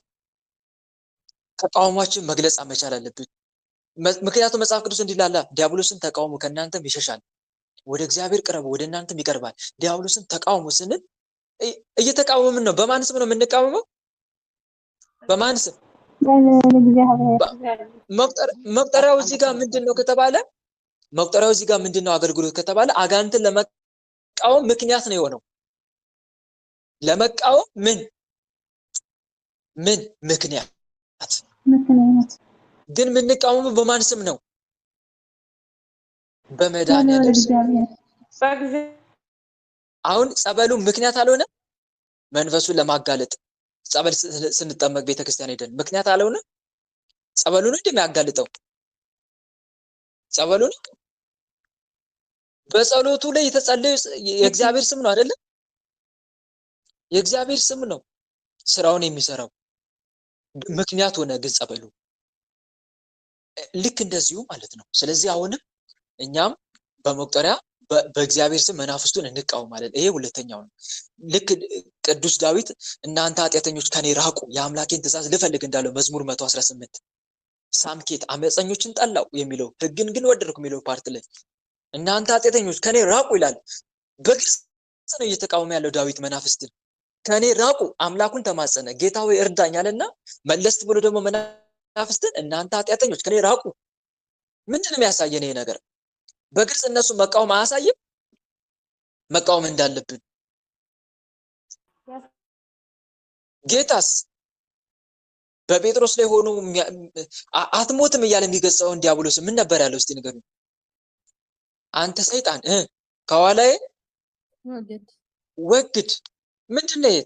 ተቃውሟችን መግለጽ መቻል አለብን። ምክንያቱም መጽሐፍ ቅዱስ እንዲህ ይላል፣ ዲያብሎስን ተቃውሙ ከእናንተም ይሸሻል፣ ወደ እግዚአብሔር ቅረቡ ወደ እናንተም ይቀርባል። ዲያብሎስን ተቃውሙ ስንል እየተቃወምን ነው። በማን ስም ነው የምንቃወመው? በማን ስም? መቁጠሪያው እዚህ ጋር ምንድነው ከተባለ፣ መቁጠሪያው እዚህ ጋር ምንድነው አገልግሎት ከተባለ፣ አጋንንትን ለመቃወም ምክንያት ነው የሆነው። ለመቃወም ምን ምክንያት? ግን የምንቃወመው በማን ስም ነው? በመድኃኒዓለም ስም። አሁን ጸበሉ ምክንያት አልሆነ? መንፈሱን ለማጋለጥ ጸበል ስንጠመቅ ቤተክርስቲያን ሄደን ምክንያት አልሆነ? ጸበሉ ነው እንደሚያጋልጠው ጸበሉ ነው። በጸሎቱ ላይ የተጸለየ የእግዚአብሔር ስም ነው አይደለ? የእግዚአብሔር ስም ነው ስራውን የሚሰራው። ምክንያት ሆነ ግን ጸበሉ። ልክ እንደዚሁ ማለት ነው። ስለዚህ አሁንም እኛም በመቁጠሪያ በእግዚአብሔር ስም መናፍስቱን እንቃወማለን። ይሄ ሁለተኛው ነው። ልክ ቅዱስ ዳዊት እናንተ ኃጢአተኞች ከኔ ራቁ የአምላኬን ትእዛዝ ልፈልግ እንዳለው መዝሙር 118 ሳምኬት አመፀኞችን ጠላው የሚለው ሕግን ግን ወደድኩ የሚለው ፓርት ላይ እናንተ ኃጢአተኞች ከኔ ራቁ ይላል። በግልጽ ነው እየተቃወመ ያለው ዳዊት መናፍስትን። ከኔ ራቁ አምላኩን ተማጸነ። ጌታ ሆይ እርዳኝ አለና መለስ ብሎ ደግሞ መናፍስትን እናንተ ኃጢአተኞች ከኔ ራቁ። ምንድን ነው የሚያሳየን ይሄ ነገር? በግልጽ እነሱ መቃወም አያሳይም? መቃወም እንዳለብን። ጌታስ በጴጥሮስ ላይ ሆኖ አትሞትም እያለ የሚገጸውን ዲያብሎስ ምን ነበር ያለው? እስቲ ንገሩኝ። አንተ ሰይጣን ከኋላዬ ወግድ። ምንድነው ይሄ?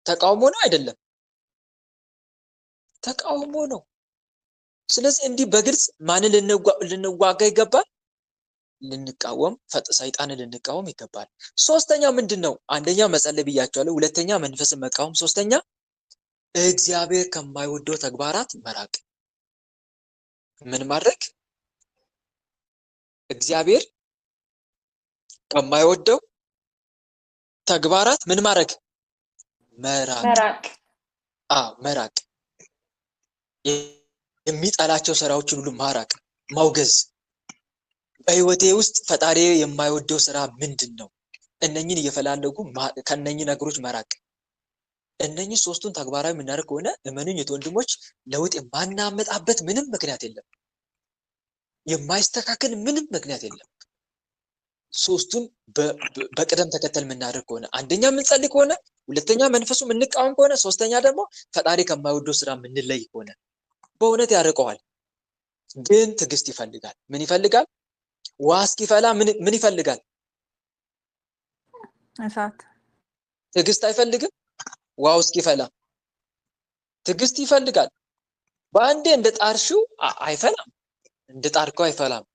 ተቃውሞ ነው አይደለም? ተቃውሞ ነው። ስለዚህ እንዲህ በግልጽ ማንን ልንዋጋ ይገባል? ልንቃወም፣ ሰይጣንን ልንቃወም ይገባል። ሶስተኛ ምንድነው? አንደኛ መጸለይ ብያቸዋለሁ። ሁለተኛ መንፈስን መቃወም። ሶስተኛ እግዚአብሔር ከማይወደው ተግባራት መራቅ። ምን ማድረግ? እግዚአብሔር ከማይወደው ተግባራት ምን ማድረግ? መራቅ። መራቅ። የሚጠላቸው ስራዎችን ሁሉ ማራቅ፣ ማውገዝ። በህይወቴ ውስጥ ፈጣሪ የማይወደው ስራ ምንድነው? እነኚህን እየፈላለጉ ከነኚህ ነገሮች መራቅ። እነኚህ ሶስቱን ተግባራዊ የምናደርግ ከሆነ እመኑኝ ወንድሞች ለውጥ የማናመጣበት ምንም ምክንያት የለም። የማይስተካከል ምንም ምክንያት የለም። ሶስቱን በቅደም ተከተል የምናደርግ ከሆነ አንደኛ የምንጸልይ ከሆነ፣ ሁለተኛ መንፈሱ የምንቃወም ከሆነ፣ ሶስተኛ ደግሞ ፈጣሪ ከማይወደው ስራ የምንለይ ከሆነ በእውነት ያርቀዋል። ግን ትዕግስት ይፈልጋል። ምን ይፈልጋል? ውሃ እስኪፈላ ምን ይፈልጋል? እሳት። ትዕግስት አይፈልግም? ውሃው እስኪፈላ ትዕግስት ይፈልጋል። በአንዴ እንደ ጣርሽው አይፈላም፣ እንደ ጣርከው አይፈላም።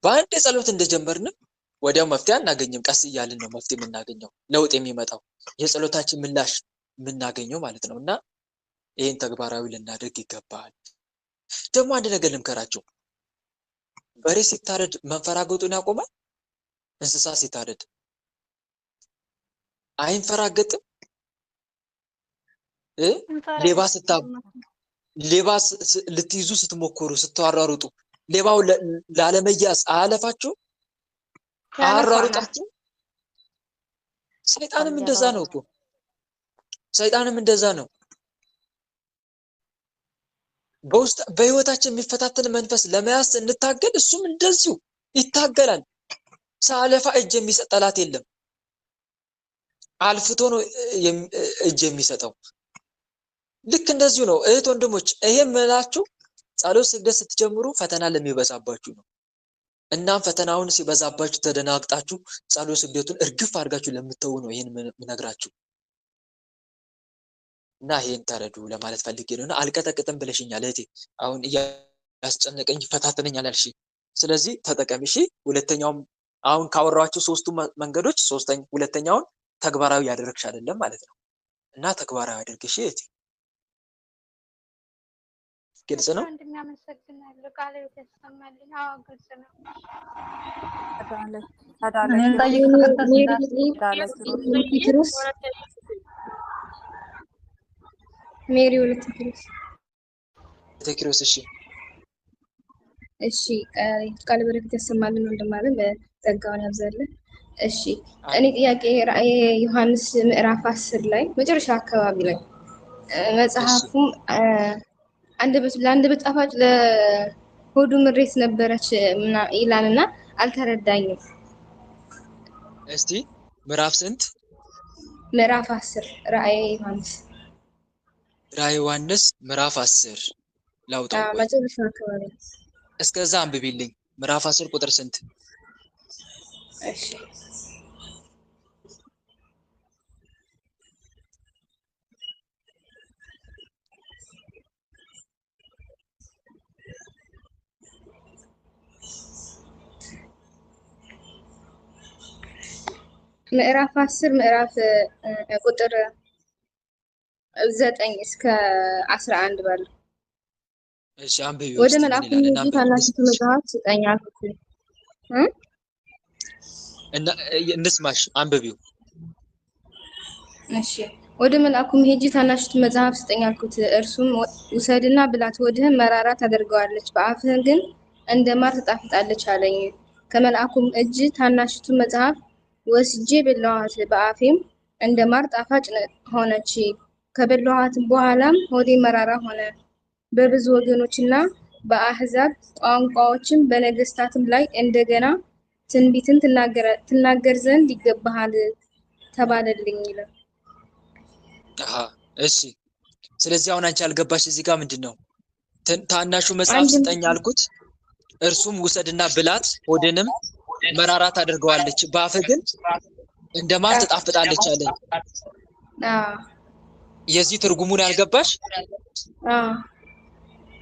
በአንዴ ጸሎት እንደጀመርንም ወዲያው መፍትሄ አናገኝም። ቀስ እያልን ነው መፍትሄ የምናገኘው፣ ለውጥ የሚመጣው የጸሎታችን ምላሽ የምናገኘው ማለት ነው። እና ይህን ተግባራዊ ልናደርግ ይገባል። ደግሞ አንድ ነገር ልምከራችሁ። በሬ ሲታረድ መንፈራገጡን ያቆማል? እንስሳ ሲታረድ አይንፈራገጥም? ሌባ ልትይዙ ስትሞክሩ ስትዋራሩጡ ሌባው ላለመያዝ አያለፋችሁ? አያራሩጣችሁ? ሰይጣንም እንደዛ ነው እኮ። ሰይጣንም እንደዛ ነው። በህይወታችን የሚፈታተን መንፈስ ለመያዝ እንታገል፣ እሱም እንደዚሁ ይታገላል። ሳለፋ እጅ የሚሰጥ ጠላት የለም። አልፍቶ ነው እጅ የሚሰጠው። ልክ እንደዚሁ ነው እህት ወንድሞች። ይሄን ምላችሁ ጸሎት ስግደት ስትጀምሩ ፈተና ለሚበዛባችሁ ነው። እናም ፈተናውን ሲበዛባችሁ ተደናግጣችሁ ጸሎት ስግደቱን እርግፍ አድርጋችሁ ለምትተው ነው ይሄን ምነግራችሁ። እና ይሄን ተረዱ ለማለት ፈልጌ ነውና አልቀጠቅጥም ብለሽኛል እህቴ። አሁን ያስጨነቀኝ ፈታተነኛል አልሽ። ስለዚህ ተጠቀሚ እሺ። ሁለተኛውም አሁን ካወራችሁ ሶስቱ መንገዶች ሁለተኛውን ተግባራዊ ያደረግሽ አይደለም ማለት ነው። እና ተግባራዊ አድርግ እሺ እህቴ። ግልጽ ነው? እንደሚያመሰግናለሁ ቃል የተሰማልኝ። አዎ ግልጽ ነው። ሜሪ ወለተ ኪሮስ እሺ እሺ ቃል በረከት ያሰማልን ወንድማለን በጸጋውን ያብዛልን። እሺ እኔ ጥያቄ ራእየ ዮሐንስ ምዕራፍ 10 ላይ መጨረሻ አካባቢ ላይ መጽሐፉም ለአንደበት ጣፋጭ ለሆዱ ምሬት ነበረች ይላልና አልተረዳኝም። እስቲ ምዕራፍ ስንት? ምዕራፍ 10 ራእየ ዮሐንስ ምዕራፍ 10 ላውጣው ወይ? መጨረሻ አካባቢ እስከዛ አንብቢልኝ። ምዕራፍ 10 ቁጥር ስንት? እሺ ምዕራፍ 10 ምዕራፍ ቁጥር 9 እስከ 11 ባለው። እሺ አንብቢ። ወደ መልአኩ እንጂ ታናሽቱ መጽሐፍ ስጠኝ አልኩት። እንስማሽ፣ አንብቢው። እሺ ወደ መልአኩም ሄጂ ታናሽቱ መጽሐፍ ስጠኝ አልኩት። እርሱም ውሰድና ብላት፣ ሆድህን መራራ ታደርገዋለች፣ በአፍህ ግን እንደ ማር ትጣፍጣለች አለኝ። ከመልአኩም እጅ ታናሽቱ መጽሐፍ ወስጄ በላኋት፣ በአፌም እንደ ማር ጣፋጭ ሆነች። ከበላኋትም በኋላም ሆዴ መራራ ሆነ። በብዙ ወገኖችና በአህዛብ ቋንቋዎችም በነገስታትም ላይ እንደገና ትንቢትን ትናገር ዘንድ ይገባሃል ተባለልኝ ይላል። እሺ ስለዚህ አሁን አንቺ ያልገባሽ እዚህ ጋር ምንድነው? ታናሹ መጽሐፍ ስጠኝ አልኩት፣ እርሱም ውሰድና ብላት፣ ሆድንም መራራ ታደርገዋለች፣ በአፍህ ግን እንደማር ትጣፍጣለች አለኝ። የዚህ ትርጉሙን ያልገባሽ?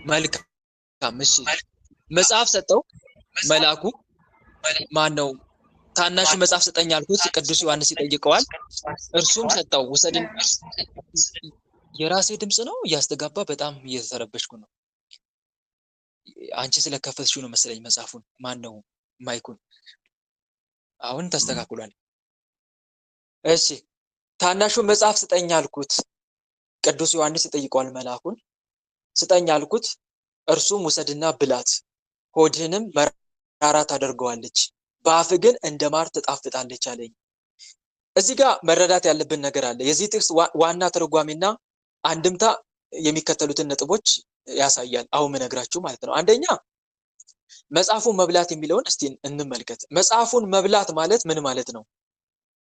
መልካም እሺ። መጽሐፍ ሰጠው መልአኩ ማን ነው? ታናሹ መጽሐፍ ሰጠኝ አልኩት። ቅዱስ ዮሐንስ ይጠይቀዋል። እርሱም ሰጠው። ውሰድን። የራሴ ድምጽ ነው እያስተጋባ በጣም እየተረበሽኩ ነው። አንቺ ስለከፈትሽው ነው መሰለኝ መጽሐፉን። ማን ነው ማይኩን? አሁን ተስተካክሏል። እሺ ታናሹ መጽሐፍ ስጠኝ አልኩት። ቅዱስ ዮሐንስ ይጠይቀዋል መልአኩን። ስጠኝ አልኩት። እርሱም ውሰድና ብላት፣ ሆድህንም መራራ ታደርገዋለች፣ በአፍ ግን እንደ ማር ትጣፍጣለች አለኝ። እዚህ ጋር መረዳት ያለብን ነገር አለ። የዚህ ጥቅስ ዋና ትርጓሜና አንድምታ የሚከተሉትን ነጥቦች ያሳያል። አሁን ምነግራችሁ ማለት ነው። አንደኛ መጽሐፉን መብላት የሚለውን እስቲ እንመልከት። መጽሐፉን መብላት ማለት ምን ማለት ነው?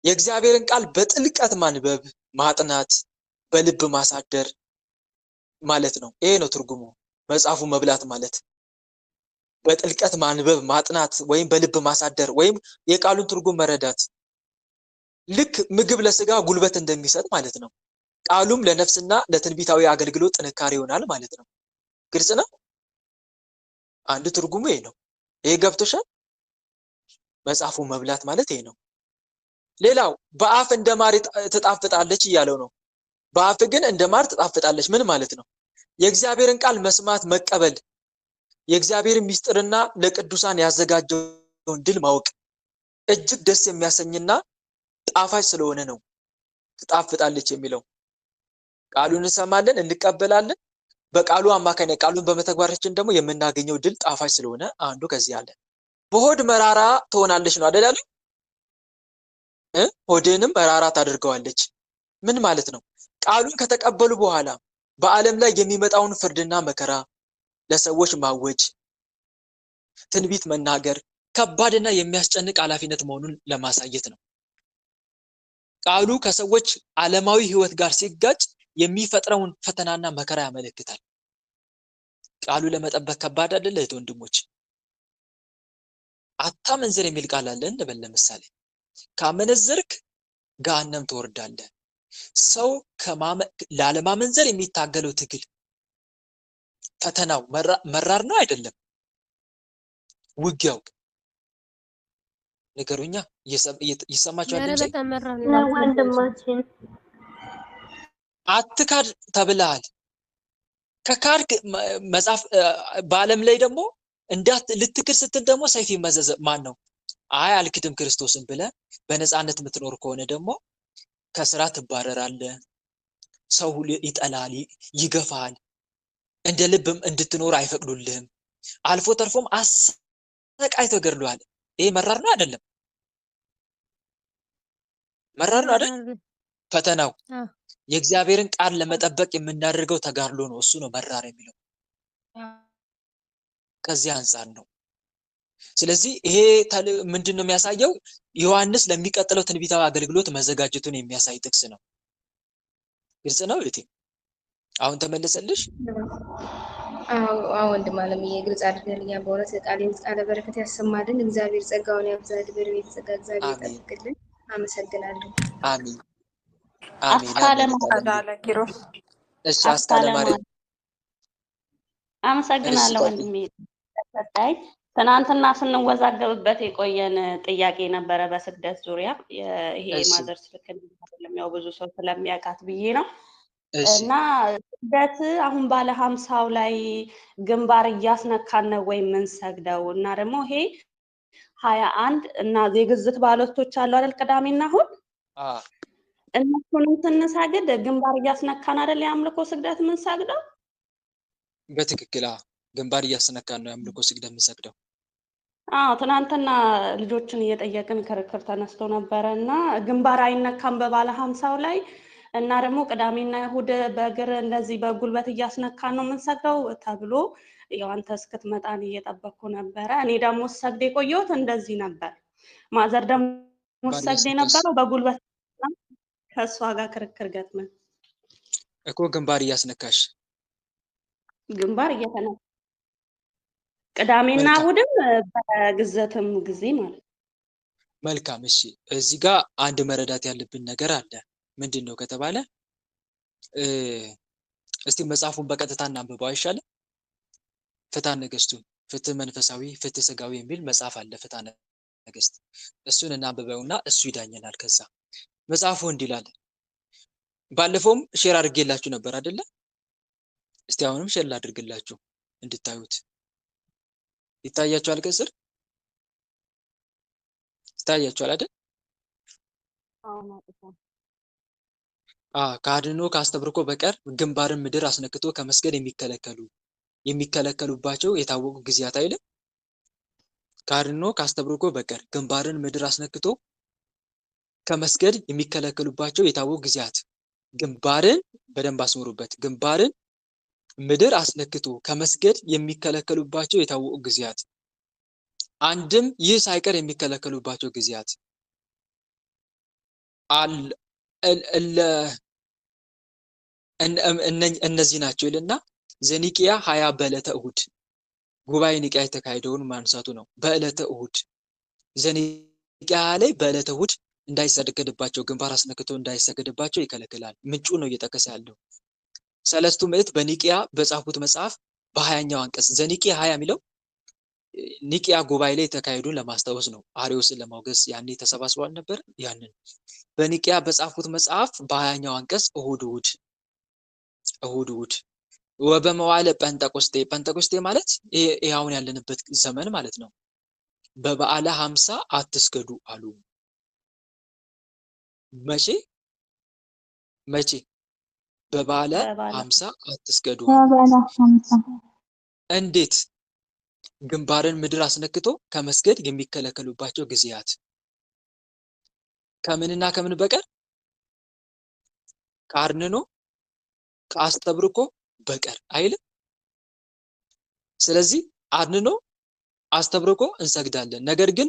የእግዚአብሔርን ቃል በጥልቀት ማንበብ፣ ማጥናት፣ በልብ ማሳደር ማለት ነው። ይሄ ነው ትርጉሙ። መጽሐፉ መብላት ማለት በጥልቀት ማንበብ፣ ማጥናት ወይም በልብ ማሳደር ወይም የቃሉን ትርጉም መረዳት። ልክ ምግብ ለስጋ ጉልበት እንደሚሰጥ ማለት ነው። ቃሉም ለነፍስና ለትንቢታዊ አገልግሎት ጥንካሬ ይሆናል ማለት ነው። ግልጽ ነው። አንድ ትርጉሙ ይሄ ነው። ይሄ ገብቶሻል? መጽሐፉ መብላት ማለት ይሄ ነው። ሌላው በአፍ እንደ ማር ትጣፍጣለች እያለው ነው። በአፍ ግን እንደ ማር ትጣፍጣለች ምን ማለት ነው? የእግዚአብሔርን ቃል መስማት፣ መቀበል፣ የእግዚአብሔርን ምስጢርና ለቅዱሳን ያዘጋጀውን ድል ማወቅ እጅግ ደስ የሚያሰኝና ጣፋጭ ስለሆነ ነው ትጣፍጣለች የሚለው። ቃሉን እንሰማለን፣ እንቀበላለን። በቃሉ አማካኝነት ቃሉን በመተግበራችን ደግሞ የምናገኘው ድል ጣፋጭ ስለሆነ አንዱ ከዚህ አለ። በሆድ መራራ ትሆናለች ነው አይደል ያለው? ሆድንም መራራ ታደርገዋለች ምን ማለት ነው? ቃሉን ከተቀበሉ በኋላ በዓለም ላይ የሚመጣውን ፍርድና መከራ ለሰዎች ማወጅ፣ ትንቢት መናገር ከባድና የሚያስጨንቅ ኃላፊነት መሆኑን ለማሳየት ነው። ቃሉ ከሰዎች ዓለማዊ ህይወት ጋር ሲጋጭ የሚፈጥረውን ፈተናና መከራ ያመለክታል። ቃሉ ለመጠበቅ ከባድ አይደለ እህት ወንድሞች? አታመንዝር የሚል ቃል አለ እንበል ለምሳሌ። ካመነዘርክ ገሃነም ትወርዳለህ። ሰው ላለማመንዘር የሚታገለው ትግል ፈተናው መራር ነው አይደለም? ውጊያው ነገሩኛ ይሰማችኋል እንጂ ወንድማችን አትካድ ተብለሃል። ከካድክ መጽሐፍ በዓለም ላይ ደግሞ ልትክድ ስትል ደግሞ ሰይፍ ይመዘዝ ማን ነው? አይ አልክድም ክርስቶስን ብለህ በነፃነት የምትኖር ከሆነ ደግሞ ከስራ ትባረራለህ። ሰው ሁሉ ይጠላል፣ ይገፋል፣ እንደ ልብም እንድትኖር አይፈቅዱልህም። አልፎ ተርፎም አሰቃይተው ገድለዋል። ይሄ መራር ነው አይደለም? መራር ነው አይደል? ፈተናው የእግዚአብሔርን ቃል ለመጠበቅ የምናደርገው ተጋድሎ ነው። እሱ ነው መራር የሚለው። ከዚህ አንፃር ነው። ስለዚህ ይሄ ምንድነው የሚያሳየው? ዮሐንስ ለሚቀጥለው ትንቢታዊ አገልግሎት መዘጋጀቱን የሚያሳይ ጥቅስ ነው። ግልጽ ነው እህቴ? አሁን ተመለሰልሽ? አዎ ወንድም አለምዬ ግልጽ አድርገልኛል። በእውነት ቃለ በረከት ያሰማልን። እግዚአብሔር ጸጋውን ያብዛልን። በቤት ጸጋ እግዚአብሔር ይጠብቅልን። አመሰግናለሁ። አሜን አሜን። ኪሮስ እሺ አስካለ ማርያም አመሰግናለሁ ወንድሜ። ተሰጣይ ትናንትና ስንወዛገብበት የቆየን ጥያቄ ነበረ በስግደት ዙሪያ። ይሄ ማዘርስ ልክ አይደለም ያው ብዙ ሰው ስለሚያውቃት ብዬ ነው። እና ስግደት አሁን ባለ 50ው ላይ ግንባር እያስነካን ነው ወይ ምን ሰግደው? እና ደግሞ ይሄ 21 እና የግዝት ባለቶች አሉ አይደል? ቅዳሜና እሑድ እነሱንም ስንሰግድ ግንባር እያስነካን አይደል የአምልኮ ስግደት ምን ሰግደው? በትክክል ግንባር እያስነካን ነው የአምልኮ ስግደት ምን ሰግደው። ትናንትና ልጆችን እየጠየቅን ክርክር ተነስቶ ነበረና ግንባር አይነካም በባለ 50ው ላይ እና ደግሞ ቅዳሜና እሑድ በእግር እንደዚህ በጉልበት እያስነካን ነው የምንሰግደው ተብሎ ያው አንተ እስክትመጣን እየጠበቅኩ ነበረ። እኔ ደግሞ ሰግድ የቆየሁት እንደዚህ ነበር። ማዘር ደግሞ ሰግድ የነበረው በጉልበት ከሷ ጋር ክርክር ገጥመን እኮ ግንባር እያስነካሽ ግንባር እየተነካ ቅዳሜና እሑድም በግዘትም ጊዜ ማለት መልካም እሺ እዚህ ጋር አንድ መረዳት ያለብን ነገር አለ ምንድነው ከተባለ እስቲ መጽሐፉን በቀጥታ እናንብበው አይሻልም ፍትሐ ነገሥቱን ፍትህ መንፈሳዊ ፍትህ ስጋዊ የሚል መጽሐፍ አለ ፍትሐ ነገሥት እሱን እናንብበውና እሱ ይዳኘናል ከዛ መጽሐፉ እንዲላል ባለፈውም ሼር አድርጌላችሁ ነበር አይደለ እስቲ አሁንም ሼር አድርግላችሁ እንድታዩት ይታያችኋል ከስር ይታያችኋል አይደል ከአድኖ ካስተብርኮ በቀር ግንባርን ምድር አስነክቶ ከመስገድ የሚከለከሉባቸው የታወቁ ጊዜያት አይደል ከአድኖ ካስተብርኮ በቀር ግንባርን ምድር አስነክቶ ከመስገድ የሚከለከሉባቸው የታወቁ ጊዜያት ግንባርን በደንብ አስምሩበት ግንባርን ምድር አስነክቶ ከመስገድ የሚከለከሉባቸው የታወቁ ጊዜያት አንድም ይህ ሳይቀር የሚከለከሉባቸው ጊዜያት እነዚህ ናቸው ይልና ዘኒቂያ 20 በዕለተ እሁድ ጉባኤ ኒቂያ የተካሄደውን ማንሳቱ ነው በዕለተ እሁድ ዘኒቂያ ላይ በዕለተ እሁድ እንዳይሰገድባቸው ግንባር አስነክቶ እንዳይሰገድባቸው ይከለክላል ምንጩ ነው እየጠቀሰ ያለው ሰለስቱ ምዕት በኒቂያ በጻፉት መጽሐፍ በ20ኛው አንቀጽ ዘኒቂያ 20 የሚለው ኒቂያ ጉባኤ ላይ የተካሄዱን ለማስታወስ ነው አሪዮስን ለማውገዝ ያኔ ተሰባስበዋል ነበር ያንን በኒቂያ በጻፉት መጽሐፍ በ20ኛው አንቀጽ እሁድ ወበመዋለ ጴንጠቆስጤ ማለት ይሄ አሁን ያለንበት ዘመን ማለት ነው በበዓለ 50 አትስገዱ አሉ መቼ በበዓለ 50 አትስገዱ እንዴት ግንባርን ምድር አስነክቶ ከመስገድ የሚከለከሉባቸው ጊዜያት ከምንና ከምን በቀር ከአርንኖ ከአስተብርኮ በቀር አይልም ስለዚህ አርንኖ አስተብርኮ እንሰግዳለን ነገር ግን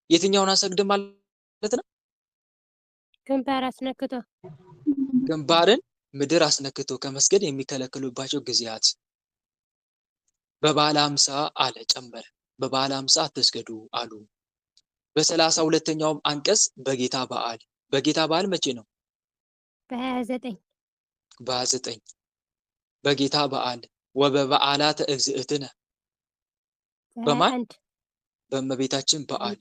የትኛውን አንሰግድም ማለት ነው ግንባርን ምድር አስነክቶ ከመስገድ የሚከለከሉባቸው ጊዜያት በበዓለ 50 አለ ጨመረ በበዓለ 50 አትስገዱ አሉ በ32ኛውም አንቀጽ በጌታ በዓል መቼ ነው በ29 በጌታ በዓል ወበበዓላተ እግዝእትነ በማን በእመቤታችን በዓል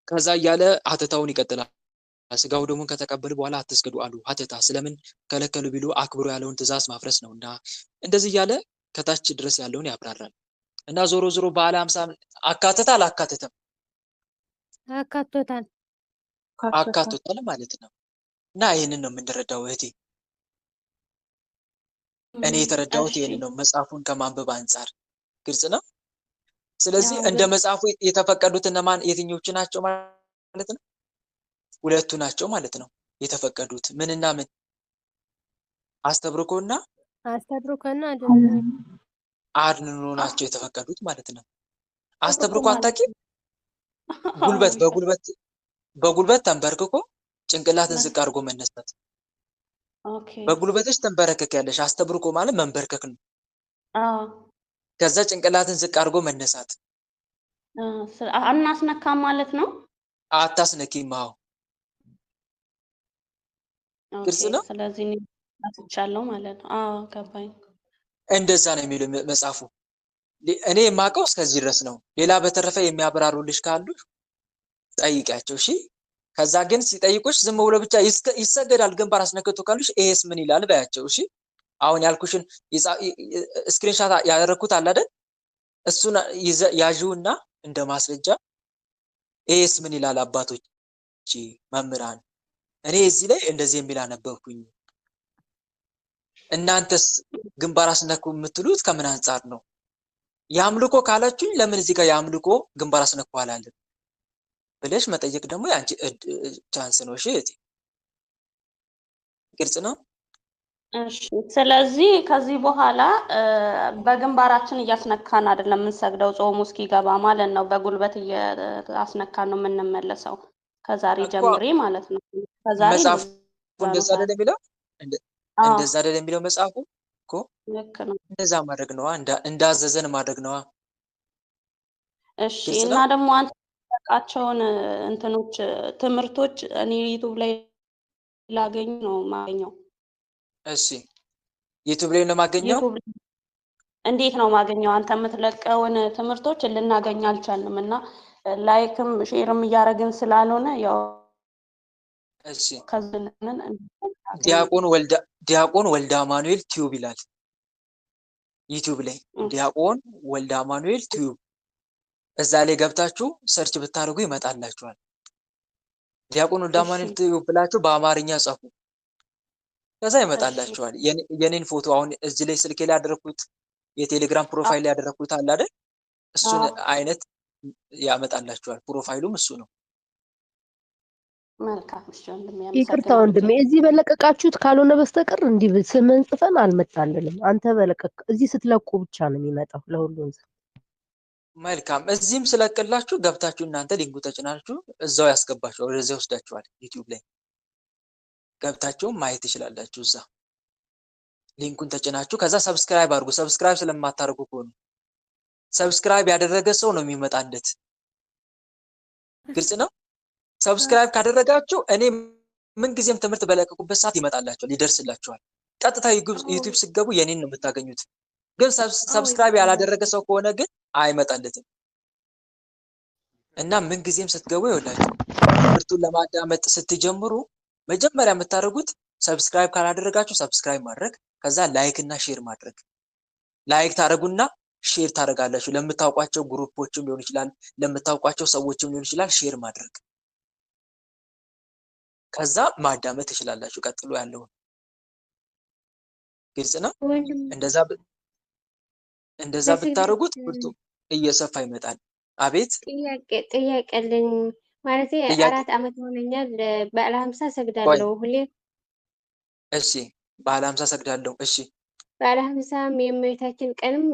ከዛ እያለ ሀተታውን ይቀጥላል ስጋው ደግሞ ከተቀበሉ በኋላ አትስገዱ አሉ ሀተታ ስለምን ከለከሉ ቢሉ አክብሩ ያለውን ትእዛዝ ማፍረስ ነውና እንደዚህ እያለ ከታች ድረስ ያለውን ያብራራል እና ዞሮ ዞሮ በዓለ 50 አካተታል አካተታል ማለት ነው እና ይሄንን ነው የምንረዳው እህቴ እኔ የተረዳሁት ይሄንን ነው መጽሐፉን ከማንበብ አንፃር ግልጽ ነው ስለዚህ እንደ መጽሐፉ የተፈቀዱት እነማን የትኞቹ ናቸው ማለት ነው ሁለቱ ናቸው ማለት ነው የተፈቀዱት ምንና ምን አስተብርኮና አድንኖ ናቸው የተፈቀዱት ማለት ነው አስተብርኮ አታውቂም በጉልበት ተንበርክኮ ጭንቅላትን ዝቅ አድርጎ መነሳት በጉልበትሽ ተንበረከከያለሽ አስተብርኮ ማለት መንበርከክ ነው ከዛ ጭንቅላትን ዝቅ አድርጎ መነሳት አናስነካም ማለት ነው አታስነኪም ግልጽ ነው ስለዚህ አትቻለው ማለት ነው ገባኝ እንደዛ ነው የሚለው መጽሐፉ እኔ የማውቀው እስከዚህ ድረስ ነው ሌላ በተረፈ የሚያብራሩልሽ ካሉ ጠይቂያቸው እሺ ከዛ ግን ሲጠይቁሽ ዝም ብሎ ብቻ ይሰገዳል ግንባር አስነክቶ ካሉሽ ይሄስ ምን ይላል ባያቸው እሺ አሁን ያልኩሽን ስክሪንሻት ያደረኩት አለ አይደል እሱን ያዡና እንደ ማስረጃ ይሄስ ምን ይላል አባቶች መምህራን እኔ እዚህ ላይ እንደዚህ የሚል አነበብኩኝ እናንተስ ግንባር አስነኩ የምትሉት ከምን አንፃር ነው ያምልኮ ካላችሁኝ ለምን እዚህ ጋር ያምልኮ ግንባር አስነኩ አላለም ብለሽ መጠየቅ ደግሞ ያንቺ ቻንስ ነው እሺ ግልጽ ነው እሺ ስለዚህ ከዚህ በኋላ በግንባራችን እያስነካን አይደለም የምንሰግደው ጾሙ እስኪገባ ማለት ነው በጉልበት እያስነካን ነው የምንመለሰው ከዛሬ ጀምሬ ማለት ነው ከዛሬ መጽሐፉ እንደዛ አይደለም የሚለው መጽሐፉ እኮ ልክ ነው እንደዛ ማድረግ ነው እንዳዘዘን ማድረግ ነው እሺ እና ደግሞ አንተ የምለቃቸውን እንትኖች ትምህርቶች እኔ ዩቲዩብ ላይ ላገኝ ነው ማገኘው። እሺ ዩቲዩብ ላይ ነው ማገኘው። ዩቲዩብ እንዴት ነው ማገኘው? አንተ የምትለቀውን ትምህርቶች ልናገኝ አልቻልንም እና ላይክም ሼርም እያደረግን ስላልሆነ ያው እሺ ከዝነን ዲያቆን ወልደ አማኑኤል ቲዩብ ይላል ዩቲዩብ ላይ ዲያቆን ወልደ አማኑኤል ቲዩብ እዛ ላይ ገብታችሁ ሰርች ብታደርጉ ይመጣላችኋል። ዲያቆን ወልደ አማኑኤል ቲዩብ ብላችሁ በአማርኛ ጻፉ፣ ከዛ ይመጣላችኋል። የኔን ፎቶ አሁን እዚህ ላይ ስልኬ ላይ ያደረኩት የቴሌግራም ፕሮፋይል ላይ ያደረኩት አለ አይደል? እሱን አይነት ያመጣላችኋል። ፕሮፋይሉም እሱ ነው። መልካም እሺ ወንድሜ፣ ይቅርታ ወንድሜ፣ እዚህ በለቀቃችሁት ካልሆነ በስተቀር እንዲህ ስምን ጽፈን አልመጣልንም። አንተ በለቀቅ እዚህ ስትለቁ ብቻ ነው የሚመጣው ለሁሉም ሰው። መልካም፣ እዚህም ስለቅላችሁ ገብታችሁ እናንተ ሊንኩ ተጭናችሁ እዛው ያስገባችኋል፣ ወደዚያ ወስዳችኋል። ዩቲዩብ ላይ ገብታችሁ ማየት ትችላላችሁ። እዛ ሊንኩን ተጭናችሁ ከዛ ሰብስክራይብ አድርጉ። ሰብስክራይብ ስለማታደርጉ ከሆነ ሰብስክራይብ ያደረገ ሰው ነው የሚመጣለት። ግልጽ ነው። ሰብስክራይብ ካደረጋችሁ እኔ ምን ጊዜም ትምህርት በለቀቁበት ሰዓት ይመጣላችኋል፣ ይደርስላችኋል። ቀጥታ ዩቲዩብ ሲገቡ የኔን ነው የምታገኙት። ግን ሰብስክራይብ ያላደረገ ሰው ከሆነ ግን አይመጣለትም። እና ምን ጊዜም ስትገቡ ይወላችሁ ትምህርቱን ለማዳመጥ ስትጀምሩ መጀመሪያ የምታደርጉት ሰብስክራይብ ካላደረጋችሁ ሰብስክራይብ ማድረግ፣ ከዛ ላይክ እና ሼር ማድረግ። ላይክ ታደርጉና ሼር ታደርጋላችሁ። ለምታውቋቸው ግሩፖችም ሊሆን ይችላል፣ ለምታውቋቸው ሰዎችም ሊሆን ይችላል። ሼር ማድረግ፣ ከዛ ማዳመጥ ትችላላችሁ። ቀጥሎ ያለውን ግልጽ ነው። እንደዛ ብታደርጉት ትምህርቱ እየሰፋ ይመጣል። አቤት ጥያቄ አለኝ። ማለት 4 ዓመት ሆነኛል። በዓለ 50 ሰግዳለሁ ሁሌ። እሺ በዓለ 50 ሰግዳለሁ። እሺ በዓለ 50 የእመቤታችን ቀንም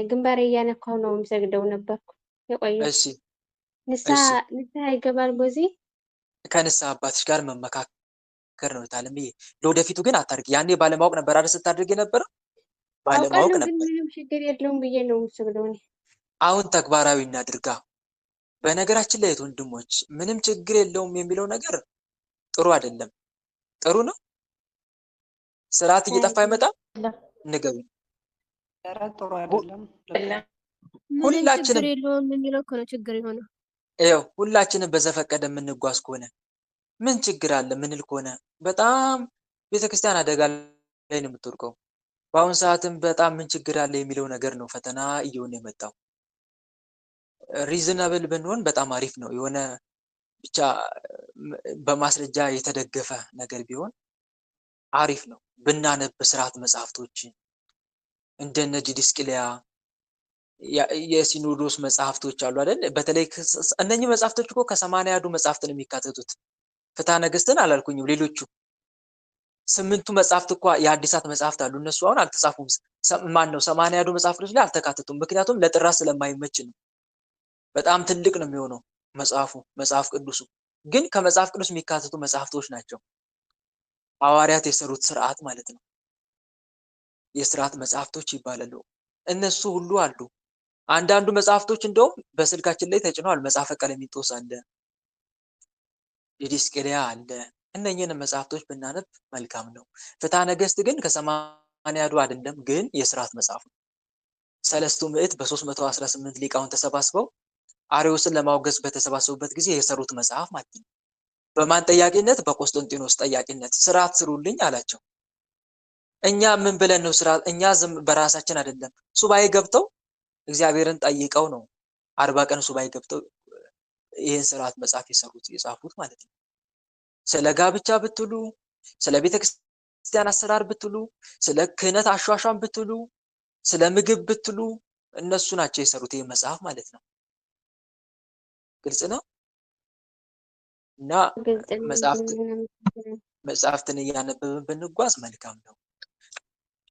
ግንባሬ እያነካሁ ነው የምሰግደው ነበርኩ የቆየው። እሺ ንስሐ ይገባል በዚህ? ከንስሐ አባትሽ ጋር መመካከር ነው ታለምዬ። ለወደፊቱ ግን አታድርጊ። ያኔ ባለማወቅ ነበር አይደል ስታደርጊ የነበረው? ባለማወቅ ነበር። ምንም ችግር የለውም ብዬ ነው የምሰግደው እኔ። አሁን ተግባራዊ እናድርጋ። በነገራችን ላይ ወንድሞች ምንም ችግር የለውም የሚለው ነገር ጥሩ አይደለም። ጥሩ ነው። ስርዓት እየጠፋ ይመጣል። ንገሩ። ጥሩ አይደለም። ሁላችንም የለውም የሚለው እኮ ነው ችግር የሆነው። ይኸው ሁላችንም በዘፈቀደ የምንጓዝ ከሆነ ምን ችግር አለ ምንል ከሆነ በጣም ቤተክርስቲያን አደጋ ላይ ነው የምትወድቀው። በአሁን ሰዓትም በጣም ምን ችግር አለ የሚለው ነገር ነው ፈተና እየሆነ የመጣው። ሪዝናብል ብንሆን በጣም አሪፍ ነው። የሆነ ብቻ በማስረጃ የተደገፈ ነገር ቢሆን አሪፍ ነው። ብናነብ ስርዓት መጽሐፍቶችን እንደነ ዲድስቅልያ የሲኖዶስ መጽሐፍቶች አሉ አይደል? በተለይ እነኚህ መጽሐፍቶች እኮ ከ80 መጽሐፍት ነው የሚካተቱት። ፍትሐ ነገሥትን አላልኩኝም። ሌሎቹ 8ቱ መጽሐፍት እኮ የአዲሳት መጽሐፍት አሉ። እነሱ አሁን አልተጻፉም። ማን ነው 80 መጽሐፍቶች ላይ አልተካተቱም። ምክንያቱም ለጥራት ስለማይመች ነው። በጣም ትልቅ ነው የሚሆነው መጽሐፍ ቅዱሱ። ግን ከመጽሐፍ ቅዱስ የሚካተቱ መጽሐፍቶች ናቸው። ሐዋርያት የሰሩት ስርዓት ማለት ነው። የስርዓት መጽሐፍቶች ይባላሉ። እነሱ ሁሉ አሉ። አንዳንዱ መጽሐፍቶች እንደውም በስልካችን ላይ ተጭነዋል። መጽሐፈ ቀለሚንጦስ አለ፣ ዲድስቅልያ አለ። እነኚህን መጽሐፍቶች ብናነብ መልካም ነው። ፍትሐ ነገሥት ግን ከ80 አይደለም፣ ግን የስርዓት መጽሐፍ ነው። ሰለስቱ ምዕት በ318 ሊቃውን ተሰባስበው አርዮስን ለማውገዝ በተሰባሰቡበት ጊዜ የሰሩት መጽሐፍ ማለት ነው። በማን ጠያቂነት? በቆስጠንጢኖስ ጠያቂነት። ስርዓት ስሩልኝ አላቸው። እኛ ምን ብለን ነው ስርዓት? እኛ ዝም በራሳችን አይደለም። ሱባኤ ገብተው እግዚአብሔርን ጠይቀው ነው 40 ቀን ሱባኤ ገብተው ይህን ስርዓት መጽሐፍ የጻፉት ማለት ነው። ስለ ጋብቻ ብትሉ፣ ስለ ቤተክርስቲያን አሰራር ብትሉ፣ ስለ ክህነት አሿሿም ብትሉ፣ ስለ ምግብ ብትሉ እነሱ ናቸው የሰሩት ይህ መጽሐፍ ማለት ነው። ግልጽ ነው። እና መጽሐፍትን እያነበብን ብንጓዝ መልካም ነው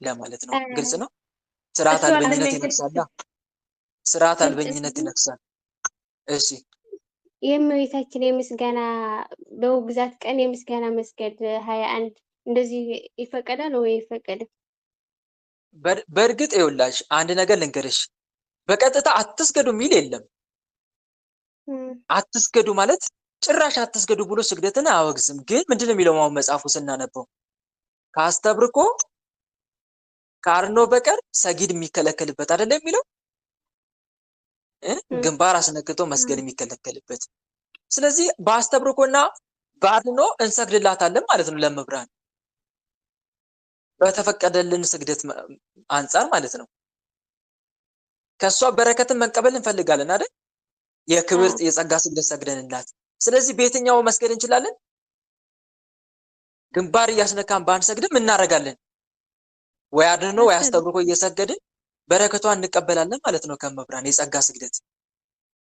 ለማለት ነው። ግልጽ ነው። ስርዓት አልበኝነት ይነግሳል። ስርዓት አልበኝነት ይነግሳል። እሺ የእመቤታችን የምስጋና በውግዛት ቀን የምስጋና መስገድ 21 እንደዚህ ይፈቀዳል ወይ ይፈቀዳል? በእርግጥ ይኸውልሽ አንድ ነገር ልንገርሽ፣ በቀጥታ አትስገዱ የሚል የለም። አትስገዱ ማለት ጭራሽ አትስገዱ ብሎ ስግደትን አያወግዝም። ግን ምንድነው የሚለው መጽሐፉ ስናነበው ካስተብርኮ ካርኖ በቀር ሰጊድ የሚከለከልበት አይደለም የሚለው ግንባር አስነክቶ መስገድ የሚከለከልበት። ስለዚህ በአስተብርኮና በአድኖ እንሰግድላታለን ማለት ነው ለመብራን በተፈቀደልን ስግደት አንፃር ማለት ነው። ከሷ በረከትን መቀበል እንፈልጋለን አይደል? የክብር የጸጋ ስግደት ሰግደንላት። ስለዚህ በየትኛው መስገድ እንችላለን? ግንባር እያስነካን ባንሰግድም እናረጋለን። ወይ አድኖ ወይ አስተብርኮ እየሰገድን በረከቷን እንቀበላለን ማለት ነው ከመብራን የጸጋ ስግደት።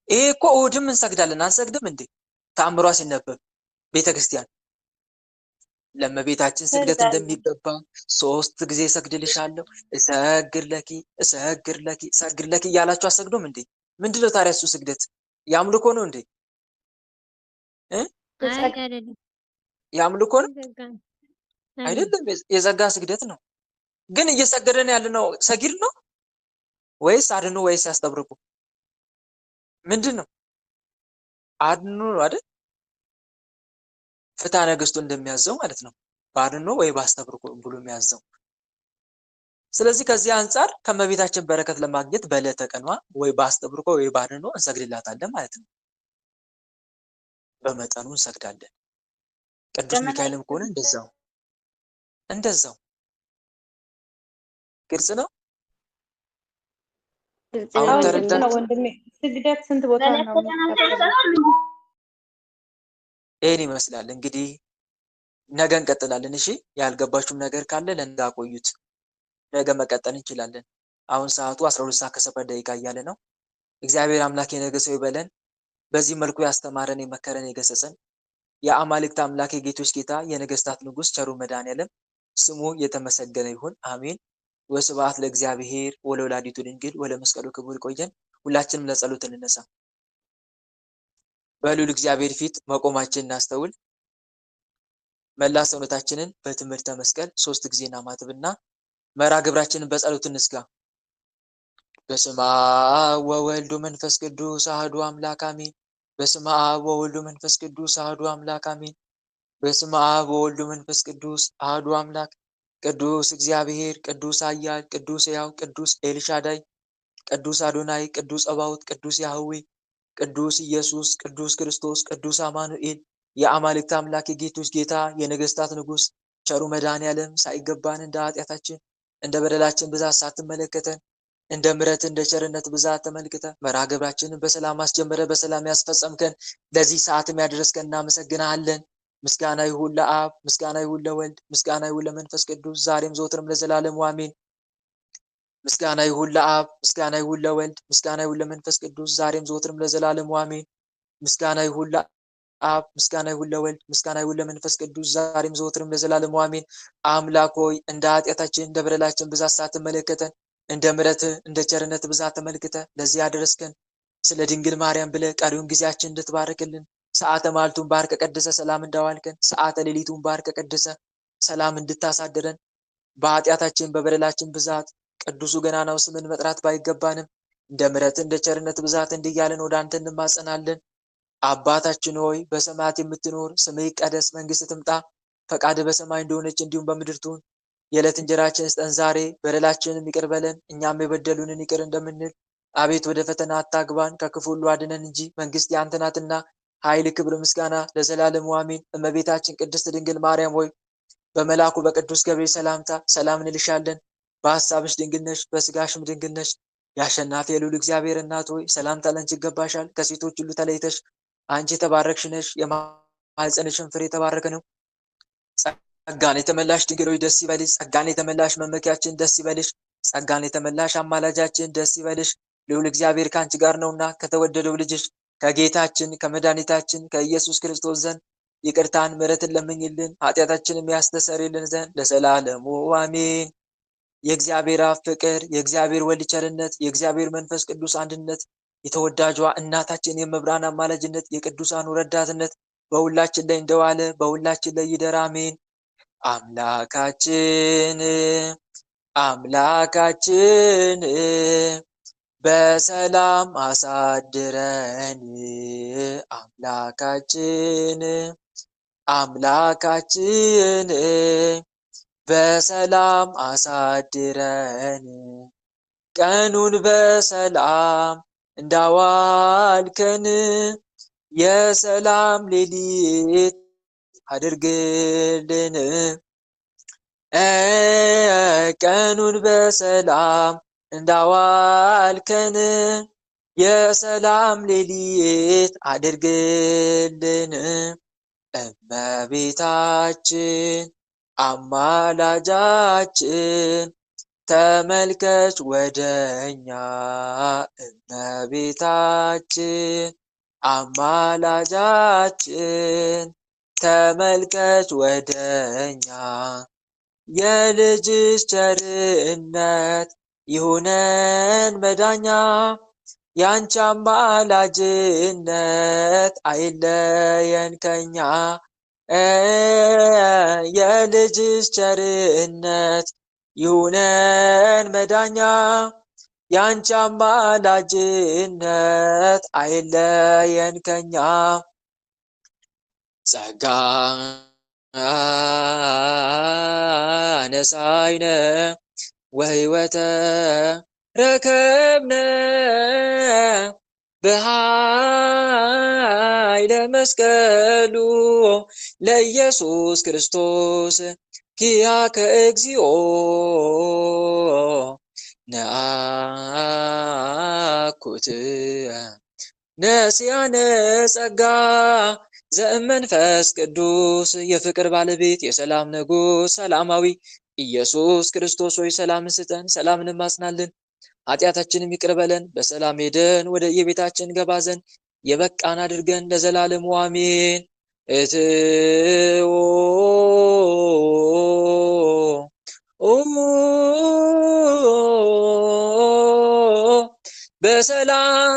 ይሄ እኮ እሑድም እንሰግዳለን አንሰግድም እንዴ? ተአምሯ ሲነበብ ቤተክርስቲያን ለመቤታችን ስግደት እንደሚገባ 3 ጊዜ ሰግድልሻለሁ፣ እሰግድ ለኪ እያላችሁ አሰግዶም እንዴ? ምንድነው ታዲያ እሱ ስግደት? ያምልኮ ነው እንዴ? ያምልኮ ነው አይደለም፣ የጸጋ ስግደት ነው። ግን እየሰገደን ያለነው ሰጊድ ነው ወይስ አድኖ ወይስ ያስተብርኩ? ምንድነው? አድኖ አይደል? ፍትሐ ነገሥቱ እንደሚያዘው ማለት ነው። በአድኖ ወይ ባስተብርኩ ብሎ የሚያዘው። ስለዚህ ከዚህ አንፃር ከመቤታችን በረከት ለማግኘት በዕለተ ቀኗ ወይ ባስተብርኮ ወይ ባድኖ እንሰግድላታለን ማለት ነው። በመጠኑ እንሰግዳለን። ቅዱስ ሚካኤልም ከሆነ እንደዛው ግልጽ ነው። አሁን ተረዳችሁ ወንድሜ? ስግደት ስንት ቦታ ነው? ይሄን ይመስላል እንግዲህ። ነገ እንቀጥላለን። እሺ ያልገባችሁም ነገር ካለ ለነገ አቆዩት። ነገ መቀጠል እንችላለን። አሁን ሰዓቱ 12 ሰዓት ከ7 ደቂቃ እያለ ነው። እግዚአብሔር አምላክ የነገ ሰው ይበለን። በዚህ መልኩ ያስተማረን የመከረን የገሰጸን የአማልክት አምላክ የጌቶች ጌታ የነገስታት ንጉስ ቸሩ መድኃኔዓለም ስሙ የተመሰገነ ይሁን። አሜን። ወስብሐት ለእግዚአብሔር ወለወላዲቱ ድንግል ወለመስቀሉ ክቡር። ይቆየን። ሁላችንም ለጸሎት እንነሳ። በልዑል እግዚአብሔር ፊት መቆማችንን እናስተውል። መላ ሰውነታችንን በትምህርተ መስቀል 3 ጊዜ እናማትብና መርሐ ግብራችንን በጸሎት እንስጋ። በስመ አብ ወወልድ ወመንፈስ ቅዱስ አሐዱ አምላክ አሜን። በስመ አብ ወወልድ ወመንፈስ ቅዱስ አሐዱ አምላክ አሜን። በስመ አብ ወወልድ ወመንፈስ ቅዱስ አሐዱ አምላክ። ቅዱስ እግዚአብሔር፣ ቅዱስ ኃያል፣ ቅዱስ ሕያው፣ ቅዱስ ኤልሻዳይ፣ ቅዱስ አዶናይ፣ ቅዱስ ጸባኦት፣ ቅዱስ ያህዌ፣ ቅዱስ ኢየሱስ፣ ቅዱስ ክርስቶስ፣ ቅዱስ አማኑኤል፣ የአማልክት አምላክ የጌቶች ጌታ የነገስታት ንጉስ ቸሩ መድኃኔዓለም ሳይገባን እንደ ኃጢአታችን እንደ በደላችን ብዛት ሳትመለከተን እንደ ምሕረት እንደ ቸርነት ብዛት ተመልክተ መርሐ ግብራችንን በሰላም አስጀመረ በሰላም ያስፈጸምከን ለዚህ ሰዓትም ያደረስከን እናመሰግናለን። ምስጋና ይሁን ለአብ፣ ምስጋና ይሁን ለወልድ፣ ምስጋና ይሁን ለመንፈስ ቅዱስ ዛሬም ዘወትርም ለዘላለሙ አሜን። ምስጋና ይሁን ለአብ፣ ምስጋና ይሁን ለወልድ፣ ምስጋና ይሁን ለመንፈስ ቅዱስ ዛሬም ዘወትርም ለዘላለሙ አሜን። ምስጋና ይሁን ለአብ፣ ምስጋና ይሁን ለወልድ፣ ምስጋና ይሁን ለመንፈስ ቅዱስ ዛሬም ዘወትርም ለዘላለሙ አሜን። አምላክ ሆይ እንደ ኃጢአታችን እንደ በደላችን ብዛት ሳትመለከተን እንደ ምሕረትህ እንደ ቸርነት ብዛት ተመልክተ ለዚህ ያደረስከን ስለ ድንግል ማርያም ብለህ ቀሪውን ጊዜያችን እንድትባርክልን ሰዓተ ማልቱን ባርከ ቀድሰ ሰላም እንዳዋልከን ሰዓተ ሌሊቱን ባርከ ቀድሰ ሰላም እንድታሳድረን በኃጢአታችን በበደላችን ብዛት ቅዱሱ ገናናው ስምን መጥራት ባይገባንም እንደ ምሕረት እንደ ቸርነት ብዛት እንዲያለን ወደ አንተ እንማጸናለን። አባታችን ሆይ በሰማያት የምትኖር ስምህ ይቀደስ፣ መንግስትህ ትምጣ፣ ፈቃድህ በሰማይ እንደሆነች እንዲሁም በምድር ትሁን። የዕለት እንጀራችንን ስጠን ዛሬ፣ በደላችንን ይቅር በለን እኛም የበደሉንን ይቅር እንደምንል። አቤት ወደ ፈተና አታግባን ከክፉ ሁሉ አድነን እንጂ መንግስት ያንተ ናትና ኃይል፣ ክብር፣ ምስጋና ለዘላለሙ አሜን። እመቤታችን ቅድስት ድንግል ማርያም ሆይ በመልአኩ በቅዱስ ገብርኤል ሰላምታ ሰላም እንልሻለን። በሐሳብሽ ድንግል ነሽ፣ በስጋሽም ድንግል ነሽ። የአሸናፊ የልዑል እግዚአብሔር እናት ሆይ ሰላምታ ላንቺ ይገባሻል። ከሴቶች ሁሉ ተለይተሽ አንቺ የተባረክሽ ነሽ፣ የማኅፀንሽም ፍሬ የተባረከ ነው። ጸጋን የተመላሽ ድንግል ሆይ ደስ ይበልሽ። ጸጋን የተመላሽ መመኪያችን ደስ ይበልሽ። ጸጋን የተመላሽ አማላጃችን ደስ ይበልሽ። ልዑል እግዚአብሔር ከአንቺ ጋር ነውና ከተወደደው ልጅሽ ከጌታችን ከመድኃኒታችን ከኢየሱስ ክርስቶስ ዘንድ ይቅርታን ምሕረትን ለምኝልን ኃጢአታችንም ያስተሰርይልን ዘንድ ለዘላለሙ አሜን። የእግዚአብሔር አብ ፍቅር፣ የእግዚአብሔር ወልድ ቸርነት፣ የእግዚአብሔር መንፈስ ቅዱስ አንድነት፣ የተወዳጇ እናታችን የመብራን አማላጅነት፣ የቅዱሳኑ ረዳትነት በሁላችን ላይ እንደዋለ በሁላችን ላይ ይደር አሜን። አምላካችን በሰላም አሳድረን አምላካችን በሰላም አሳድረን ቀኑን በሰላም እንዳዋልከን የሰላም ሌሊት አድርግልን። ቀኑን በሰላም እንዳዋልከን የሰላም ሌሊት አድርግልን። እመቤታችን አማላጃችን ተመልከች ወደኛ። እመቤታችን አማላጃችን ተመልከች ወደኛ። የልጅሽ ቸርነት ይሁነን መዳኛ፣ ያንቺ አማላጅነት አይለየን ከኛ። የልጅሽ ቸርነት ይሁነን መዳኛ፣ ያንቺ አማላጅነት አይለየን ከኛ። ጸጋ ነሳይነ ወሕይወተ ረከብነ በኃይለ መስቀሉ ለኢየሱስ ክርስቶስ ኪያከ እግዚኦ ነአኩት ነሲያነ ጸጋ ዘእመንፈስ ቅዱስ። የፍቅር ባለቤት የሰላም ንጉሥ ሰላማዊ ኢየሱስ ክርስቶስ ሆይ ሰላምን ስጠን፣ ሰላምን ማጽናልን፣ ኃጢአታችንም ይቅር በለን፣ በሰላም ሄደን ወደ የቤታችን ገባ ዘንድ የበቃን አድርገን ለዘላለሙ አሜን። እትዎ በሰላም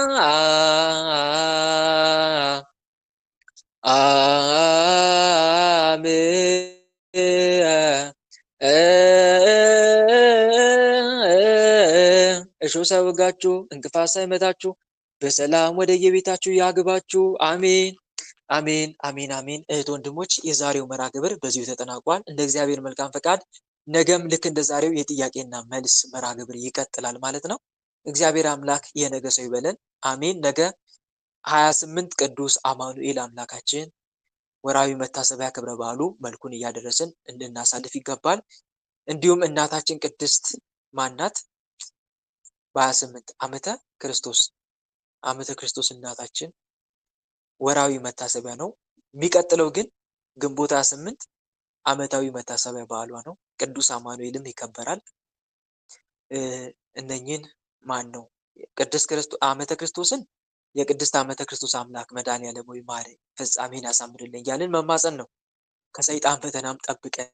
እሾህ ሳይወጋችሁ እንቅፋት ሳይመታችሁ በሰላም ወደ የቤታችሁ ያግባችሁ። አሜን አሜን አሜን አሜን። እህት ወንድሞች፣ የዛሬው መርሐ ግብር በዚሁ ተጠናቋል። እንደ እግዚአብሔር መልካም ፈቃድ ነገም ልክ እንደ ዛሬው የጥያቄና መልስ መርሐ ግብር ይቀጥላል ማለት ነው። እግዚአብሔር አምላክ የነገ ሰው ይበለን። አሜን። ነገ 28 ቅዱስ አማኑኤል አምላካችን ወራዊ መታሰቢያ ክብረ በዓሉ መልኩን እያደረስን እንድናሳልፍ ይገባል። እንዲሁም እናታችን ቅድስት ማናት በ28 ዓመተ ክርስቶስ እናታችን ወራዊ መታሰቢያ ነው። የሚቀጥለው ግን ግንቦት 28 ዓመታዊ መታሰቢያ በዓሏ ነው። ቅዱስ አማኑኤልም ይከበራል። እነኚህን ማን ነው ቅድስት ክርስቶስ ዓመተ ክርስቶስን የቅድስት ዓመተ ክርስቶስ አምላክ መድኃኒዓለም ሆይ ማረኝ፣ ፍጻሜን ያሳምርልኝ እያልን መማፀን ነው። ከሰይጣን ፈተናም ጠብቀን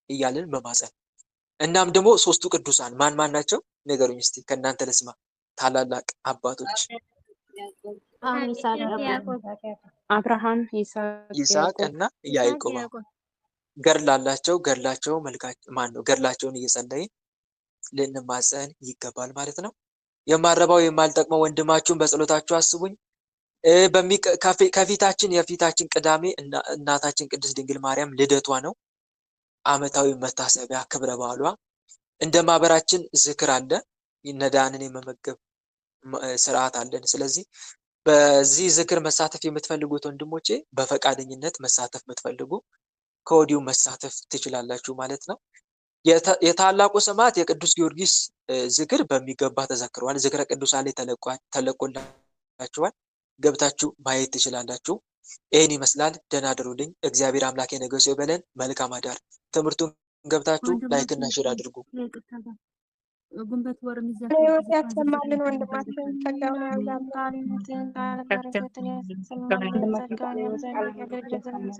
እያልን መማፀን። እናም ደግሞ ሶስቱ ቅዱሳን ማን ማን ናቸው ንገሩኝ እስቲ ከእናንተ ልስማ። ታላላቅ አባቶች አብርሃም፣ ይስሐቅ እና ያዕቆብ ገድላላቸው ማን ነው ገድላቸውን እየጸለይን ልንማፀን ይገባል ማለት ነው። የማረባው የማልጠቅመው ወንድማችሁን በጸሎታችሁ አስቡኝ። የፊታችን ቅዳሜ እናታችን ቅድስት ድንግል ማርያም ልደቷ ነው። ዓመታዊ መታሰቢያ ክብረ በዓሏ። እንደ ማህበራችን ዝክር አለ፣ ነዳያንን የመመገብ ስርዓት አለን። ስለዚህ በዚህ ዝክር መሳተፍ የምትፈልጉት ወንድሞቼ በፈቃደኝነት መሳተፍ የምትፈልጉ ከወዲሁ መሳተፍ ትችላላችሁ ማለት ነው። የታላቁ ሰማዕት የቅዱስ ጊዮርጊስ ዝክር በሚገባ ተዘክሯል። ዝክረ ቅዱሳን ላይ ተለቆላችኋል። ገብታችሁ ማየት ትችላላችሁ። ይህን ይመስላል። ደህና አድሩልኝ። እግዚአብሔር አምላክ የነገ ሰው ይበለን። መልካም አዳር። ትምህርቱን ገብታችሁ ላይክ እና ሼር አድርጉ። ግንቦት ወር ህይወት ያሰማልን። ወንድማችን ጸጋውን ያብዛልን። በረከትን ያሰማልን። ጸጋውን ያብዛልን።